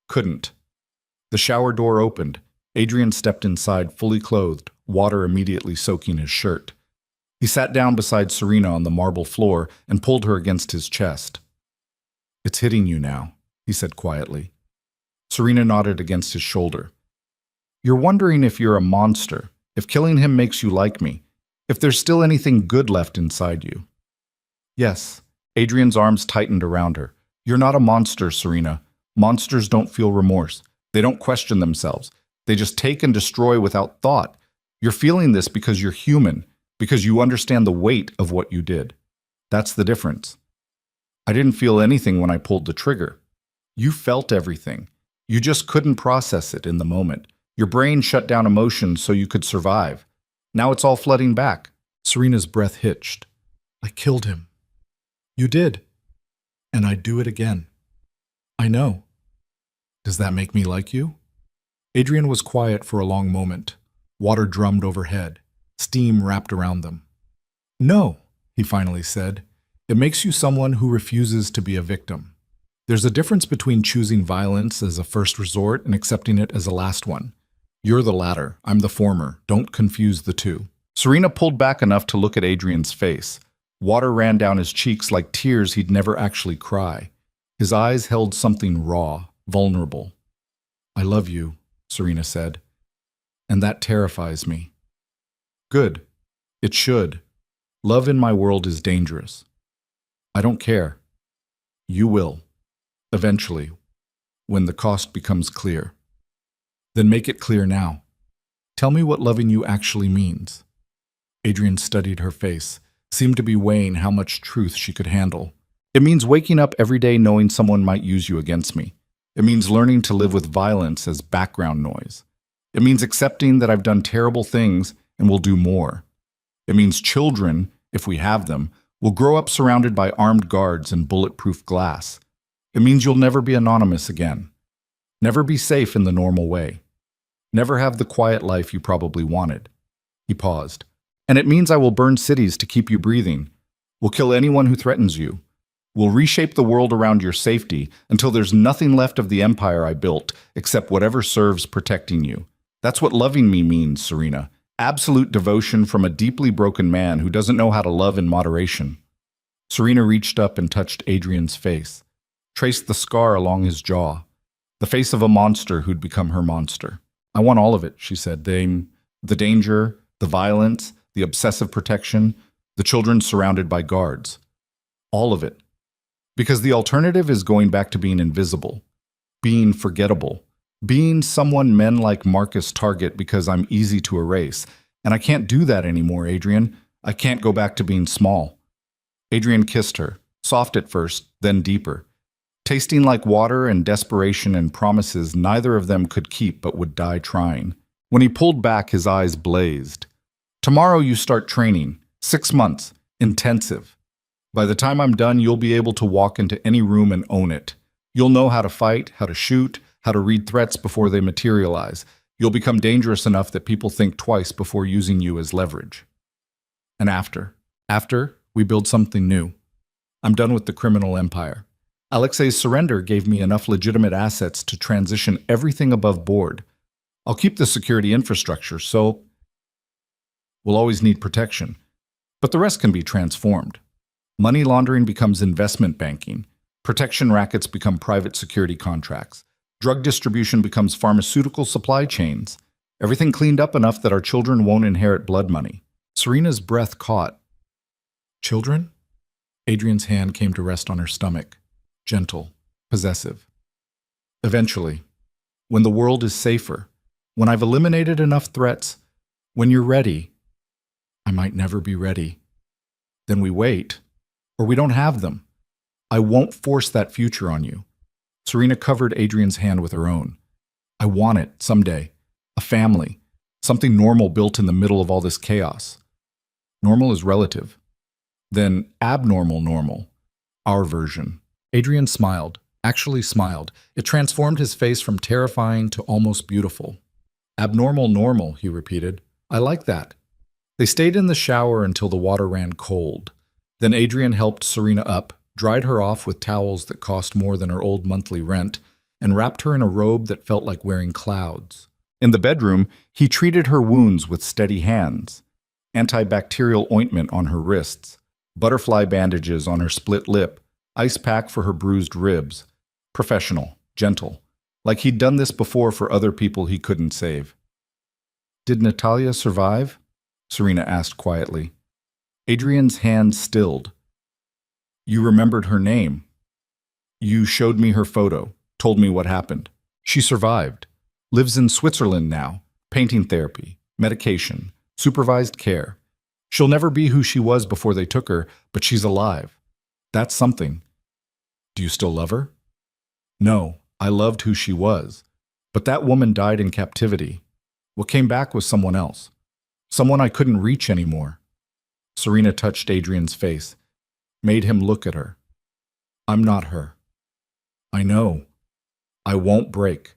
Couldn't. The shower door opened. Adrian stepped inside, fully clothed, water immediately soaking his shirt. He sat down beside Serena on the marble floor and pulled her against his chest. "It's hitting you now," he said quietly. Serena nodded against his shoulder. "You're wondering if you're a monster, if killing him makes you like me, if there's still anything good left inside you." "Yes." Adrian's arms tightened around her. "You're not a monster, Serena. Monsters don't feel remorse. They don't question themselves. They just take and destroy without thought. You're feeling this because you're human, because you understand the weight of what you did. That's the difference. I didn't feel anything when I pulled the trigger. You felt everything. You just couldn't process it in the moment. Your brain shut down emotions so you could survive. Now it's all flooding back. Serena's breath hitched. I killed him. You did. And I'd do it again. I know. Does that make me like you? Adrian was quiet for a long moment. Water drummed overhead. Steam wrapped around them. No, he finally said. It makes you someone who refuses to be a victim. There's a difference between choosing violence as a first resort and accepting it as a last one. You're the latter. I'm the former. Don't confuse the two. Serena pulled back enough to look at Adrian's face. Water ran down his cheeks like tears he'd never actually cry. His eyes held something raw, vulnerable. I love you, Serena said. And that terrifies me. Good. It should. Love in my world is dangerous. I don't care. You will. Eventually. When the cost becomes clear. Then make it clear now. Tell me what loving you actually means. Adrian studied her face, seemed to be weighing how much truth she could handle. It means waking up every day knowing someone might use you against me. It means learning to live with violence as background noise. It means accepting that I've done terrible things and will do more. It means children, if we have them, will grow up surrounded by armed guards and bulletproof glass. It means you'll never be anonymous again. Never be safe in the normal way. Never have the quiet life you probably wanted. He paused. And it means I will burn cities to keep you breathing. We'll kill anyone who threatens you. We'll reshape the world around your safety until there's nothing left of the empire I built except whatever serves protecting you. That's what loving me means, Serena. Absolute devotion from a deeply broken man who doesn't know how to love in moderation. Serena reached up and touched Adrian's face, traced the scar along his jaw, the face of a monster who'd become her monster. I want all of it, she said. The danger, the violence, the obsessive protection, the children surrounded by guards. All of it. Because the alternative is going back to being invisible, being forgettable, being someone men like Marcus target because I'm easy to erase. And I can't do that anymore, Adrian. I can't go back to being small. Adrian kissed her, soft at first, then deeper, tasting like water and desperation and promises neither of them could keep but would die trying. When he pulled back, his eyes blazed. Tomorrow you start training. 6 months. Intensive. By the time I'm done, you'll be able to walk into any room and own it. You'll know how to fight, how to shoot, how to read threats before they materialize. You'll become dangerous enough that people think twice before using you as leverage. And after, we build something new. I'm done with the criminal empire. Alexei's surrender gave me enough legitimate assets to transition everything above board. I'll keep the security infrastructure, so we'll always need protection. But the rest can be transformed. Money laundering becomes investment banking. Protection rackets become private security contracts. Drug distribution becomes pharmaceutical supply chains. Everything cleaned up enough that our children won't inherit blood money. Serena's breath caught. Children? Adrian's hand came to rest on her stomach. Gentle, possessive. Eventually, when the world is safer, when I've eliminated enough threats, when you're ready, I might never be ready. Then we wait, or we don't have them. I won't force that future on you. Serena covered Adrian's hand with her own. I want it someday. A family. Something normal built in the middle of all this chaos. Normal is relative. Then abnormal normal. Our version. Adrian smiled. Actually smiled. It transformed his face from terrifying to almost beautiful. Abnormal normal, he repeated. I like that. They stayed in the shower until the water ran cold. Then Adrian helped Serena up, dried her off with towels that cost more than her old monthly rent, and wrapped her in a robe that felt like wearing clouds. In the bedroom, he treated her wounds with steady hands. Antibacterial ointment on her wrists, butterfly bandages on her split lip, ice pack for her bruised ribs. Professional, gentle, like he'd done this before for other people he couldn't save. Did Natalia survive? Serena asked quietly. Adrian's hand stilled. You remembered her name. You showed me her photo, told me what happened. She survived. Lives in Switzerland now. Painting therapy, medication, supervised care. She'll never be who she was before they took her, but she's alive. That's something. Do you still love her? No, I loved who she was. But that woman died in captivity. What came back was someone else. Someone I couldn't reach anymore. Serena touched Adrian's face, made him look at her. I'm not her. I know. I won't break.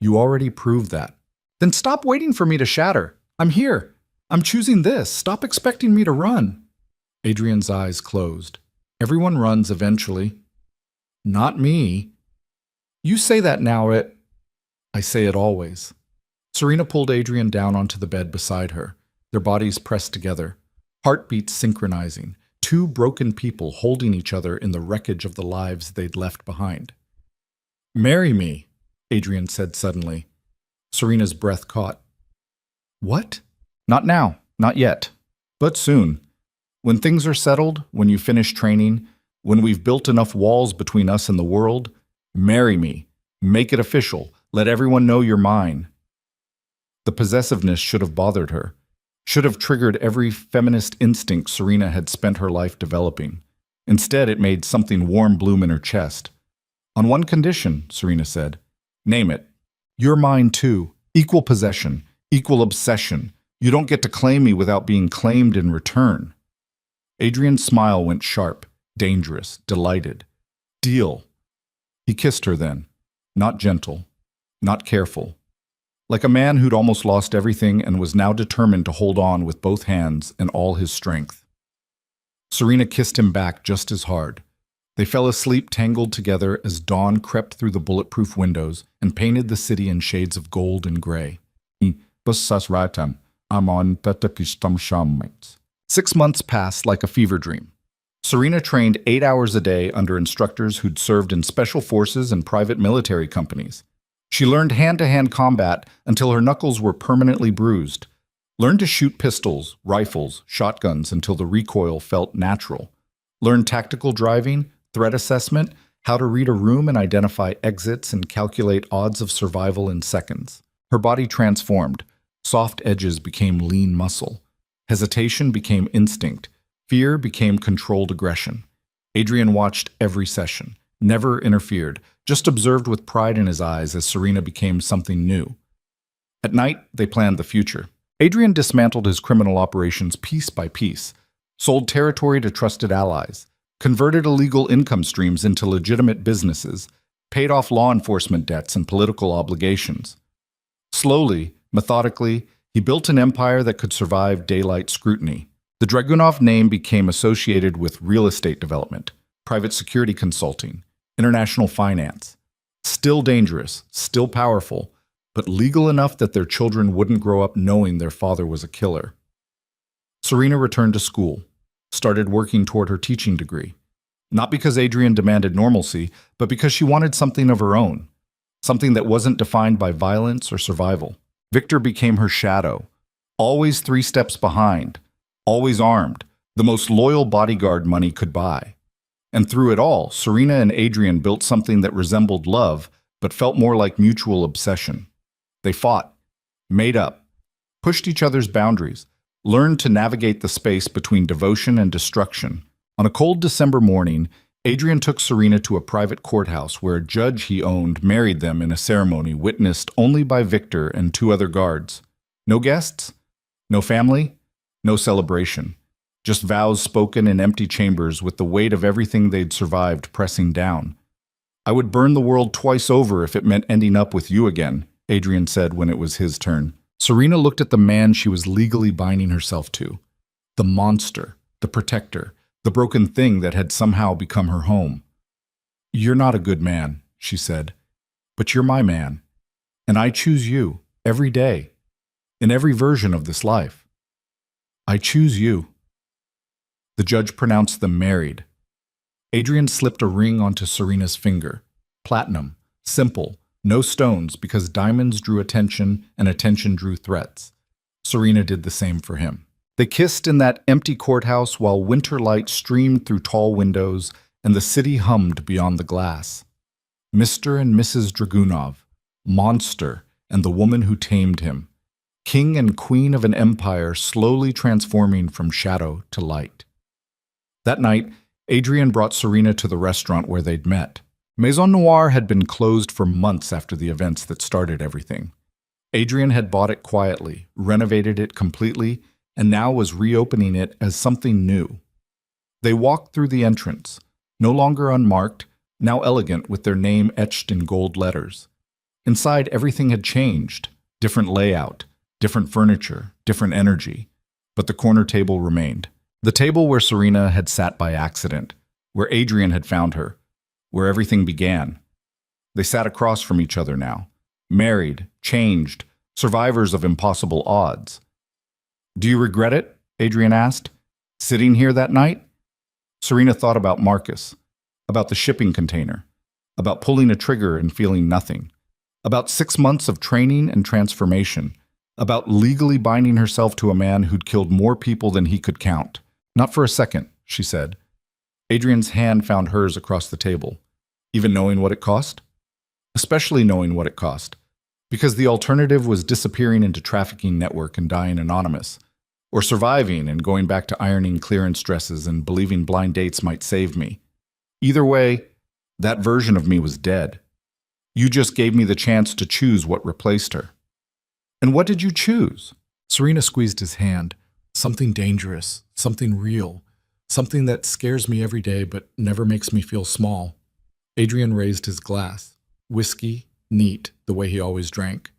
You already proved that. Then stop waiting for me to shatter. I'm here. I'm choosing this. Stop expecting me to run. Adrian's eyes closed. Everyone runs eventually. Not me. You say that now, I say it always. Serena pulled Adrian down onto the bed beside her, their bodies pressed together, heartbeats synchronizing, two broken people holding each other in the wreckage of the lives they'd left behind. Marry me, Adrian said suddenly. Serena's breath caught. What? Not now, not yet, but soon. When things are settled, when you finish training, when we've built enough walls between us and the world, marry me. Make it official. Let everyone know you're mine. The possessiveness should have bothered her, should have triggered every feminist instinct Serena had spent her life developing. Instead, it made something warm bloom in her chest. On one condition, Serena said. Name it. You're mine too. Equal possession, equal obsession. You don't get to claim me without being claimed in return. Adrian's smile went sharp, dangerous, delighted. Deal. He kissed her then. Not gentle, not careful. Like a man who'd almost lost everything and was now determined to hold on with both hands and all his strength. Serena kissed him back just as hard. They fell asleep tangled together as dawn crept through the bulletproof windows and painted the city in shades of gold and gray. 6 months passed like a fever dream. Serena trained 8 hours a day under instructors who'd served in special forces and private military companies. She learned hand-to-hand combat until her knuckles were permanently bruised, learned to shoot pistols, rifles, shotguns until the recoil felt natural, learned tactical driving, threat assessment, how to read a room and identify exits and calculate odds of survival in seconds. Her body transformed. Soft edges became lean muscle. Hesitation became instinct. Fear became controlled aggression. Adrian watched every session, never interfered, just observed with pride in his eyes as Serena became something new. At night, they planned the future. Adrian dismantled his criminal operations piece by piece, sold territory to trusted allies, converted illegal income streams into legitimate businesses, paid off law enforcement debts and political obligations. Slowly, methodically, he built an empire that could survive daylight scrutiny. The Dragunov name became associated with real estate development, private security consulting, international finance. Still dangerous, still powerful, but legal enough that their children wouldn't grow up knowing their father was a killer. Serena returned to school, started working toward her teaching degree. Not because Adrian demanded normalcy, but because she wanted something of her own, something that wasn't defined by violence or survival. Victor became her shadow, always 3 steps behind, always armed, the most loyal bodyguard money could buy. And through it all, Serena and Adrian built something that resembled love, but felt more like mutual obsession. They fought, made up, pushed each other's boundaries, learned to navigate the space between devotion and destruction. On a cold December morning, Adrian took Serena to a private courthouse where a judge he owned married them in a ceremony witnessed only by Victor and 2 other guards. No guests, no family, no celebration. Just vows spoken in empty chambers with the weight of everything they'd survived pressing down. I would burn the world twice over if it meant ending up with you again, Adrian said when it was his turn. Serena looked at the man she was legally binding herself to. The monster, the protector, the broken thing that had somehow become her home. You're not a good man, she said, but you're my man. And I choose you, every day, in every version of this life. I choose you. The judge pronounced them married. Adrian slipped a ring onto Serena's finger. Platinum, simple, no stones because diamonds drew attention and attention drew threats. Serena did the same for him. They kissed in that empty courthouse while winter light streamed through tall windows and the city hummed beyond the glass. Mr. and Mrs. Dragunov, monster and the woman who tamed him, king and queen of an empire slowly transforming from shadow to light. That night, Adrian brought Serena to the restaurant where they'd met. Maison Noire had been closed for months after the events that started everything. Adrian had bought it quietly, renovated it completely, and now was reopening it as something new. They walked through the entrance, no longer unmarked, now elegant with their name etched in gold letters. Inside, everything had changed. Different layout, different furniture, different energy. But the corner table remained. The table where Serena had sat by accident, where Adrian had found her, where everything began. They sat across from each other now, married, changed, survivors of impossible odds. "Do you regret it?" Adrian asked. "Sitting here that night?" Serena thought about Marcus, about the shipping container, about pulling a trigger and feeling nothing, about 6 months of training and transformation, about legally binding herself to a man who'd killed more people than he could count. "Not for a second," she said. Adrian's hand found hers across the table. "Even knowing what it cost?" "Especially knowing what it cost. Because the alternative was disappearing into trafficking network and dying anonymous, or surviving and going back to ironing clearance dresses and believing blind dates might save me. Either way, that version of me was dead. You just gave me the chance to choose what replaced her." "And what did you choose?" Serena squeezed his hand. "Something dangerous, something real, something that scares me every day but never makes me feel small." Adrian raised his glass. Whiskey, neat, the way he always drank.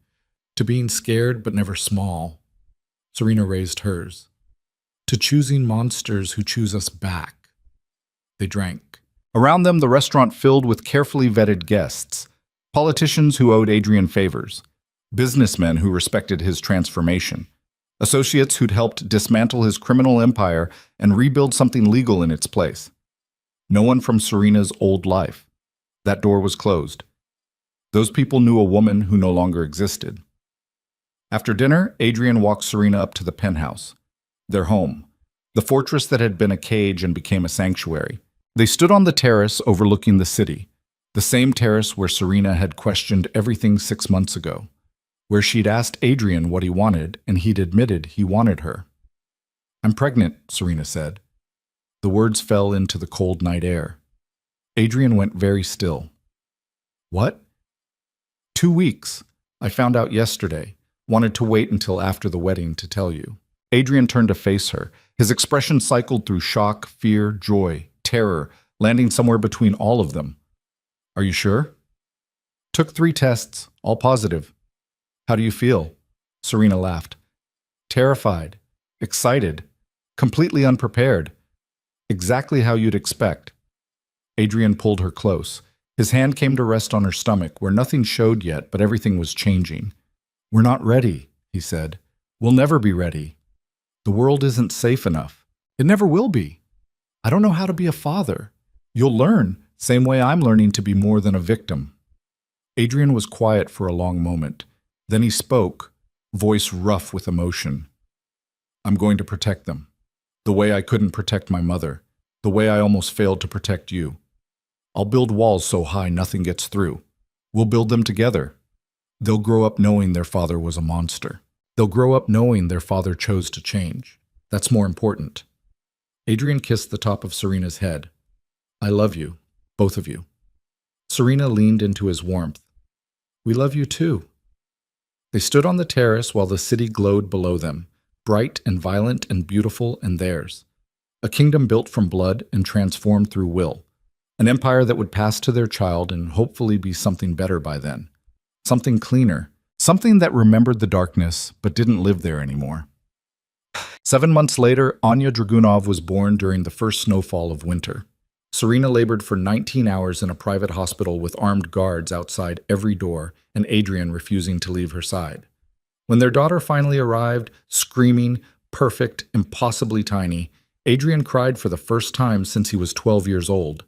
"To being scared but never small." Serena raised hers. "To choosing monsters who choose us back." They drank. Around them, the restaurant filled with carefully vetted guests, politicians who owed Adrian favors, businessmen who respected his transformation, associates who'd helped dismantle his criminal empire and rebuild something legal in its place. No one from Serena's old life. That door was closed. Those people knew a woman who no longer existed. After dinner, Adrian walked Serena up to the penthouse, their home, the fortress that had been a cage and became a sanctuary. They stood on the terrace overlooking the city, the same terrace where Serena had questioned everything 6 months ago, where she'd asked Adrian what he wanted and he'd admitted he wanted her. "I'm pregnant," Serena said. The words fell into the cold night air. Adrian went very still. "What?" 2 weeks. I found out yesterday. Wanted to wait until after the wedding to tell you." Adrian turned to face her. His expression cycled through shock, fear, joy, terror, landing somewhere between all of them. "Are you sure?" "Took 3 tests, all positive." "How do you feel?" Serena laughed. "Terrified, excited, completely unprepared. Exactly how you'd expect." Adrian pulled her close. His hand came to rest on her stomach, where nothing showed yet, but everything was changing. "We're not ready," he said. "We'll never be ready. The world isn't safe enough. It never will be. I don't know how to be a father. You'll learn, same way I'm learning to be more than a victim." Adrian was quiet for a long moment. Then he spoke, voice rough with emotion. "I'm going to protect them. The way I couldn't protect my mother. The way I almost failed to protect you. I'll build walls so high nothing gets through. We'll build them together. They'll grow up knowing their father was a monster. They'll grow up knowing their father chose to change. That's more important." Adrian kissed the top of Serena's head. "I love you, both of you." Serena leaned into his warmth. "We love you too." They stood on the terrace while the city glowed below them, bright and violent and beautiful and theirs. A kingdom built from blood and transformed through will. An empire that would pass to their child and hopefully be something better by then. Something cleaner. Something that remembered the darkness but didn't live there anymore. 7 months later, Anya Dragunov was born during the first snowfall of winter. Serena labored for 19 hours in a private hospital with armed guards outside every door and Adrian refusing to leave her side. When their daughter finally arrived, screaming, perfect, impossibly tiny, Adrian cried for the first time since he was 12 years old.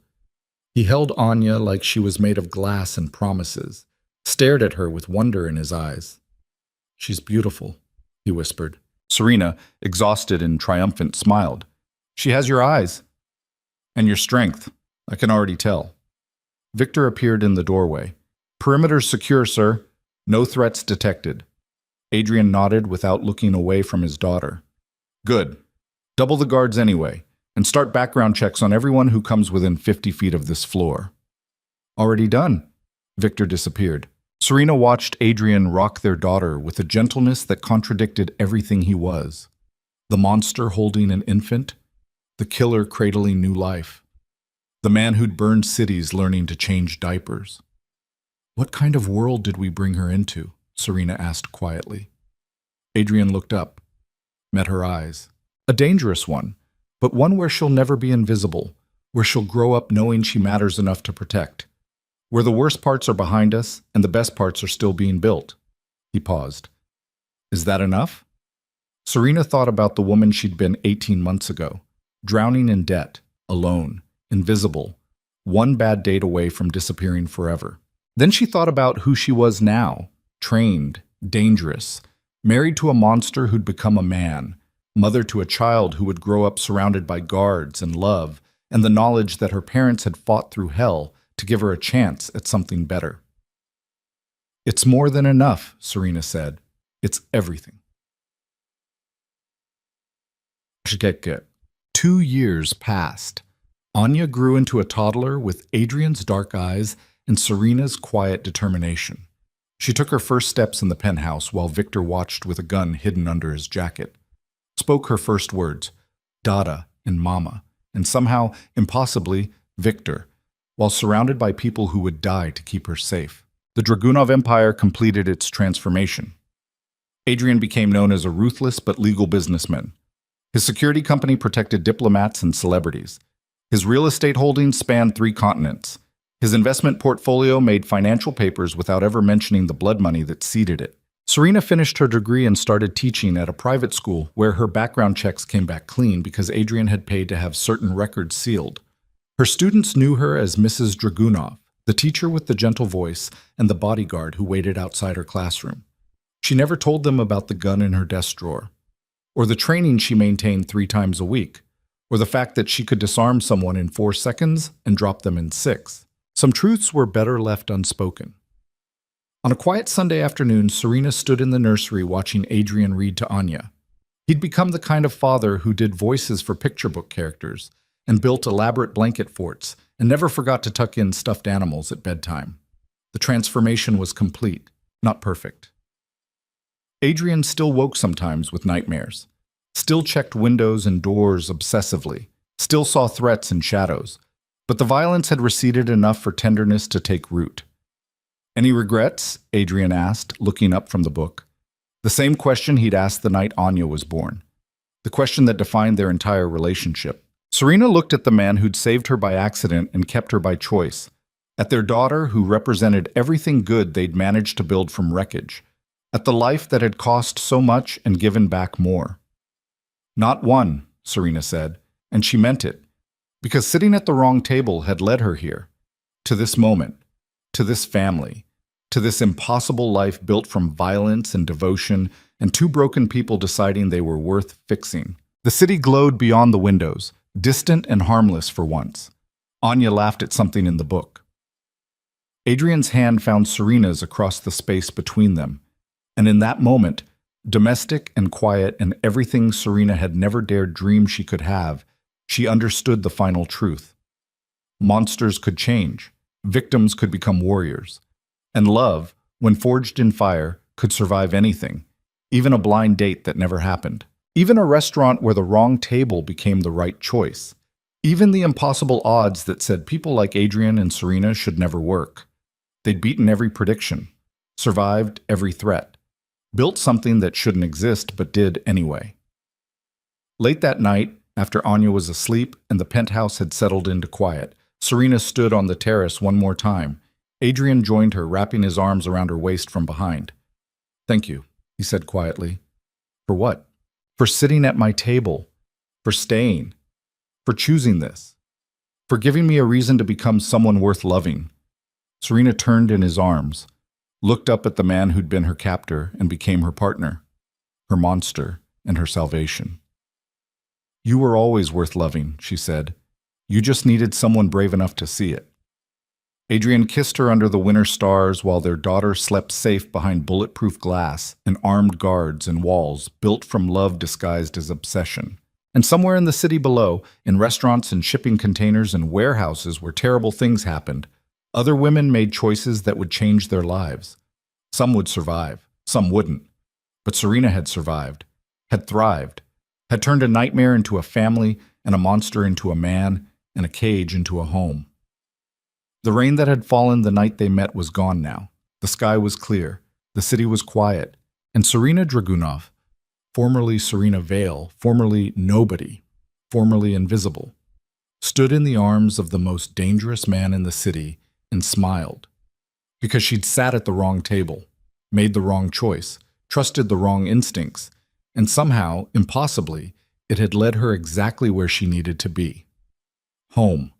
He held Anya like she was made of glass and promises, stared at her with wonder in his eyes. "She's beautiful," he whispered. Serena, exhausted and triumphant, smiled. "She has your eyes. And your strength, I can already tell." Victor appeared in the doorway. Perimeter secure, sir. No threats detected. Adrian nodded without looking away from his daughter. Good. Double the guards anyway, and start background checks on everyone who comes within 50 feet of this floor. Already done. Victor disappeared. Serena watched Adrian rock their daughter with a gentleness that contradicted everything he was. The monster holding an infant, the killer cradling new life, the man who'd burned cities learning to change diapers. What kind of world did we bring her into? Serena asked quietly. Adrian looked up, met her eyes. A dangerous one, but one where she'll never be invisible, where she'll grow up knowing she matters enough to protect, where the worst parts are behind us and the best parts are still being built. He paused. Is that enough? Serena thought about the woman she'd been 18 months ago, drowning in debt, alone, invisible, one bad date away from disappearing forever. Then she thought about who she was now, trained, dangerous, married to a monster who'd become a man, mother to a child who would grow up surrounded by guards and love, and the knowledge that her parents had fought through hell to give her a chance at something better. It's more than enough, Serena said. It's everything. 2 years passed. Anya grew into a toddler with Adrian's dark eyes and Serena's quiet determination. She took her first steps in the penthouse while Victor watched with a gun hidden under his jacket. Spoke her first words, Dada and Mama, and somehow, impossibly, Victor, while surrounded by people who would die to keep her safe. The Dragunov Empire completed its transformation. Adrian became known as a ruthless but legal businessman. His security company protected diplomats and celebrities. His real estate holdings spanned 3 continents. His investment portfolio made financial papers without ever mentioning the blood money that seeded it. Serena finished her degree and started teaching at a private school where her background checks came back clean because Adrian had paid to have certain records sealed. Her students knew her as Mrs. Dragunov, the teacher with the gentle voice and the bodyguard who waited outside her classroom. She never told them about the gun in her desk drawer, or the training she maintained 3 times a week, or the fact that she could disarm someone in 4 seconds and drop them in 6. Some truths were better left unspoken. On a quiet Sunday afternoon, Serena stood in the nursery watching Adrian read to Anya. He'd become the kind of father who did voices for picture book characters and built elaborate blanket forts and never forgot to tuck in stuffed animals at bedtime. The transformation was complete, not perfect. Adrian still woke sometimes with nightmares, still checked windows and doors obsessively, still saw threats and shadows, but the violence had receded enough for tenderness to take root. Any regrets? Adrian asked, looking up from the book. The same question he'd asked the night Anya was born. The question that defined their entire relationship. Serena looked at the man who'd saved her by accident and kept her by choice, at their daughter who represented everything good they'd managed to build from wreckage, at the life that had cost so much and given back more. Not one, Serena said, and she meant it, because sitting at the wrong table had led her here, to this moment, to this family, to this impossible life built from violence and devotion and 2 broken people deciding they were worth fixing. The city glowed beyond the windows, distant and harmless for once. Anya laughed at something in the book. Adrian's hand found Serena's across the space between them, and in that moment, domestic and quiet and everything Serena had never dared dream she could have, she understood the final truth. Monsters could change, victims could become warriors, and love, when forged in fire, could survive anything, even a blind date that never happened, even a restaurant where the wrong table became the right choice, even the impossible odds that said people like Adrian and Serena should never work. They'd beaten every prediction, survived every threat, built something that shouldn't exist but did anyway. Late that night, after Anya was asleep and the penthouse had settled into quiet, Serena stood on the terrace one more time. Adrian joined her, wrapping his arms around her waist from behind. Thank you, he said quietly. For what? For sitting at my table, for staying, for choosing this, for giving me a reason to become someone worth loving. Serena turned in his arms, looked up at the man who'd been her captor and became her partner, her monster, and her salvation. You were always worth loving, she said. You just needed someone brave enough to see it. Adrian kissed her under the winter stars while their daughter slept safe behind bulletproof glass and armed guards and walls built from love disguised as obsession. And somewhere in the city below, in restaurants and shipping containers and warehouses where terrible things happened, other women made choices that would change their lives. Some would survive, some wouldn't. But Serena had survived, had thrived, had turned a nightmare into a family and a monster into a man and a cage into a home. The rain that had fallen the night they met was gone now. The sky was clear, the city was quiet, and Serena Dragunov, formerly Serena Vale, formerly nobody, formerly invisible, stood in the arms of the most dangerous man in the city and smiled. Because she'd sat at the wrong table, made the wrong choice, trusted the wrong instincts, and somehow, impossibly, it had led her exactly where she needed to be. Home.